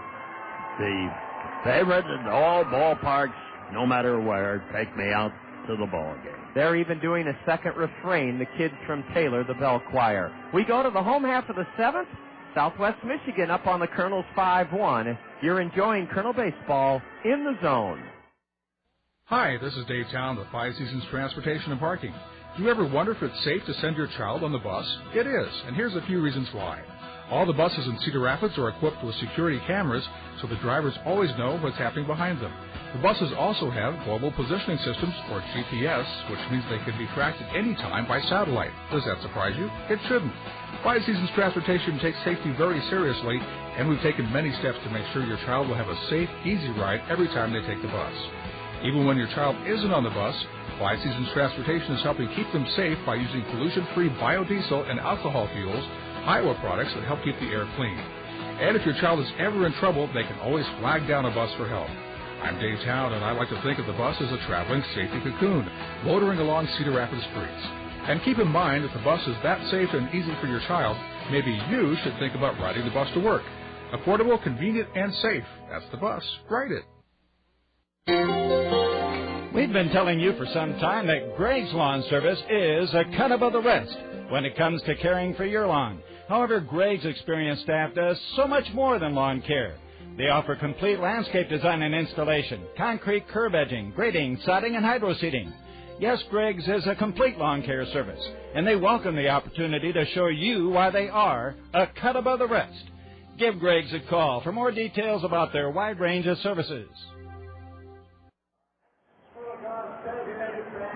favorite at all ballparks, no matter where, Take Me Out to the Ball Game. They're even doing a second refrain, the kids from Taylor, the Bell Choir. We go to the home half of the 7th. Southwest Michigan up on the Kernels 5-1. You're enjoying Kernel baseball in the zone. Hi, this is Dave Town with Five Seasons Transportation and Parking. Do you ever wonder if it's safe to send your child on the bus? It is, and here's a few reasons why. All the buses in Cedar Rapids are equipped with security cameras, so the drivers always know what's happening behind them. The buses also have global positioning systems, or GPS, which means they can be tracked at any time by satellite. Does that surprise you? It shouldn't. Five Seasons Transportation takes safety very seriously, and we've taken many steps to make sure your child will have a safe, easy ride every time they take the bus. Even when your child isn't on the bus, Five Seasons Transportation is helping keep them safe by using pollution-free biodiesel and alcohol fuels, Iowa products that help keep the air clean. And if your child is ever in trouble, they can always flag down a bus for help. I'm Dave Town, and I like to think of the bus as a traveling safety cocoon, motoring along Cedar Rapids streets. And keep in mind, if the bus is that safe and easy for your child, maybe you should think about riding the bus to work. Affordable, convenient, and safe. That's the bus. Ride it. We've been telling you for some time that Greg's Lawn Service is a cut above the rest when it comes to caring for your lawn. However, Greg's experienced staff does so much more than lawn care. They offer complete landscape design and installation, concrete curb edging, grading, sodding, and hydro seeding. Yes, Greg's is a complete lawn care service, and they welcome the opportunity to show you why they are a cut above the rest. Give Greg's a call for more details about their wide range of services.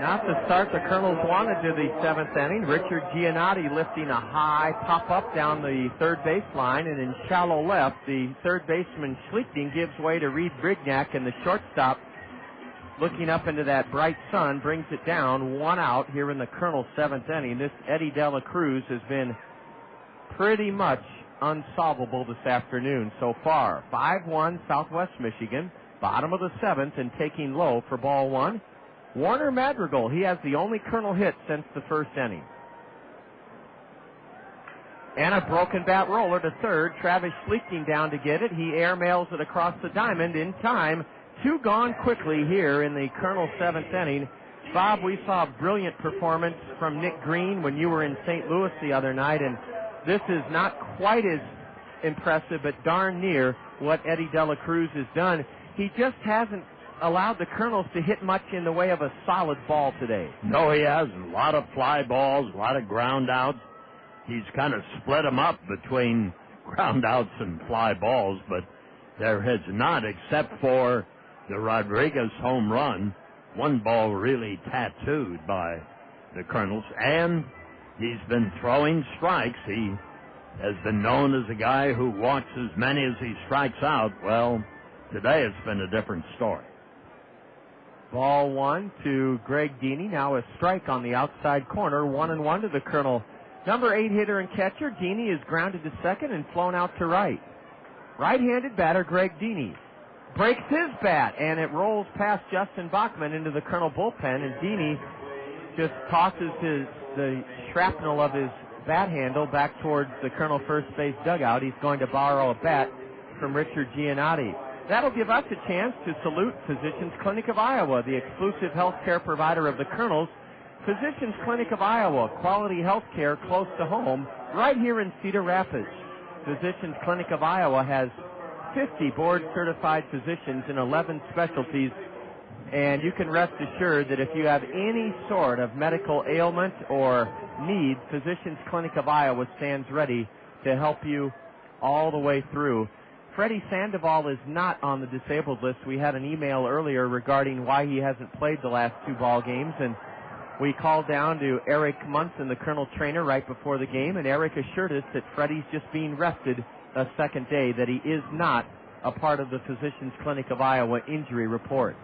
Now to start, the Kernels wanted to the 7th inning. Richard Giannotti lifting a high pop-up down the third baseline, and in shallow left, the third baseman Schlichting gives way to Reid Brignac, and the shortstop, looking up into that bright sun, brings it down, 1 out here in the Kernels 7th inning. This Eddie Dela Cruz has been pretty much unsolvable this afternoon so far. 5-1 Southwest Michigan. Bottom of the 7th and taking low for ball 1. Warner Madrigal, he has the only Colonel hit since the first inning. And a broken bat roller to third. Travis Schlichting down to get it. He airmails it across the diamond in time. 2 gone quickly here in the Colonel 7th inning. Bob, we saw a brilliant performance from Nick Green when you were in St. Louis the other night, and this is not quite as impressive, but darn near what Eddie De La Cruz has done. He just hasn't allowed the Colonels to hit much in the way of a solid ball today. No, he has. A lot of fly balls, a lot of ground outs. He's kind of split them up between ground outs and fly balls, but there has not, except for the Rodriguez home run, one ball really tattooed by the Colonels, and he's been throwing strikes. He has been known as a guy who walks as many as he strikes out. Well, today it's been a different story. Ball 1 to Greg Deeney. Now a strike on the outside corner. 1-1 to the Colonel. Number 8 hitter and catcher, Deeney, is grounded to second and flown out to right. Right-handed batter, Greg Deeney, breaks his bat, and it rolls past Justin Bachman into the Colonel bullpen, and Deeney just tosses the shrapnel of his bat handle back towards the Colonel first base dugout. He's going to borrow a bat from Richard Giannotti. That'll give us a chance to salute Physicians Clinic of Iowa, the exclusive health care provider of the Colonels. Physicians Clinic of Iowa, quality health care close to home, right here in Cedar Rapids. Physicians Clinic of Iowa has 50 board-certified physicians in 11 specialties, and you can rest assured that if you have any sort of medical ailment or need, Physicians Clinic of Iowa stands ready to help you all the way through. Freddie Sandoval is not on the disabled list. We had an email earlier regarding why he hasn't played the last 2 ball games, and we called down to Eric Munson, the Colonel trainer, right before the game, and Eric assured us that Freddie's just being rested a second day, that he is not a part of the Physicians Clinic of Iowa injury report.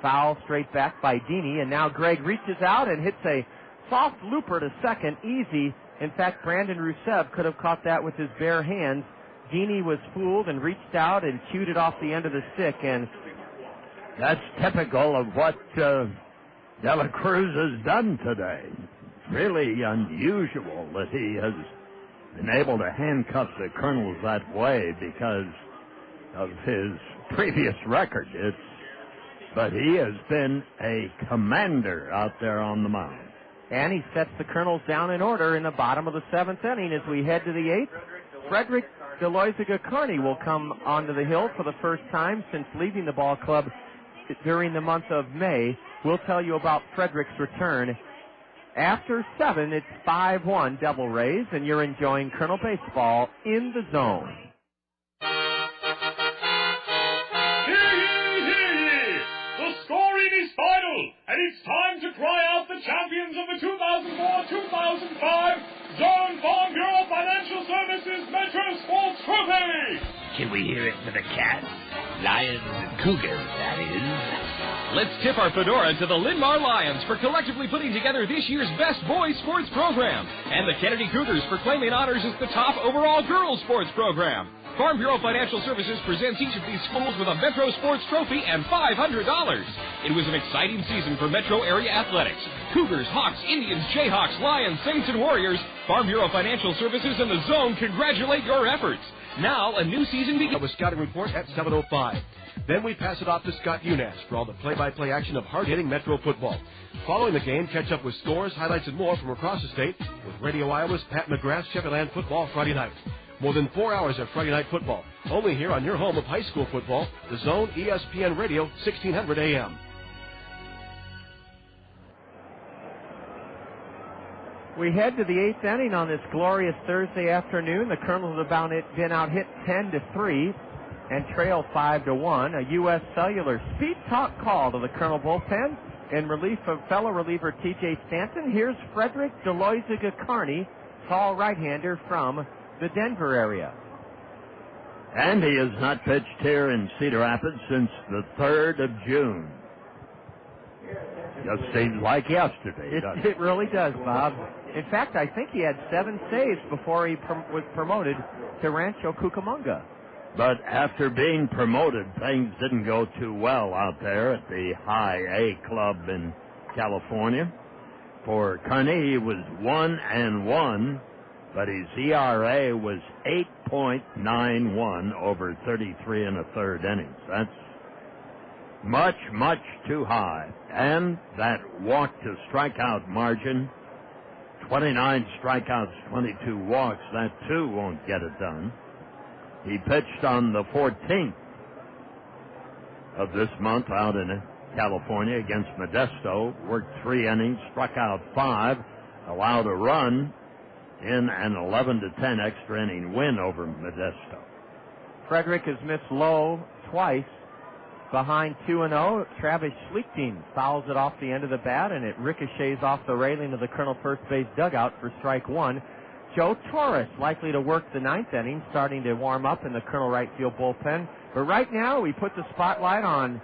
Foul straight back by Deeney, and now Greg reaches out and hits a soft looper to second, easy. In fact, Brandon Rusev could have caught that with his bare hands. Deeney was fooled and reached out and chewed it off the end of the stick, and that's typical of what De La Cruz has done today. It's really unusual that he has been able to handcuff the Colonels that way because of his previous record. But he has been a commander out there on the mound. And he sets the Colonels down in order in the bottom of the 7th inning as we head to the 8th. Frederick DeLoiziga-Kearney will come onto the hill for the first time since leaving the ball club during the month of May. We'll tell you about Frederick's return. After 7, it's 5-1 Devil Rays, and you're enjoying Colonel Baseball in the Zone. Hear ye, hear ye! The scoring is final, and it's time to cry out the champions of the 2004-2005 Zone Farm Bureau Financial Services Metro Sports Trophy! Can we hear it for the Cats? Lions and Cougars, that is. Let's tip our fedora to the Linmar Lions for collectively putting together this year's best boys sports program, and the Kennedy Cougars for claiming honors as the top overall girls sports program. Farm Bureau Financial Services presents each of these schools with a Metro Sports Trophy and $500. It was an exciting season for Metro area athletics. Cougars, Hawks, Indians, Jayhawks, Lions, Saints, and Warriors. Farm Bureau Financial Services and the Zone congratulate your efforts. Now, a new season begins. With Scouting Report at 7:05. Then we pass it off to Scott Unas for all the play-by-play action of hard-hitting Metro football. Following the game, catch up with scores, highlights, and more from across the state with Radio Iowa's Pat McGrath's Chevrolet Football Friday night. More than 4 hours of Friday night football, only here on your home of high school football, the Zone, ESPN Radio, 1600 AM. We head to the 8th inning on this glorious Thursday afternoon. The Colonels have been out hit 10-3 and trail 5-1. A U.S. Cellular speed talk call to the Colonel bullpen in relief of fellow reliever T.J. Stanton. Here's Frederick DeLoiziga-Kearney, tall right-hander from the Denver area. And he has not pitched here in Cedar Rapids since the 3rd of June. Just seems like yesterday. It really does, Bob. In fact, I think he had 7 saves before he was promoted to Rancho Cucamonga. But after being promoted, things didn't go too well out there at the High A club in California. For Kearney, he was 1-1, but his ERA was 8.91 over 33 1/3 innings. That's much, much too high. And that walk to strikeout margin, 29 strikeouts, 22 walks, that too won't get it done. He pitched on the 14th of this month out in California against Modesto, worked 3 innings, struck out 5, allowed a run in an 11-10 extra inning win over Modesto. Frederick has missed low twice. Behind 2-0, Travis Schlichting fouls it off the end of the bat, and it ricochets off the railing of the Colonel first base dugout for strike 1. Joe Torres likely to work the 9th inning, starting to warm up in the Colonel right field bullpen. But right now, we put the spotlight on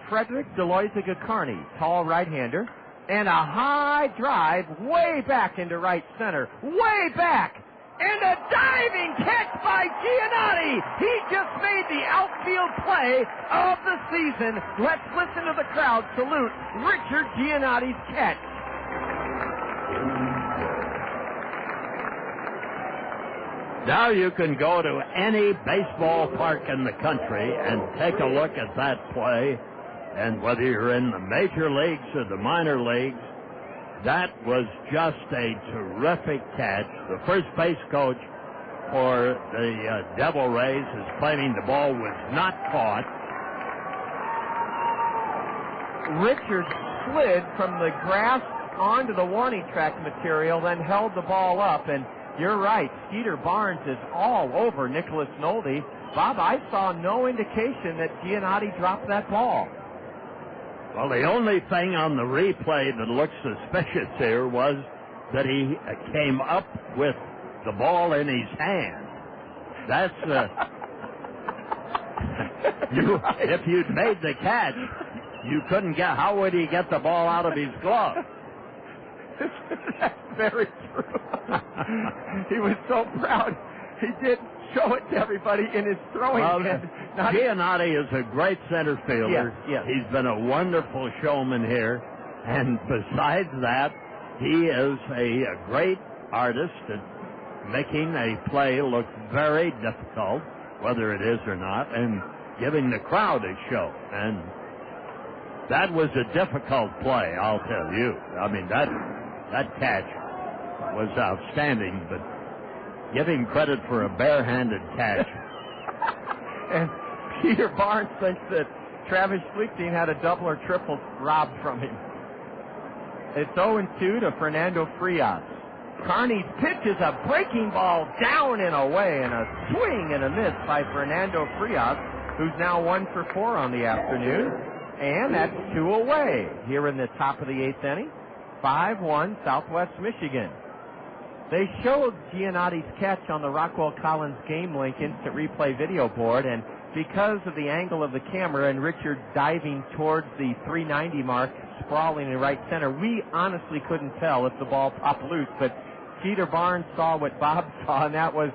Frederick Deloiziga-Kearney, tall right-hander, and a high drive way back into right center, way back, and a diving catch by Giannotti. He just made the outfield play of the season. Let's listen to the crowd salute Richard Giannotti's catch. Now you can go to any baseball park in the country and take a look at that play. And whether you're in the major leagues or the minor leagues, that was just a terrific catch. The first base coach for the Devil Rays is claiming the ball was not caught. Richard slid from the grass onto the warning track material, then held the ball up, and you're right, Cedar Barnes is all over Nicholas Nolde. Bob, I saw no indication that Giannotti dropped that ball. Well, the only thing on the replay that looked suspicious here was that he came up with the ball in his hand. That's if you'd made the catch, you couldn't get. How would he get the ball out of his glove? That's very true. He was so proud. He did show it to everybody in his throwing hand. Giannotti is a great center fielder. Yes. He's been a wonderful showman here. And besides that, he is a great artist at making a play look very difficult, whether it is or not, and giving the crowd a show. And that was a difficult play, I'll tell you. I mean, that catch was outstanding, but give him credit for a barehanded catch. And Peter Barnes thinks that Travis Schlichting had a double or triple robbed from him. It's 0-2 to Fernando Frias. Kearney's pitch is a breaking ball down and away, and a swing and a miss by Fernando Frias, who's now 1 for 4 on the afternoon. And that's 2 away here in the top of the 8th inning. 5-1 Southwest Michigan. They showed Giannotti's catch on the Rockwell Collins Game Link instant replay video board, and because of the angle of the camera and Richard diving towards the 390 mark, sprawling in right center, we honestly couldn't tell if the ball popped loose, but Cedar Barnes saw what Bob saw, and that was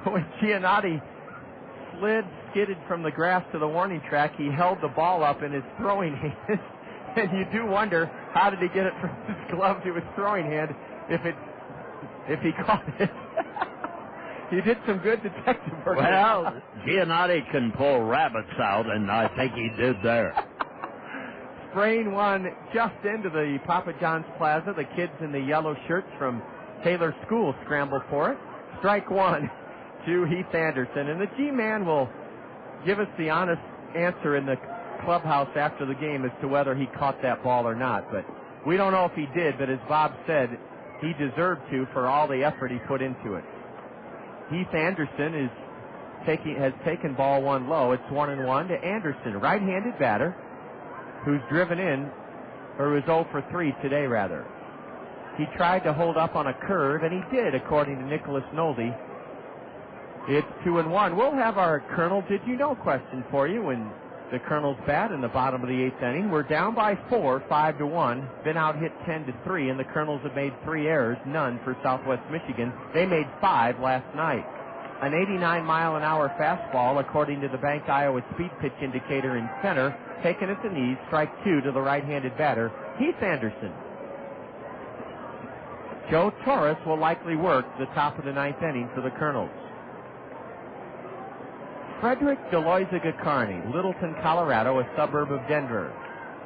when Giannotti skidded from the grass to the warning track, he held the ball up in his throwing hand, and you do wonder, how did he get it from his glove to his throwing hand if he caught it? He did some good detective work. Well, Giannotti can pull rabbits out, and I think he did there. Spraying one just into the Papa John's Plaza. The kids in the yellow shirts from Taylor School scramble for it. Strike 1 to Heath Anderson. And the G-Man will give us the honest answer in the clubhouse after the game as to whether he caught that ball or not. But we don't know if he did, but as Bob said, he deserved to for all the effort he put into it. Heath Anderson has taken ball 1 low. It's 1-1 to Anderson, right-handed batter, who's driven in, or was 0 for 3 today, rather. He tried to hold up on a curve, and he did, according to Nicholas Nolde. It's 2-1. We'll have our Colonel Did You Know question for you when the Colonels bat in the bottom of the 8th inning. We're down by 4, 5-1. Been out hit 10-3, and the Colonels have made 3 errors, none for Southwest Michigan. They made 5 last night. an 89-mile-an-hour fastball, according to the banked Iowa speed pitch indicator in center, taken at the knees, strike 2 to the right-handed batter, Heath Anderson. Joe Torres will likely work the top of the 9th inning for the Kernels. Frederick Deloiza-Gacarni, Littleton, Colorado, a suburb of Denver,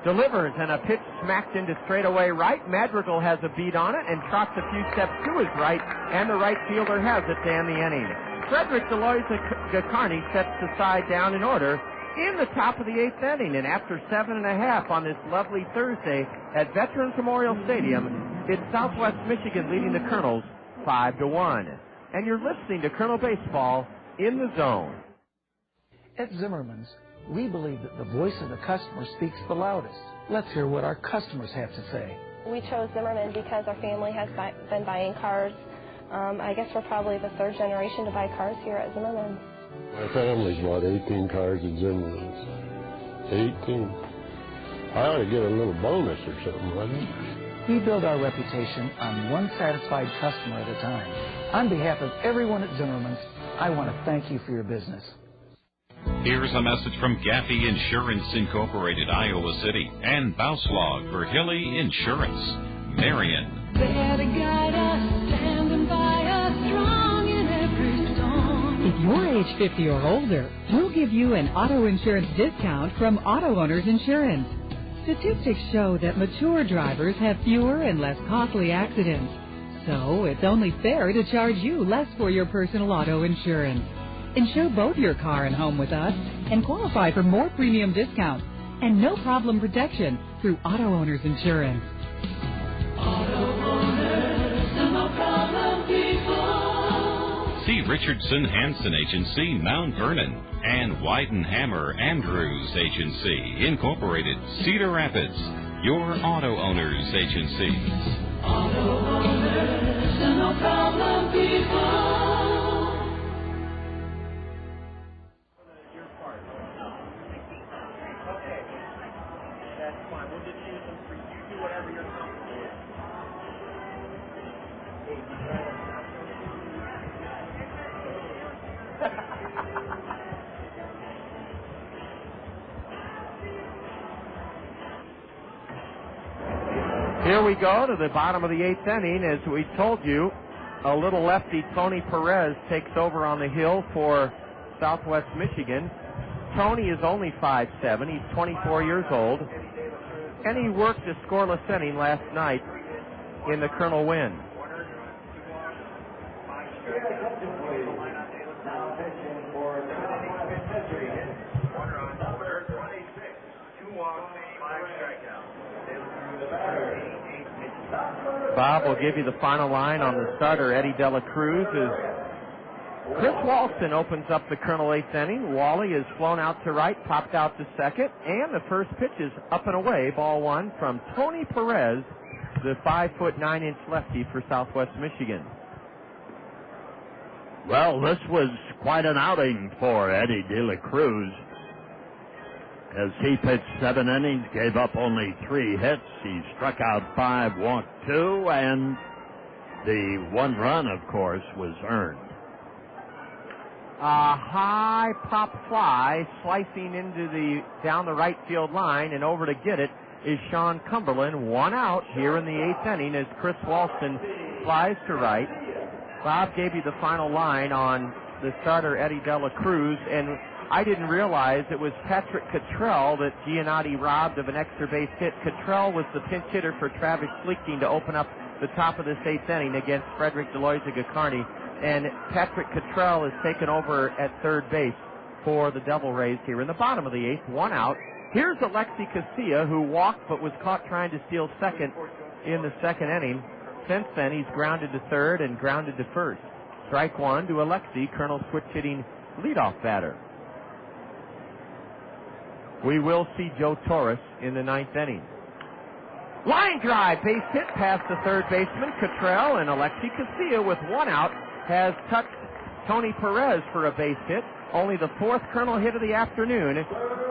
delivers, and a pitch smacked into straightaway right. Madrigal has a beat on it and trots a few steps to his right, and the right fielder has it to end the inning. Frederick Deloiza-Gacarni sets the side down in order in the top of the 8th inning, and after 7.5 on this lovely Thursday at Veterans Memorial Stadium, it's Southwest Michigan leading the Kernels 5-1. And you're listening to Kernel Baseball in the Zone. At Zimmerman's, we believe that the voice of the customer speaks the loudest. Let's hear what our customers have to say. We chose Zimmerman because our family has been buying cars. I guess we're probably the 3rd generation to buy cars here at Zimmerman. My family's bought 18 cars at Zimmerman's. 18. I ought to get a little bonus or something, wouldn't I? We build our reputation on one satisfied customer at a time. On behalf of everyone at Zimmerman's, I want to thank you for your business. Here's a message from Gaffey Insurance Incorporated, Iowa City, and Bauslog for Hilly Insurance, Marion. There to guide us, standing by us, strong in every storm. If you're age 50 or older, we'll give you an auto insurance discount from Auto Owners Insurance. Statistics show that mature drivers have fewer and less costly accidents. So it's only fair to charge you less for your personal auto insurance. Insure both your car and home with us and qualify for more premium discounts and no problem protection through Auto Owners Insurance. Auto Owners, the no problem people. See Richardson Hansen Agency, Mount Vernon, and Weidenhammer Andrews Agency, Incorporated, Cedar Rapids, your Auto Owners Agency. Auto Owners, the no problem people. Here we go to the bottom of the 8th inning. As we told you, a little lefty, Tony Perez, takes over on the hill for Southwest Michigan. Tony is only 5'7". He's 24 years old. And he worked a scoreless inning last night in the Kernel win. Bob will give you the final line on the starter, Eddie Dela Cruz. As Chris Walston opens up the Kernel 8th inning. Wally is flown out to right, popped out to second, and the first pitch is up and away, ball 1 from Tony Perez, the 5'9" lefty for Southwest Michigan. Well, this was quite an outing for Eddie De La Cruz. As he pitched 7 innings, gave up only 3 hits. He struck out 5, walked 2, and the 1 run, of course, was earned. A high pop fly slicing into down the right field line, and over to get it is Sean Cumberland. 1 out here in the 8th inning as Chris Walston flies to right. Bob gave you the final line on the starter, Eddie De La Cruz, and I didn't realize it was Patrick Cottrell that Giannotti robbed of an extra base hit. Cottrell was the pinch hitter for Travis Schlichting to open up the top of this 8th inning against Frederick Deloiza-Gacarni. And Patrick Cottrell is taken over at third base for the Devil Rays here in the bottom of the 8th. 1 out. Here's Alexi Casilla, who walked but was caught trying to steal second in the 2nd inning. Since then, he's grounded to third and grounded to first. Strike 1 to Alexi, Kernel switch-hitting leadoff batter. We will see Joe Torres in the 9th inning. Line drive, base hit past the third baseman, Cottrell, and Alexi Casilla with 1 out has touched Tony Perez for a base hit. Only the 4th Kernel hit of the afternoon.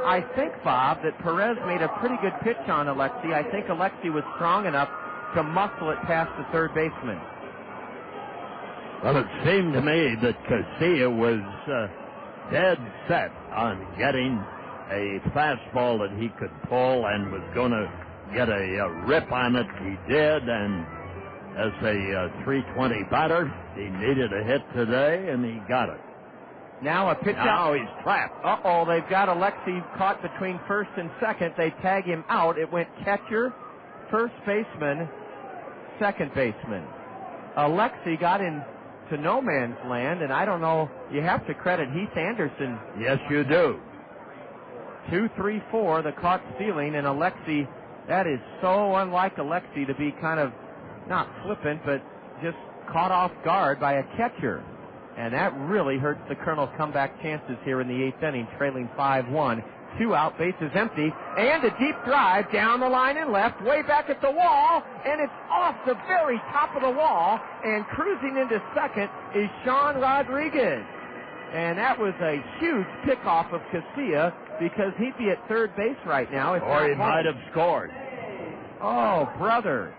I think, Bob, that Perez made a pretty good pitch on Alexi. I think Alexi was strong enough to muscle it past the third baseman. Well, it seemed to me that Casilla was dead set on getting a fastball that he could pull and was going to get a rip on it. He did, and as a 320 batter, he needed a hit today, and he got it. Now a pitch Now out. he's trapped. Uh-oh, they've got Alexi caught between first and second. They tag him out. It went catcher, first baseman, second baseman. Alexi got into no man's land, and I don't know, you have to credit Heath Anderson. Yes, you do. 2-3-4, the caught stealing, and Alexi, that is so unlike Alexi to be kind of, not flippant, but just caught off guard by a catcher. And that really hurts the Colonel's comeback chances here in the 8th inning, trailing 5-1. 2 out, bases empty, and a deep drive down the line and left, way back at the wall, and it's off the very top of the wall, and cruising into second is Sean Rodriguez. And that was a huge pickoff of Casilla, because he'd be at third base right now. Or he might have scored. Oh, brother.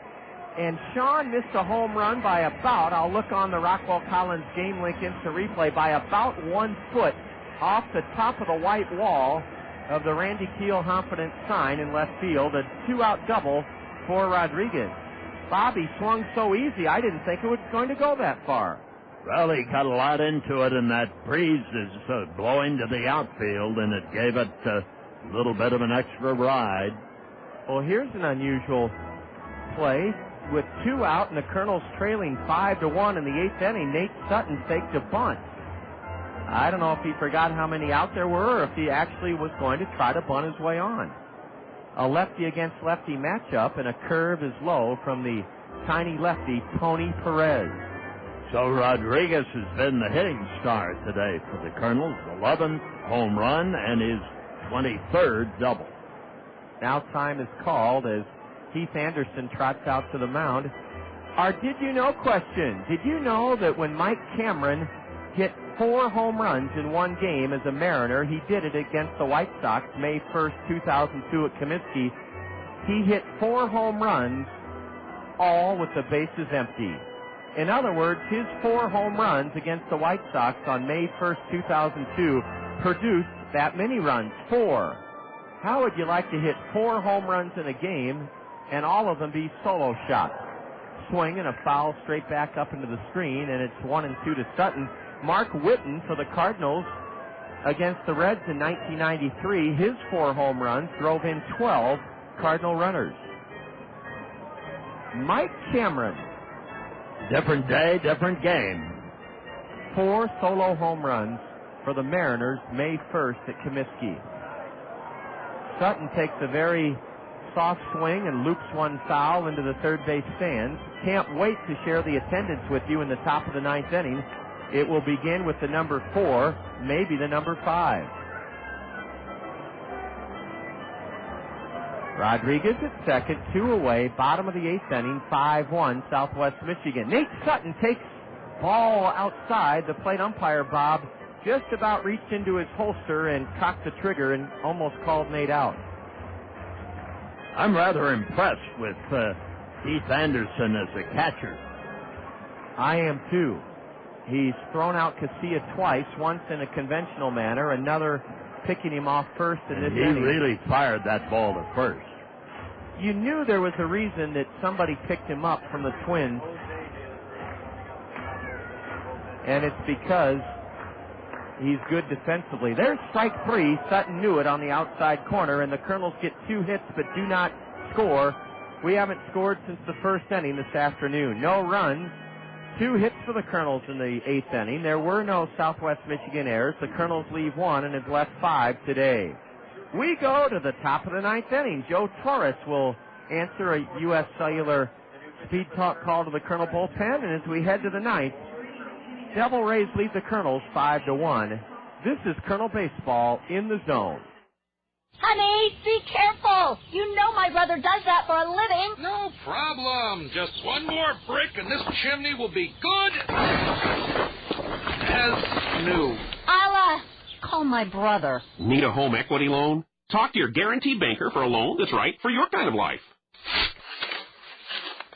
And Sean missed a home run by about, I'll look on the Rockwell Collins Game Link Instant Replay, by about 1 foot off the top of the white wall of the Randy Keel Confidence sign in left field. A 2-out double for Rodriguez. Bobby swung so easy, I didn't think it was going to go that far. Well, he got a lot into it, and that breeze is blowing to the outfield, and it gave it a little bit of an extra ride. Well, here's an unusual play. With 2 out and the Colonels trailing 5-1 in the 8th inning, Nate Sutton faked a bunt. I don't know if he forgot how many out there were, or if he actually was going to try to bunt his way on. A lefty against lefty matchup, and a curve is low from the tiny lefty, Tony Perez. So Rodriguez has been the hitting star today for the Colonels. 11th home run and his 23rd double. Now time is called as Heath Anderson trots out to the mound. Our did you know question. Did you know that when Mike Cameron hit 4 home runs in one game as a Mariner, he did it against the White Sox May 1st, 2002 at Comiskey. He hit 4 home runs, all with the bases empty. In other words, his 4 home runs against the White Sox on May 1st, 2002 produced that many runs, 4. How would you like to hit 4 home runs in a game and all of them be solo shots? Swing and a foul straight back up into the screen, and it's 1-2 to Sutton. Mark Whitten for the Cardinals against the Reds in 1993. His 4 home runs drove in 12 Cardinal runners. Mike Cameron. Different day, different game. 4 solo home runs for the Mariners May 1st at Comiskey. Sutton takes a very soft swing and loops one foul into the third base stands. Can't wait to share the attendance with you in the top of the 9th inning. It will begin with the number 4, maybe the number 5. Rodriguez at second, 2 away, bottom of the 8th inning, 5-1 Southwest Michigan. Nate Sutton takes ball outside. The plate umpire, Bob, just about reached into his holster and cocked the trigger and almost called Nate out. I'm rather impressed with Heath Anderson as a catcher. I am too. He's thrown out Casilla twice, once in a conventional manner, another picking him off first in this inning. He really fired that ball to first. You knew there was a reason that somebody picked him up from the Twins, and it's because he's good defensively. There's strike 3. Sutton knew it on the outside corner, and the Colonels get 2 hits but do not score. We haven't scored since the first inning this afternoon. No runs. 2 hits for the Colonels in the 8th inning. There were no Southwest Michigan errors. The Colonels leave 1 and have left 5 today. We go to the top of the 9th inning. Joe Torres will answer a U.S. Cellular speed talk call to the Colonel bullpen, and as we head to the 9th, Devil Rays lead the Colonels 5-1. This is Colonel Baseball in the Zone. Honey, be careful. You know my brother does that for a living. No problem. Just one more brick and this chimney will be good as new. I'll, call my brother. Need a home equity loan? Talk to your guaranteed banker for a loan that's right for your kind of life.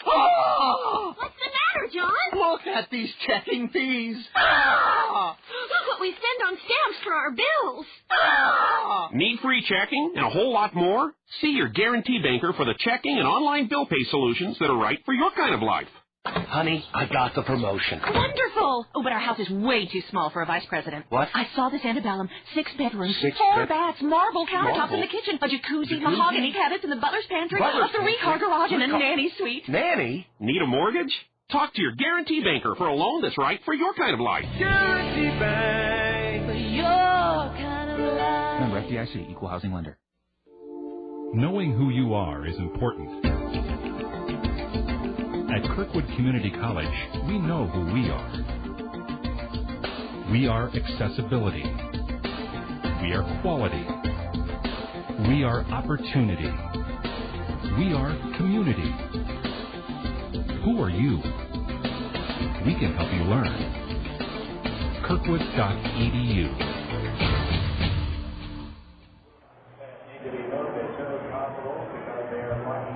Oh! What's the matter? matter, John? Look at these checking fees. Look what we spend on stamps for our bills. Need free checking and a whole lot more? See your guarantee banker for the checking and online bill pay solutions that are right for your kind of life. Honey, I got the promotion. Wonderful! Oh, but our house is way too small for a vice president. What? I saw this antebellum. 6 bedrooms, 6 4 baths, marble countertops Marble? in the kitchen, a jacuzzi, mahogany cabinets in the butler's pantry, Butler's a 3-car garage, and a nanny suite. Nanny? Need a mortgage? Talk to your guarantee banker for a loan that's right for your kind of life. Guarantee Bank. For your kind of life. Member FDIC, Equal Housing Lender. Knowing who you are is important. At Kirkwood Community College, we know who we are. We are accessibility. We are quality. We are opportunity. We are community. Who are you? We can help you learn. Kirkwood.edu.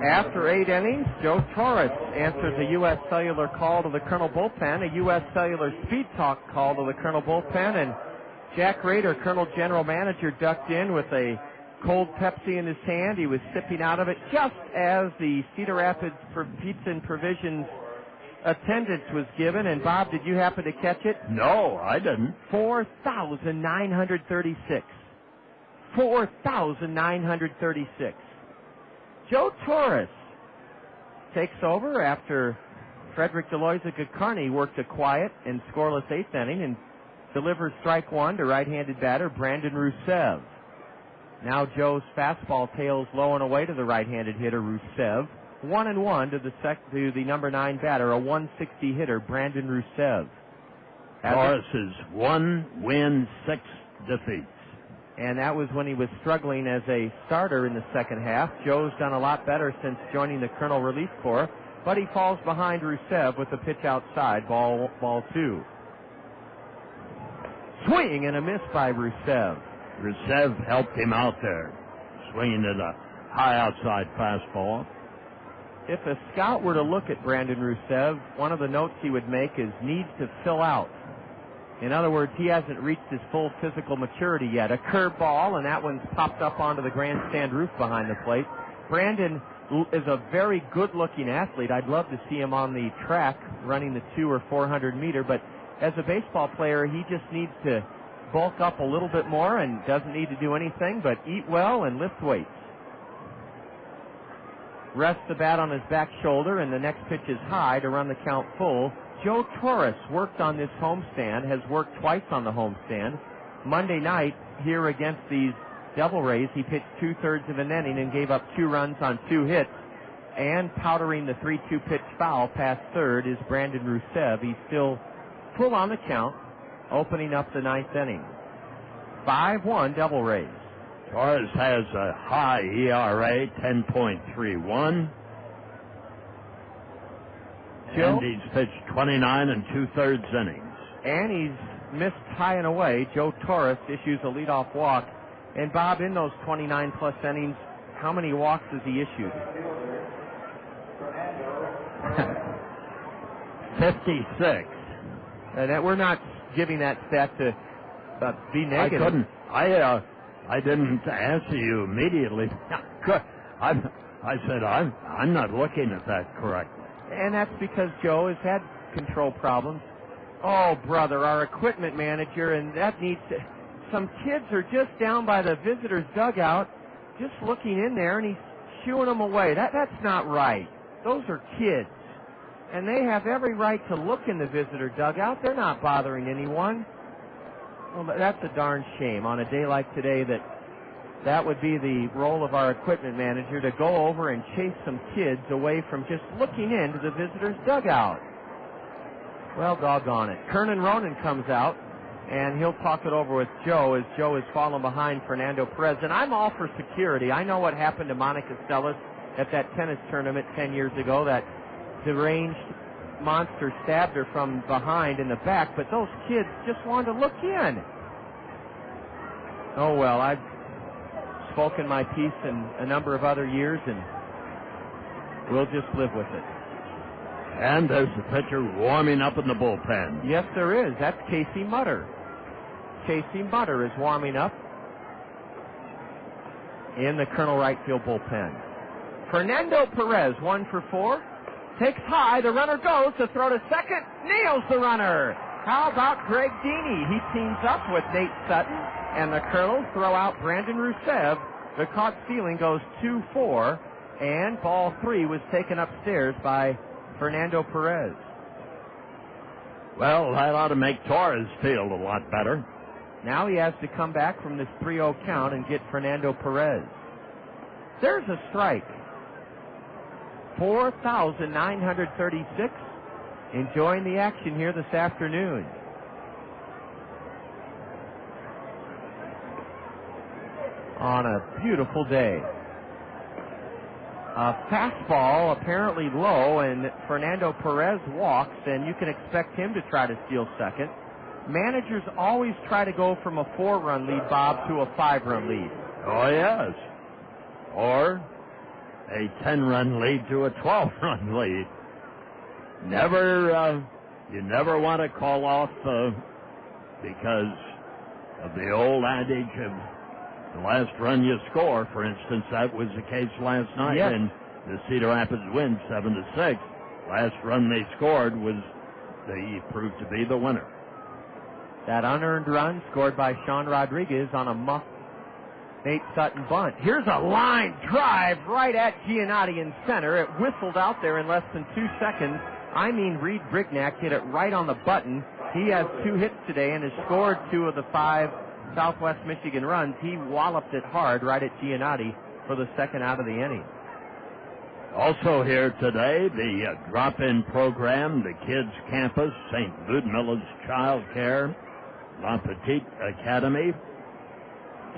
After 8 innings, Joe Torres answers a U.S. Cellular call to the Colonel bullpen, a U.S. Cellular speed talk call to the Colonel bullpen, and Jack Rader, Colonel General Manager, ducked in with a cold Pepsi in his hand. He was sipping out of it just as the Cedar Rapids Pizza and Provisions attendance was given. And Bob, did you happen to catch it? No, I didn't. 4,936. 4,936. Joe Torres takes over after Frederick Deloiza-Gacarni worked a quiet and scoreless 8th inning and delivers strike one to right-handed batter Brandon Rusev. Now Joe's fastball tails low and away to the right-handed hitter Rusev. 1-1 to the number 9 batter, a 160 hitter Brandon Rusev. Torres is 1 win, 6 defeats. And that was when he was struggling as a starter in the second half. Joe's done a lot better since joining the Colonel Relief Corps, but he falls behind Rusev with a pitch outside, ball 2. Swing and a miss by Rusev. Rusev helped him out there, swinging at a high outside fastball. If a scout were to look at Brandon Rusev, one of the notes he would make is needs to fill out. In other words, he hasn't reached his full physical maturity yet. A curveball, and that one's popped up onto the grandstand roof behind the plate. Brandon is a very good-looking athlete. I'd love to see him on the track running the 200 or 400 meter, but as a baseball player, he just needs to bulk up a little bit more and doesn't need to do anything but eat well and lift weights. Rests the bat on his back shoulder, and the next pitch is high to run the count full. Joe Torres worked on this homestand, has worked twice on the homestand. Monday night, here against these Devil Rays, he pitched 2/3 of an inning and gave up 2 runs on 2 hits. And powdering the 3-2 pitch foul past third is Brandon Rusev. He's still full on the count, opening up the 9th inning. 5-1 Devil Rays. Torres has a high ERA, 10.31. And he's pitched 29 2/3 innings. And he's missed high and away. Joe Torres issues a leadoff walk. And Bob, in those 29-plus innings, how many walks has he issued? 56. And we're not giving that stat to be negative. I didn't answer you immediately. I said I'm not looking at that correctly. And that's because Joe has had control problems. Oh, brother, our equipment manager, and that needs to... Some kids are just down by the visitors' dugout, just looking in there, and he's shooing them away. That's not right. Those are kids. And they have every right to look in the visitor dugout. They're not bothering anyone. Well, that's a darn shame on a day like today that would be the role of our equipment manager, to go over and chase some kids away from just looking into the visitor's dugout. Well, doggone it. Kernan Ronan comes out, and he'll talk it over with Joe as Joe is falling behind Fernando Perez. And I'm all for security. I know what happened to Monica Seles at that tennis tournament 10 years ago. That deranged monster stabbed her from behind in the back, but those kids just wanted to look in. Oh, well, I've spoken my piece in a number of other years, and we'll just live with it. And there's the pitcher warming up in the bullpen. Yes, there is. That's Casey Mutter. Casey Mutter is warming up in the Colonel right field bullpen. Fernando Perez, 1 for 4. Takes high. The runner goes to throw to second. Nails the runner. How about Greg Deeney? He teams up with Nate Sutton, and the Colonels throw out Brandon Rusev. The caught stealing goes 2-4, and ball 3 was taken upstairs by Fernando Perez. Well, that ought to make Torres feel a lot better. Now he has to come back from this 3-0 count and get Fernando Perez. There's a strike. 4,936 enjoying the action here this afternoon. On a beautiful day. A fastball apparently low, and Fernando Perez walks, and you can expect him to try to steal second. Managers always try to go from a 4-run lead, Bob, to a 5-run lead. Oh, yes. Or a 10-run lead to a 12-run lead. You never want to call off because of the old adage of the last run you score. For instance, that was the case last night, yes. And the Cedar Rapids win 7-6. Last run they scored they proved to be the winner. That unearned run scored by Sean Rodriguez on a muff Nate Sutton bunt. Here's a line drive right at Giannotti in center. It whistled out there in less than 2 seconds. Reid Brignac hit it right on the button. He has 2 hits today and has scored 2 of the 5 Southwest Michigan runs. He walloped it hard right at Giannotti for the second out of the inning. Also here today, the drop-in program, the Kids Campus, St. Ludmilla's Child Care, La Petite Academy,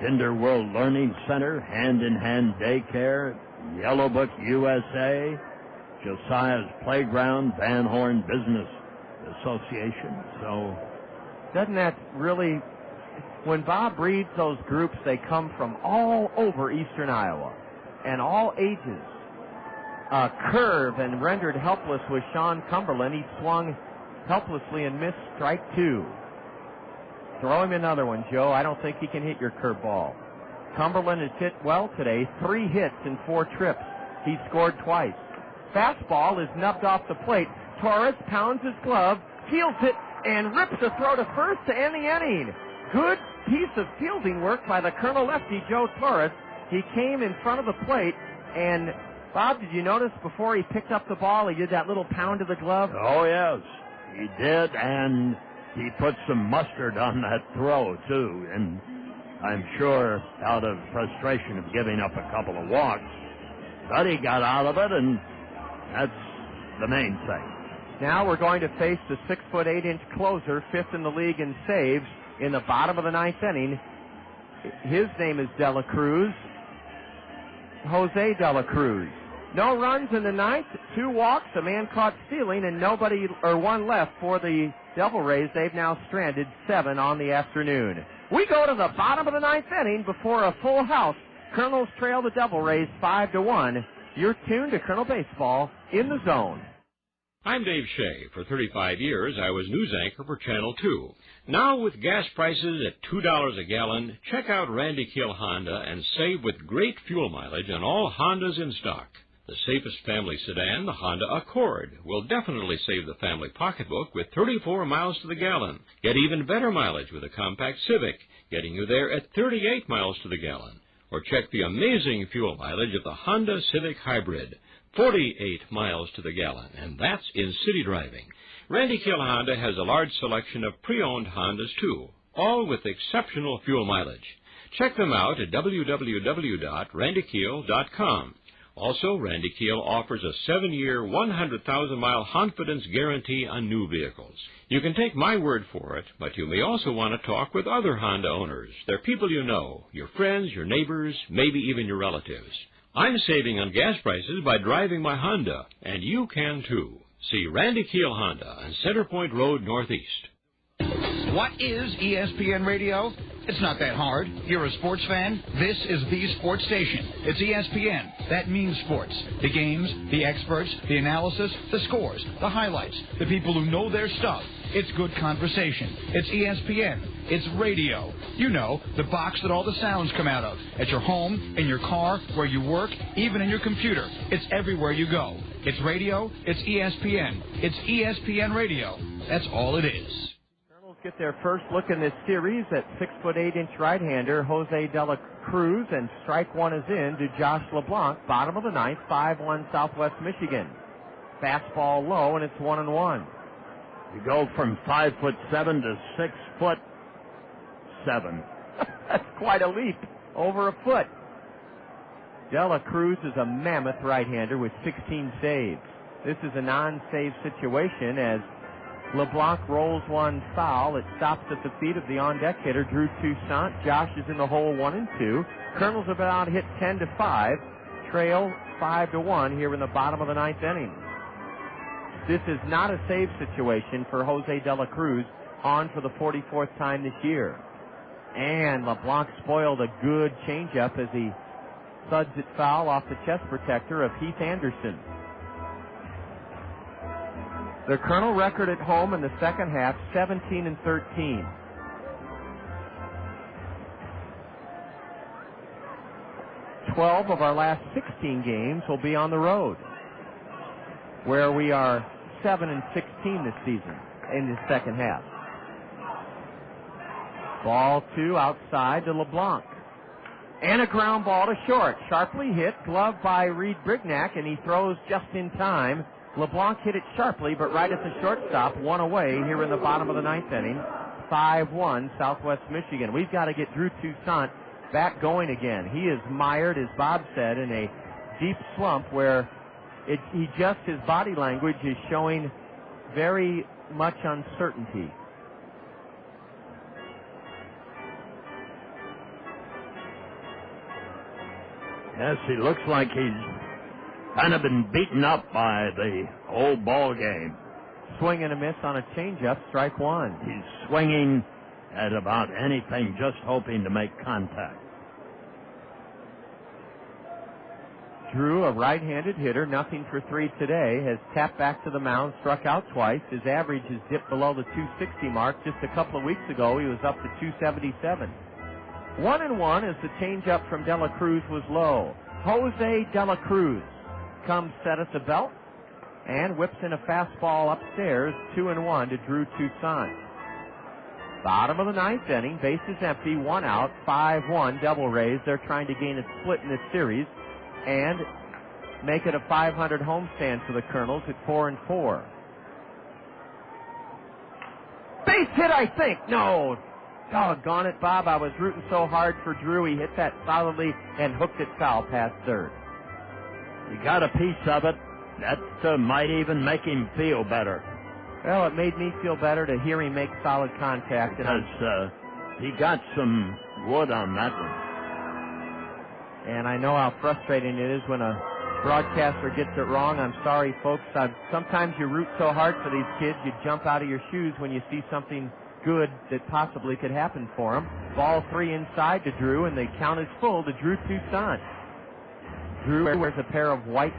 Kinder World Learning Center, Hand in Hand Daycare, Yellow Book USA, Josiah's Playground, Van Horn Business Association. So, doesn't that really, when Bob reads those groups, they come from all over eastern Iowa and all ages. Curve and rendered helpless was Sean Cumberland. He swung helplessly and missed strike 2. Throw him another one, Joe. I don't think he can hit your curveball. Cumberland has hit well today. 3 hits in 4 trips. He scored twice. Fastball is nubbed off the plate. Torres pounds his glove, peels it, and rips a throw to first to end the inning. Good piece of fielding work by the Colonel lefty, Joe Torres. He came in front of the plate, and Bob, did you notice before he picked up the ball, he did that little pound to the glove? Oh, yes, he did, and he put some mustard on that throw, too, and I'm sure out of frustration of giving up a couple of walks, but he got out of it, and that's the main thing. Now we're going to face the 6'8" closer, 5th in the league in saves, in the bottom of the 9th inning. His name is Dela Cruz, Jose Dela Cruz. No runs in the 9th, 2 walks, a man caught stealing, and 1 left for the Devil Rays. They've now stranded 7 on the afternoon. We go to the bottom of the 9th inning before a full house. Colonels trail the Devil Rays 5-1. You're tuned to Colonel Baseball in the Zone. I'm Dave Shea. For 35 years, I was news anchor for Channel 2. Now, with gas prices at $2 a gallon, check out Randy Kiel Honda and save with great fuel mileage on all Hondas in stock. The safest family sedan, the Honda Accord, will definitely save the family pocketbook with 34 miles to the gallon. Get even better mileage with a compact Civic, getting you there at 38 miles to the gallon. Or check the amazing fuel mileage of the Honda Civic Hybrid, 48 miles to the gallon, and that's in city driving. Randy Kiel Honda has a large selection of pre-owned Hondas, too, all with exceptional fuel mileage. Check them out at www.randykiel.com. Also, Randy Kiel offers a 7-year, 100,000-mile confidence guarantee on new vehicles. You can take my word for it, but you may also want to talk with other Honda owners. They're people you know, your friends, your neighbors, maybe even your relatives. I'm saving on gas prices by driving my Honda, and you can too. See Randy Kiel Honda on Center Point Road Northeast. What is ESPN Radio? It's not that hard. You're a sports fan? This is the sports station. It's ESPN. That means sports. The games, the experts, the analysis, the scores, the highlights, the people who know their stuff. It's good conversation. It's ESPN. It's radio. You know, the box that all the sounds come out of. At your home, in your car, where you work, even in your computer. It's everywhere you go. It's radio. It's ESPN. It's ESPN Radio. That's all it is. Get their first look in this series at 6'8" right-hander Jose De La Cruz, and strike one is in to Josh LeBlanc, bottom of the ninth, 5-1 Southwest Michigan. Fastball low, and it's 1-1. You go from 5'7" to 6'7". That's quite a leap, over a foot. De La Cruz is a mammoth right-hander with 16 saves. This is a non-save situation as LeBlanc rolls one foul. It stops at the feet of the on-deck hitter, Drew Toussaint. Josh is in the hole 1-2. Kernels have been out hit 10-5. Trail 5-1 here in the bottom of the ninth inning. This is not a save situation for Jose De La Cruz, on for the 44th time this year. And LeBlanc spoiled a good changeup as he thuds it foul off the chest protector of Heath Anderson. The Colonel record at home in the second half, 17-13. Twelve of our last 16 games will be on the road, where we are 7-16 this season in the second half. Ball two outside to LeBlanc. And a ground ball to short. Sharply hit, glove by Reid Brignac, and he throws just in time. LeBlanc hit it sharply, but right at the shortstop, one away here in the bottom of the ninth inning. 5-1 Southwest Michigan. We've got to get Drew Toussaint back going again. He is mired, as Bob said, in a deep slump where his body language is showing very much uncertainty. Yes, he looks like he's kind of been beaten up by the whole ball game. Swing and a miss on a changeup, strike one. He's swinging at about anything, just hoping to make contact. Drew, a right-handed hitter, nothing for three today, has tapped back to the mound, struck out twice. His average has dipped below the 260 mark. Just a couple of weeks ago, he was up to 277. 1-1 as the changeup from De La Cruz was low. Jose De La Cruz comes set at the belt and whips in a fastball upstairs, 2-1 to Drew Toussaint. Bottom of the ninth inning, bases empty, one out, 5-1 Devil Rays. They're trying to gain a split in this series and make it a 500 homestand for the Kernels at 4-4. Base hit, I think. No. Doggone it, Bob. I was rooting so hard for Drew. He hit that solidly and hooked it foul past third. He got a piece of it. That might even make him feel better. Well, it made me feel better to hear him make solid contact. Because he got some wood on that one. And I know how frustrating it is when a broadcaster gets it wrong. I'm sorry, folks. Sometimes you root so hard for these kids, you jump out of your shoes when you see something good that possibly could happen for him. Ball three inside to Drew, and the count is full to Drew Toussaint. Drew wears a pair of white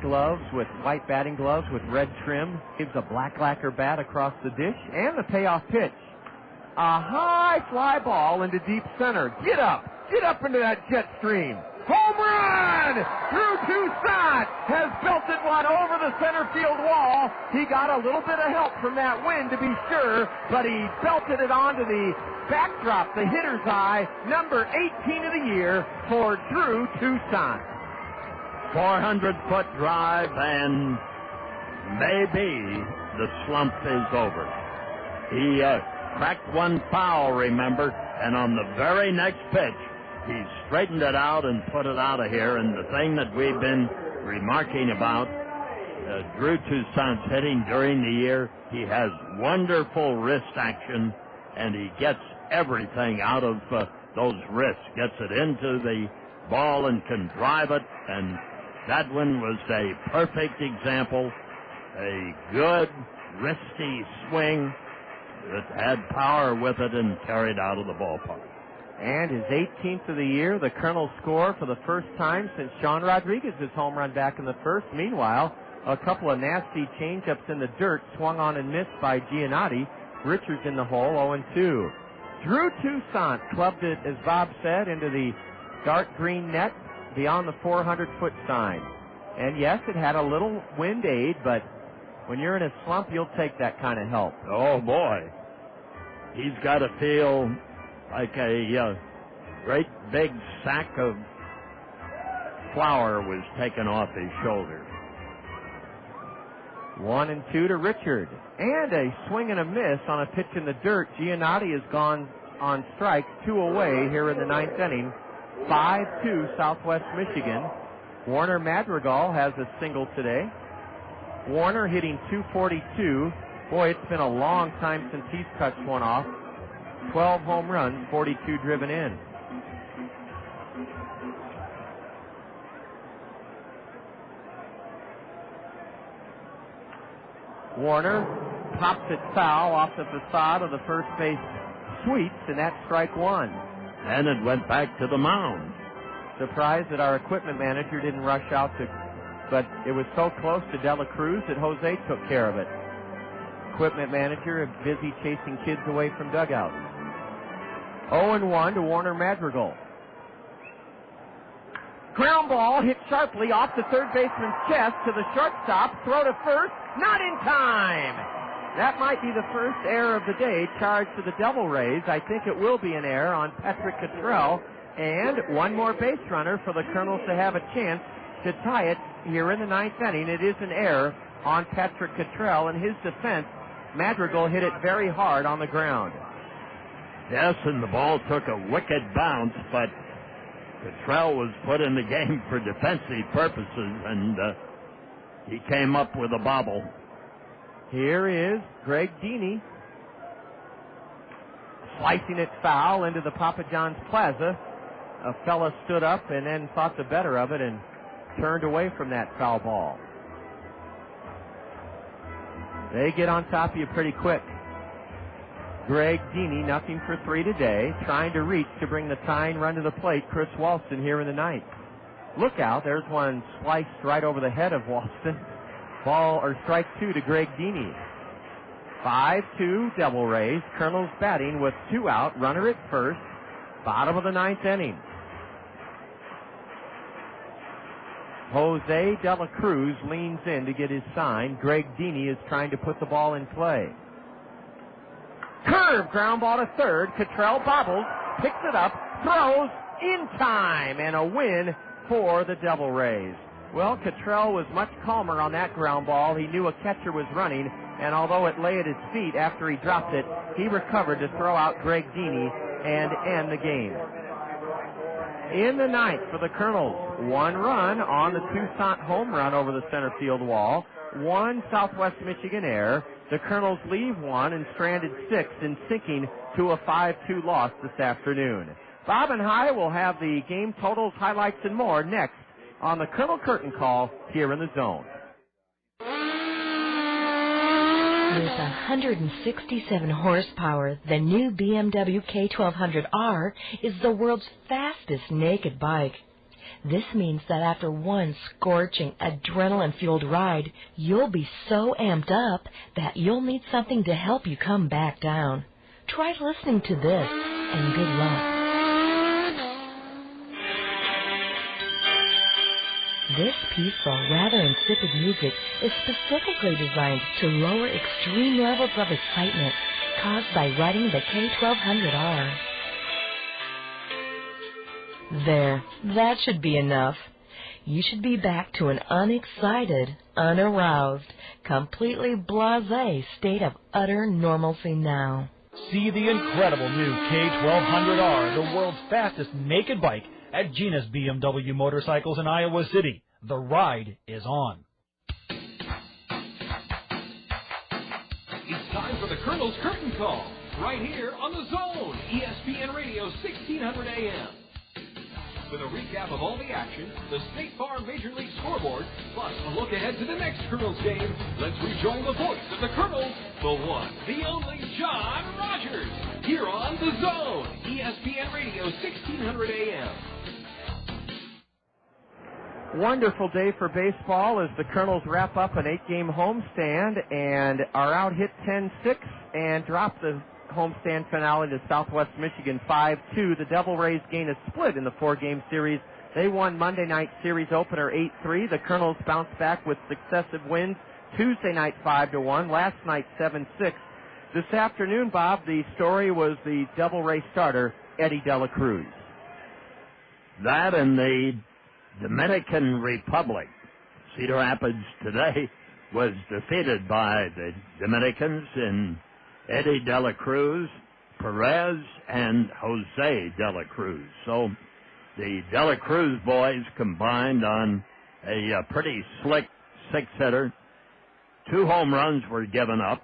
batting gloves with red trim. Gives a black lacquer bat across the dish, and the payoff pitch. A high fly ball into deep center. Get up into that jet stream. Home run! Drew Toussaint has belted one over the center field wall. He got a little bit of help from that wind, to be sure, but he belted it onto the backdrop, the hitter's eye, number 18 of the year for Drew Toussaint. 400-foot drive, and maybe the slump is over. He cracked one foul, remember, and on the very next pitch, he straightened it out and put it out of here. And the thing that we've been remarking about Drew Toussaint's hitting during the year, he has wonderful wrist action, and he gets everything out of those wrists, gets it into the ball and can drive it. And that one was a perfect example, a good wristy swing that had power with it and carried out of the ballpark. And his 18th of the year, the Kernels score for the first time since Sean Rodriguez's home run back in the first. Meanwhile, a couple of nasty changeups in the dirt swung on and missed by Giannotti. Richards in the hole, 0-2. Drew Toussaint clubbed it, as Bob said, into the dark green net beyond the 400-foot sign. And yes, it had a little wind aid, but when you're in a slump, you'll take that kind of help. Oh, boy. He's got to feel like a great big sack of flour was taken off his shoulders. 1-2 to Richard. And a swing and a miss on a pitch in the dirt. Giannotti has gone on strike, 2 away here in the 9th inning. 5-2 Southwest Michigan. Warner Madrigal has a single today. Warner hitting .242. Boy, it's been a long time since he's touched one off. 12 home runs, 42 driven in. Warner pops it foul off the facade of the first base sweeps, and that's strike one. And it went back to the mound. Surprised that our equipment manager didn't rush out to, but it was so close to De La Cruz that Jose took care of it. Equipment manager busy chasing kids away from dugouts. 0-1 to Warner Madrigal. Ground ball hit sharply off the third baseman's chest to the shortstop. Throw to first, not in time. That might be the first error of the day charged to the Devil Rays. I think it will be an error on Patrick Cottrell. And one more base runner for the Kernels to have a chance to tie it here in the 9th inning. It is an error on Patrick Cottrell. In his defense, Madrigal hit it very hard on the ground. Yes, and the ball took a wicked bounce, but Cottrell was put in the game for defensive purposes, and he came up with a bobble. Here is Greg Deeney slicing it foul into the Papa John's Plaza. A fella stood up and then thought the better of it and turned away from that foul ball. They get on top of you pretty quick. Greg Deeney, nothing for 3 today, trying to reach to bring the tying run to the plate. Chris Walston here in the 9th. Look out, there's one sliced right over the head of Walston. Ball or strike 2 to Greg Deeney. 5-2 Devil Rays. Kernels batting with 2 out, runner at first, bottom of the 9th inning. Jose De La Cruz leans in to get his sign. Greg Deeney is trying to put the ball in play. Curve, ground ball to third. Cottrell bobbles, picks it up, throws in time, and a win for the Devil Rays. Well, Cottrell was much calmer on that ground ball. He knew a catcher was running, and although it lay at his feet after he dropped it, he recovered to throw out Greg Deeney and end the game. In the 9th for the Kernels, 1 run on the Toussaint home run over the center field wall, 1 Southwest Michigan error. The Kernels leave 1 and stranded 6 in sinking to a 5-2 loss this afternoon. Bob and Hi will have the game totals, highlights, and more next on the Colonel Curtain Call here in the Zone. With 167 horsepower, the new BMW K1200R is the world's fastest naked bike. This means that after one scorching, adrenaline-fueled ride, you'll be so amped up that you'll need something to help you come back down. Try listening to this, and good luck. This peaceful, rather insipid music is specifically designed to lower extreme levels of excitement caused by riding the K1200R. There, that should be enough. You should be back to an unexcited, unaroused, completely blasé state of utter normalcy now. See the incredible new K1200R, the world's fastest naked bike, at Gina's BMW Motorcycles in Iowa City. The ride is on. It's time for the Colonel's Curtain Call, right here on the Zone, ESPN Radio 1600 AM. With a recap of all the action, the State Farm Major League scoreboard, plus a look ahead to the next Colonels game, let's rejoin the voice of the Colonels, the one, the only John Rogers, here on the Zone, ESPN Radio Wonderful day for baseball as the Kernels wrap up an 8-game homestand and are out hit 10-6 and drop the homestand finale to Southwest Michigan 5-2. The Devil Rays gain a split in the 4-game series. They won Monday night series opener 8-3. The Kernels bounced back with successive wins Tuesday night 5-1, last night 7-6. This afternoon, Bob, the story was the Devil Ray starter, Eddie De La Cruz. That in the Dominican Republic. Cedar Rapids today was defeated by the Dominicans in Eddie De La Cruz, Perez, and Jose De La Cruz. So the De La Cruz boys combined on a pretty slick six-hitter. 2 home runs were given up,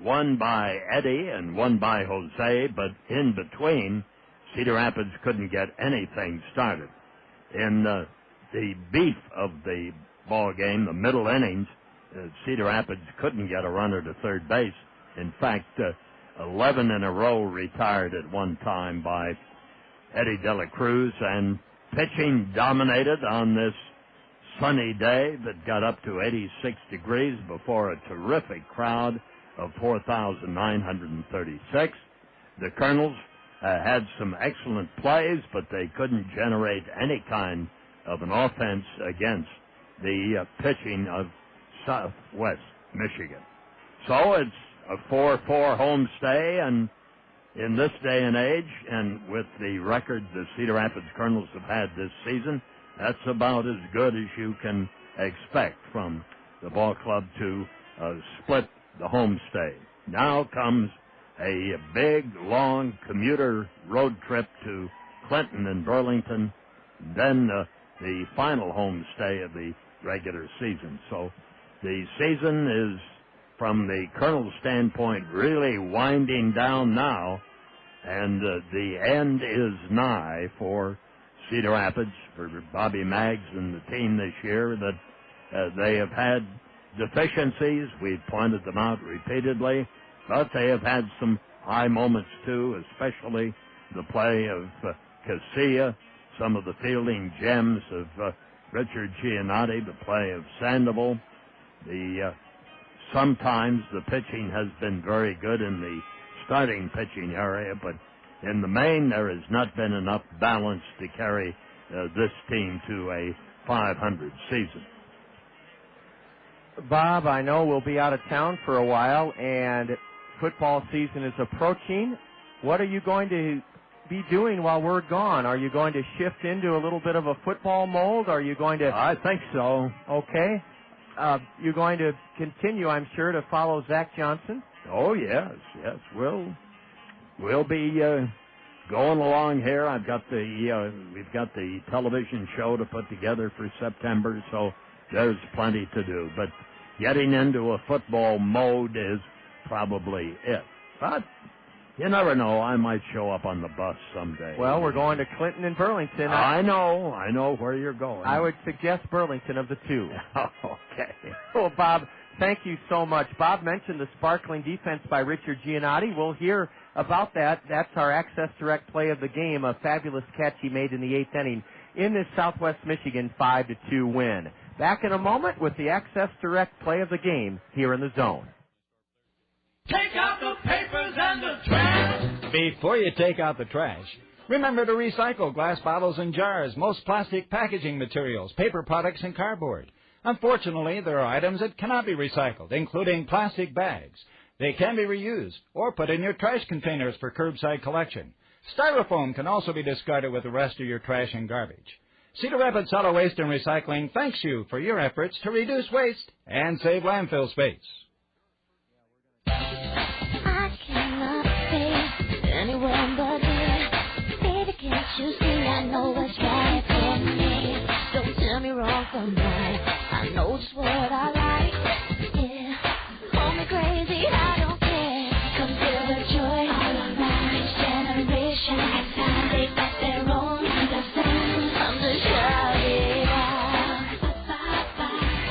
one by Eddie and one by Jose, but in between, Cedar Rapids couldn't get anything started. In the beef of the ball game, the middle innings, Cedar Rapids couldn't get a runner to third base. In fact, 11 in a row retired at one time by Eddie De La Cruz, and pitching dominated on this sunny day that got up to 86 degrees before a terrific crowd of 4,936. The Kernels had some excellent plays, but they couldn't generate any kind of an offense against the pitching of Southwest Michigan. So it's a 4-4 home stay, and in this day and age, and with the record the Cedar Rapids Kernels have had this season, that's about as good as you can expect from the ball club to split the home stay. Now comes a big, long commuter road trip to Clinton and Burlington, then the final home stay of the regular season. So the season is, from the Kernel standpoint, really winding down now, and the end is nigh for Cedar Rapids, for Bobby Maggs and the team this year, that they have had deficiencies. We've pointed them out repeatedly, but they have had some high moments too, especially the play of Casilla, some of the fielding gems of Richard Giannotti, the play of Sandoval. Sometimes the pitching has been very good in the starting pitching area, but in the main there has not been enough balance to carry this team to a 500 season. Bob, I know we'll be out of town for a while, and football season is approaching. What are you going to be doing while we're gone? Are you going to shift into a little bit of a football mold? Are you going to... I think so. Okay. You're going to continue, I'm sure, to follow Zach Johnson? Oh, yes. We'll be going along here. We've got the television show to put together for September, so there's plenty to do. But getting into a football mode is probably it. But you never know. I might show up on the bus someday. Well, we're going to Clinton and Burlington. I know where you're going. I would suggest Burlington of the two. Okay. Well, Bob, thank you so much. Bob mentioned the sparkling defense by Richard Giannotti. We'll hear about that. That's our Access Direct play of the game, a fabulous catch he made in the 8th inning in this Southwest Michigan 5-2 win. Back in a moment with the Access Direct play of the game here in the Zone. Take out the papers and the trash. Before you take out the trash, remember to recycle glass bottles and jars, most plastic packaging materials, paper products, and cardboard. Unfortunately, there are items that cannot be recycled, including plastic bags. They can be reused or put in your trash containers for curbside collection. Styrofoam can also be discarded with the rest of your trash and garbage. Cedar Rapids Solid Waste and Recycling thanks you for your efforts to reduce waste and save landfill space. I cannot face anyone but you. Baby, can't you see I know what's right for me? Don't tell me wrong from right. I know just what I like. Yeah, call me crazy, I don't care. Come feel the joy all around each generation. They got their own understanding. I'm the shout it out. Let that fire,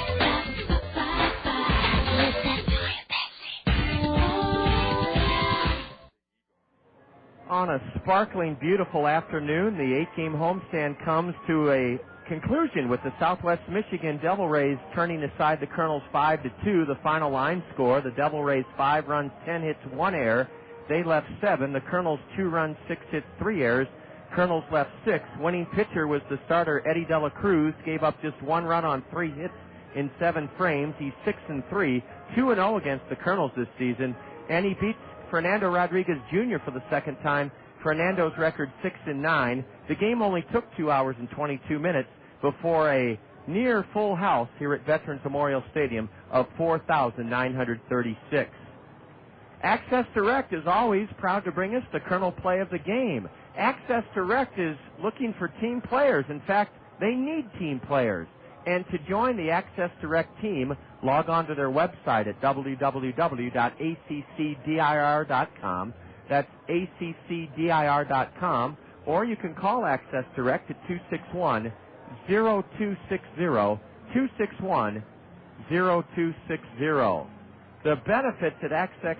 On a sparkling, beautiful afternoon, the 8-game homestand comes to a conclusion with the Southwest Michigan Devil Rays turning aside the Kernels 5-2, the final line score. The Devil Rays 5 runs, 10 hits, 1 error. They left 7. The Kernels 2 runs, 6 hits, 3 errors. Kernels left 6. Winning pitcher was the starter Eddie De La Cruz. Gave up just 1 run on 3 hits in 7 frames. He's 6-3, 2-0 against the Kernels this season, and he beats Fernando Rodriguez Jr. for the second time. Fernando's record 6-9. The game only took 2 hours and 22 minutes before a near full house here at Veterans Memorial Stadium of 4,936. Access Direct is always proud to bring us the Kernel Play of the Game. Access Direct is looking for team players. In fact, they need team players. And to join the Access Direct team, log on to their website at www.accdir.com. That's accdir.com. Or you can call Access Direct at 261-0260, 261-0260. The benefits at Access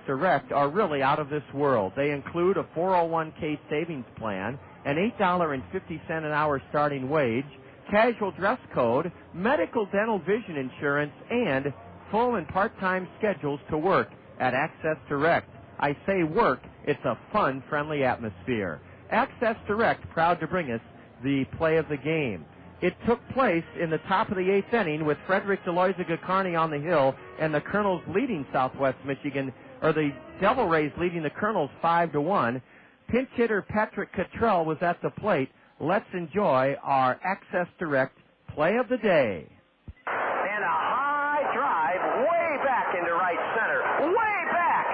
Direct are really out of this world. They include a 401k savings plan, an $8.50 an hour starting wage, casual dress code, medical, dental, vision insurance, and full and part-time schedules to work at Access Direct. I say work, it's a fun, friendly atmosphere. Access Direct, proud to bring us the play of the game. It took place in the top of the 8th inning with Frederick Deloiza-Gacarni on the hill and the Kernels leading Southwest Michigan, or the Devil Rays leading the Kernels 5-1. Pinch hitter Patrick Cottrell was at the plate. Let's enjoy our Access Direct play of the day. And a high drive way back into right center. Way back.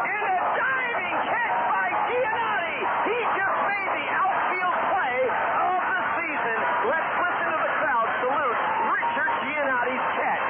And a diving catch by Giannotti. He just made the outfield play of the season. Let's listen to the crowd salute Richard Giannotti's catch.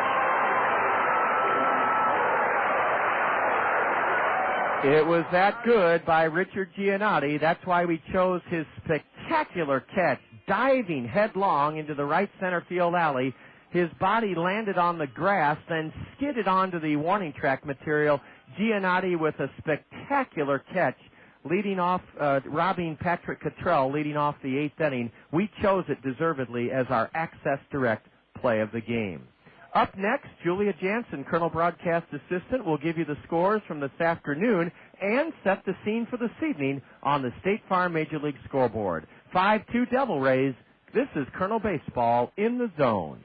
It was that good by Richard Giannotti. That's why we chose his spectacular catch, diving headlong into the right center field alley. His body landed on the grass, then skidded onto the warning track material. Giannotti with a spectacular catch, leading off, robbing Patrick Cottrell, leading off the 8th inning. We chose it deservedly as our Access Direct play of the game. Up next, Julia Jansen, Kernel Broadcast Assistant, will give you the scores from this afternoon and set the scene for this evening on the State Farm Major League scoreboard. 5-2 Devil Rays. This is Kernel Baseball in the Zone.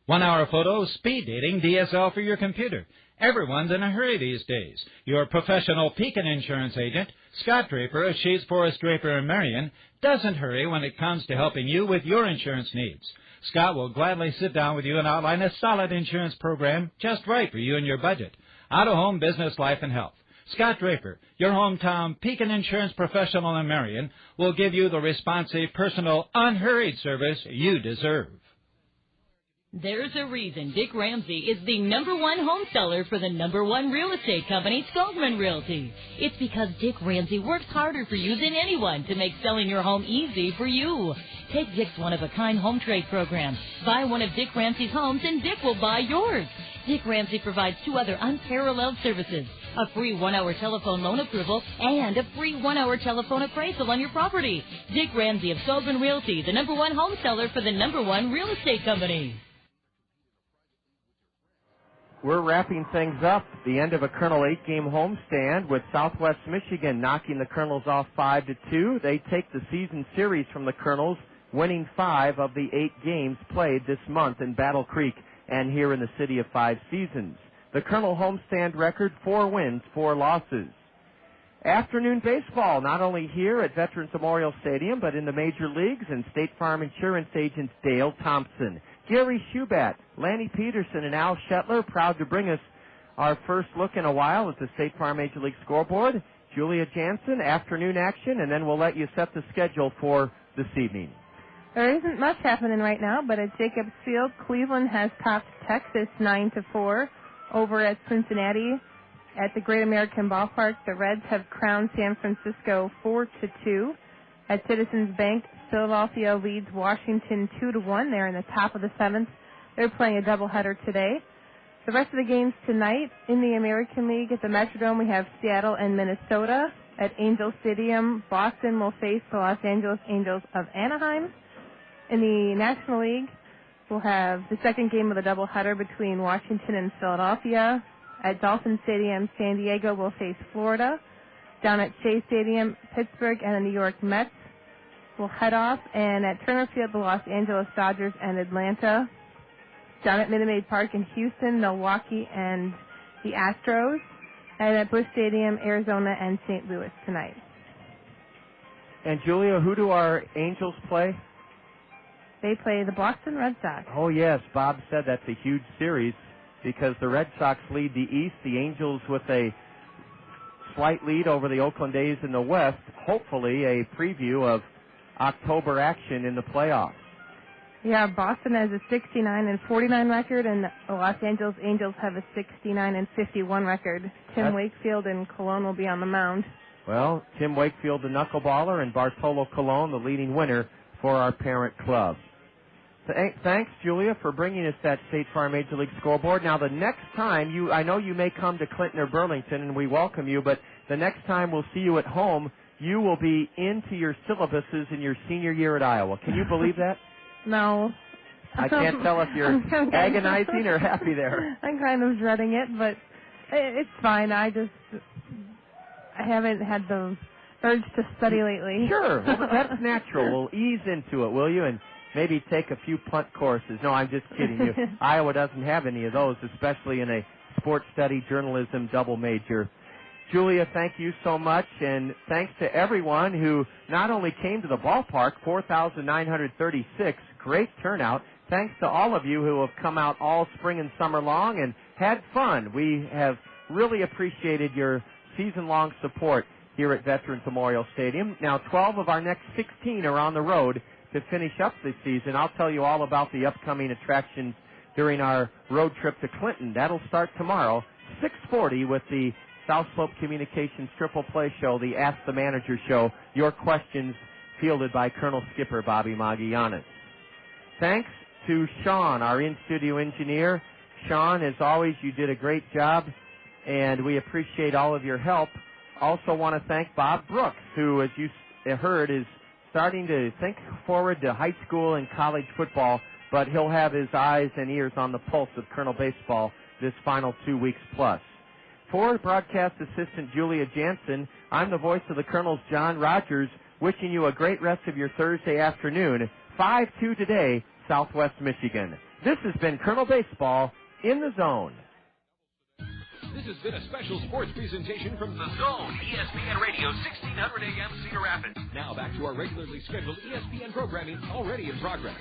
1 hour photos, speed dating, DSL for your computer. Everyone's in a hurry these days. Your professional Pekin insurance agent, Scott Draper of Sheets Forest Draper and Marion, doesn't hurry when it comes to helping you with your insurance needs. Scott will gladly sit down with you and outline a solid insurance program just right for you and your budget. Auto, home, business, life, and health. Scott Draper, your hometown Pekin insurance professional in Marion, will give you the responsive, personal, unhurried service you deserve. There's a reason Dick Ramsey is the #1 home seller for the #1 real estate company, Skolman Realty. It's because Dick Ramsey works harder for you than anyone to make selling your home easy for you. Take Dick's one-of-a-kind home trade program. Buy one of Dick Ramsey's homes and Dick will buy yours. Dick Ramsey provides 2 other unparalleled services: a free 1-hour telephone loan approval and a free 1-hour telephone appraisal on your property. Dick Ramsey of Skolman Realty, the #1 home seller for the #1 real estate company. We're wrapping things up, the end of a Kernel 8-game homestand with Southwest Michigan knocking the Kernels off 5-2. They take the season series from the Kernels, winning 5 of the 8 games played this month in Battle Creek and here in the City of 5 Seasons. The Kernel homestand record, 4 wins, 4 losses. Afternoon baseball, not only here at Veterans Memorial Stadium, but in the major leagues, and State Farm insurance agents Dale Thompson, Gary Schubat, Lanny Peterson, and Al Shetler, proud to bring us our first look in a while at the State Farm Major League scoreboard. Julia Jansen, afternoon action, and then we'll let you set the schedule for this evening. There isn't much happening right now, but at Jacobs Field, Cleveland has topped Texas 9-4. Over at Cincinnati, at the Great American Ballpark, the Reds have crowned San Francisco 4-2. At Citizens Bank, Philadelphia leads Washington 2-1. They're in the top of the 7th. They're playing a doubleheader today. The rest of the games tonight in the American League at the Metrodome, we have Seattle and Minnesota. At Angel Stadium, Boston will face the Los Angeles Angels of Anaheim. In the National League, we'll have the second game of the doubleheader between Washington and Philadelphia. At Dolphin Stadium, San Diego will face Florida. Down at Shea Stadium, Pittsburgh and the New York Mets will head off. And at Turner Field, the Los Angeles Dodgers and Atlanta. Down at Minute Maid Park in Houston, Milwaukee and the Astros. And at Busch Stadium, Arizona and St. Louis tonight. And Julia, who do our Angels play? They play the Boston Red Sox. Oh, yes. Bob said that's a huge series because the Red Sox lead the East. The Angels with a slight lead over the Oakland A's in the West. Hopefully a preview of October action in the playoffs. Yeah, Boston has a 69-49 record, and the Los Angeles Angels have a 69-51 record. Tim Wakefield and Colon will be on the mound. Well, Tim Wakefield, the knuckleballer, and Bartolo Colon, the leading winner for our parent club. Thanks, Julia, for bringing us that State Farm Major League scoreboard. Now, the next time, I know you may come to Clinton or Burlington, and we welcome you, but the next time we'll see you at home, you will be into your syllabuses in your senior year at Iowa. Can you believe that? No. I can't tell if you're agonizing or happy there. I'm kind of dreading it, but it's fine. I haven't had the urge to study lately. Sure. Well, that's natural. We'll ease into it, will you? And maybe take a few punt courses. No, I'm just kidding you. Iowa doesn't have any of those, especially in a sports study journalism double major. Julia, thank you so much, and thanks to everyone who not only came to the ballpark, 4,936, great turnout. Thanks to all of you who have come out all spring and summer long and had fun. We have really appreciated your season-long support here at Veterans Memorial Stadium. Now, 12 of our next 16 are on the road to finish up this season. I'll tell you all about the upcoming attractions during our road trip to Clinton. That'll start tomorrow, 6:40, with the South Slope Communications Triple Play Show, the Ask the Manager Show. Your questions fielded by Colonel Skipper Bobby Magianis. Thanks to Sean, our in-studio engineer. Sean, as always, you did a great job, and we appreciate all of your help. Also want to thank Bob Brooks, who, as you heard, is starting to think forward to high school and college football, but he'll have his eyes and ears on the pulse of Colonel Baseball this final 2 weeks plus. For broadcast assistant Julia Jansen, I'm the voice of the Colonels, John Rogers, wishing you a great rest of your Thursday afternoon. 5-2 today, Southwest Michigan. This has been Colonel Baseball in the Zone. This has been a special sports presentation from The Zone, ESPN Radio, 1600 AM, Cedar Rapids. Now back to our regularly scheduled ESPN programming already in progress.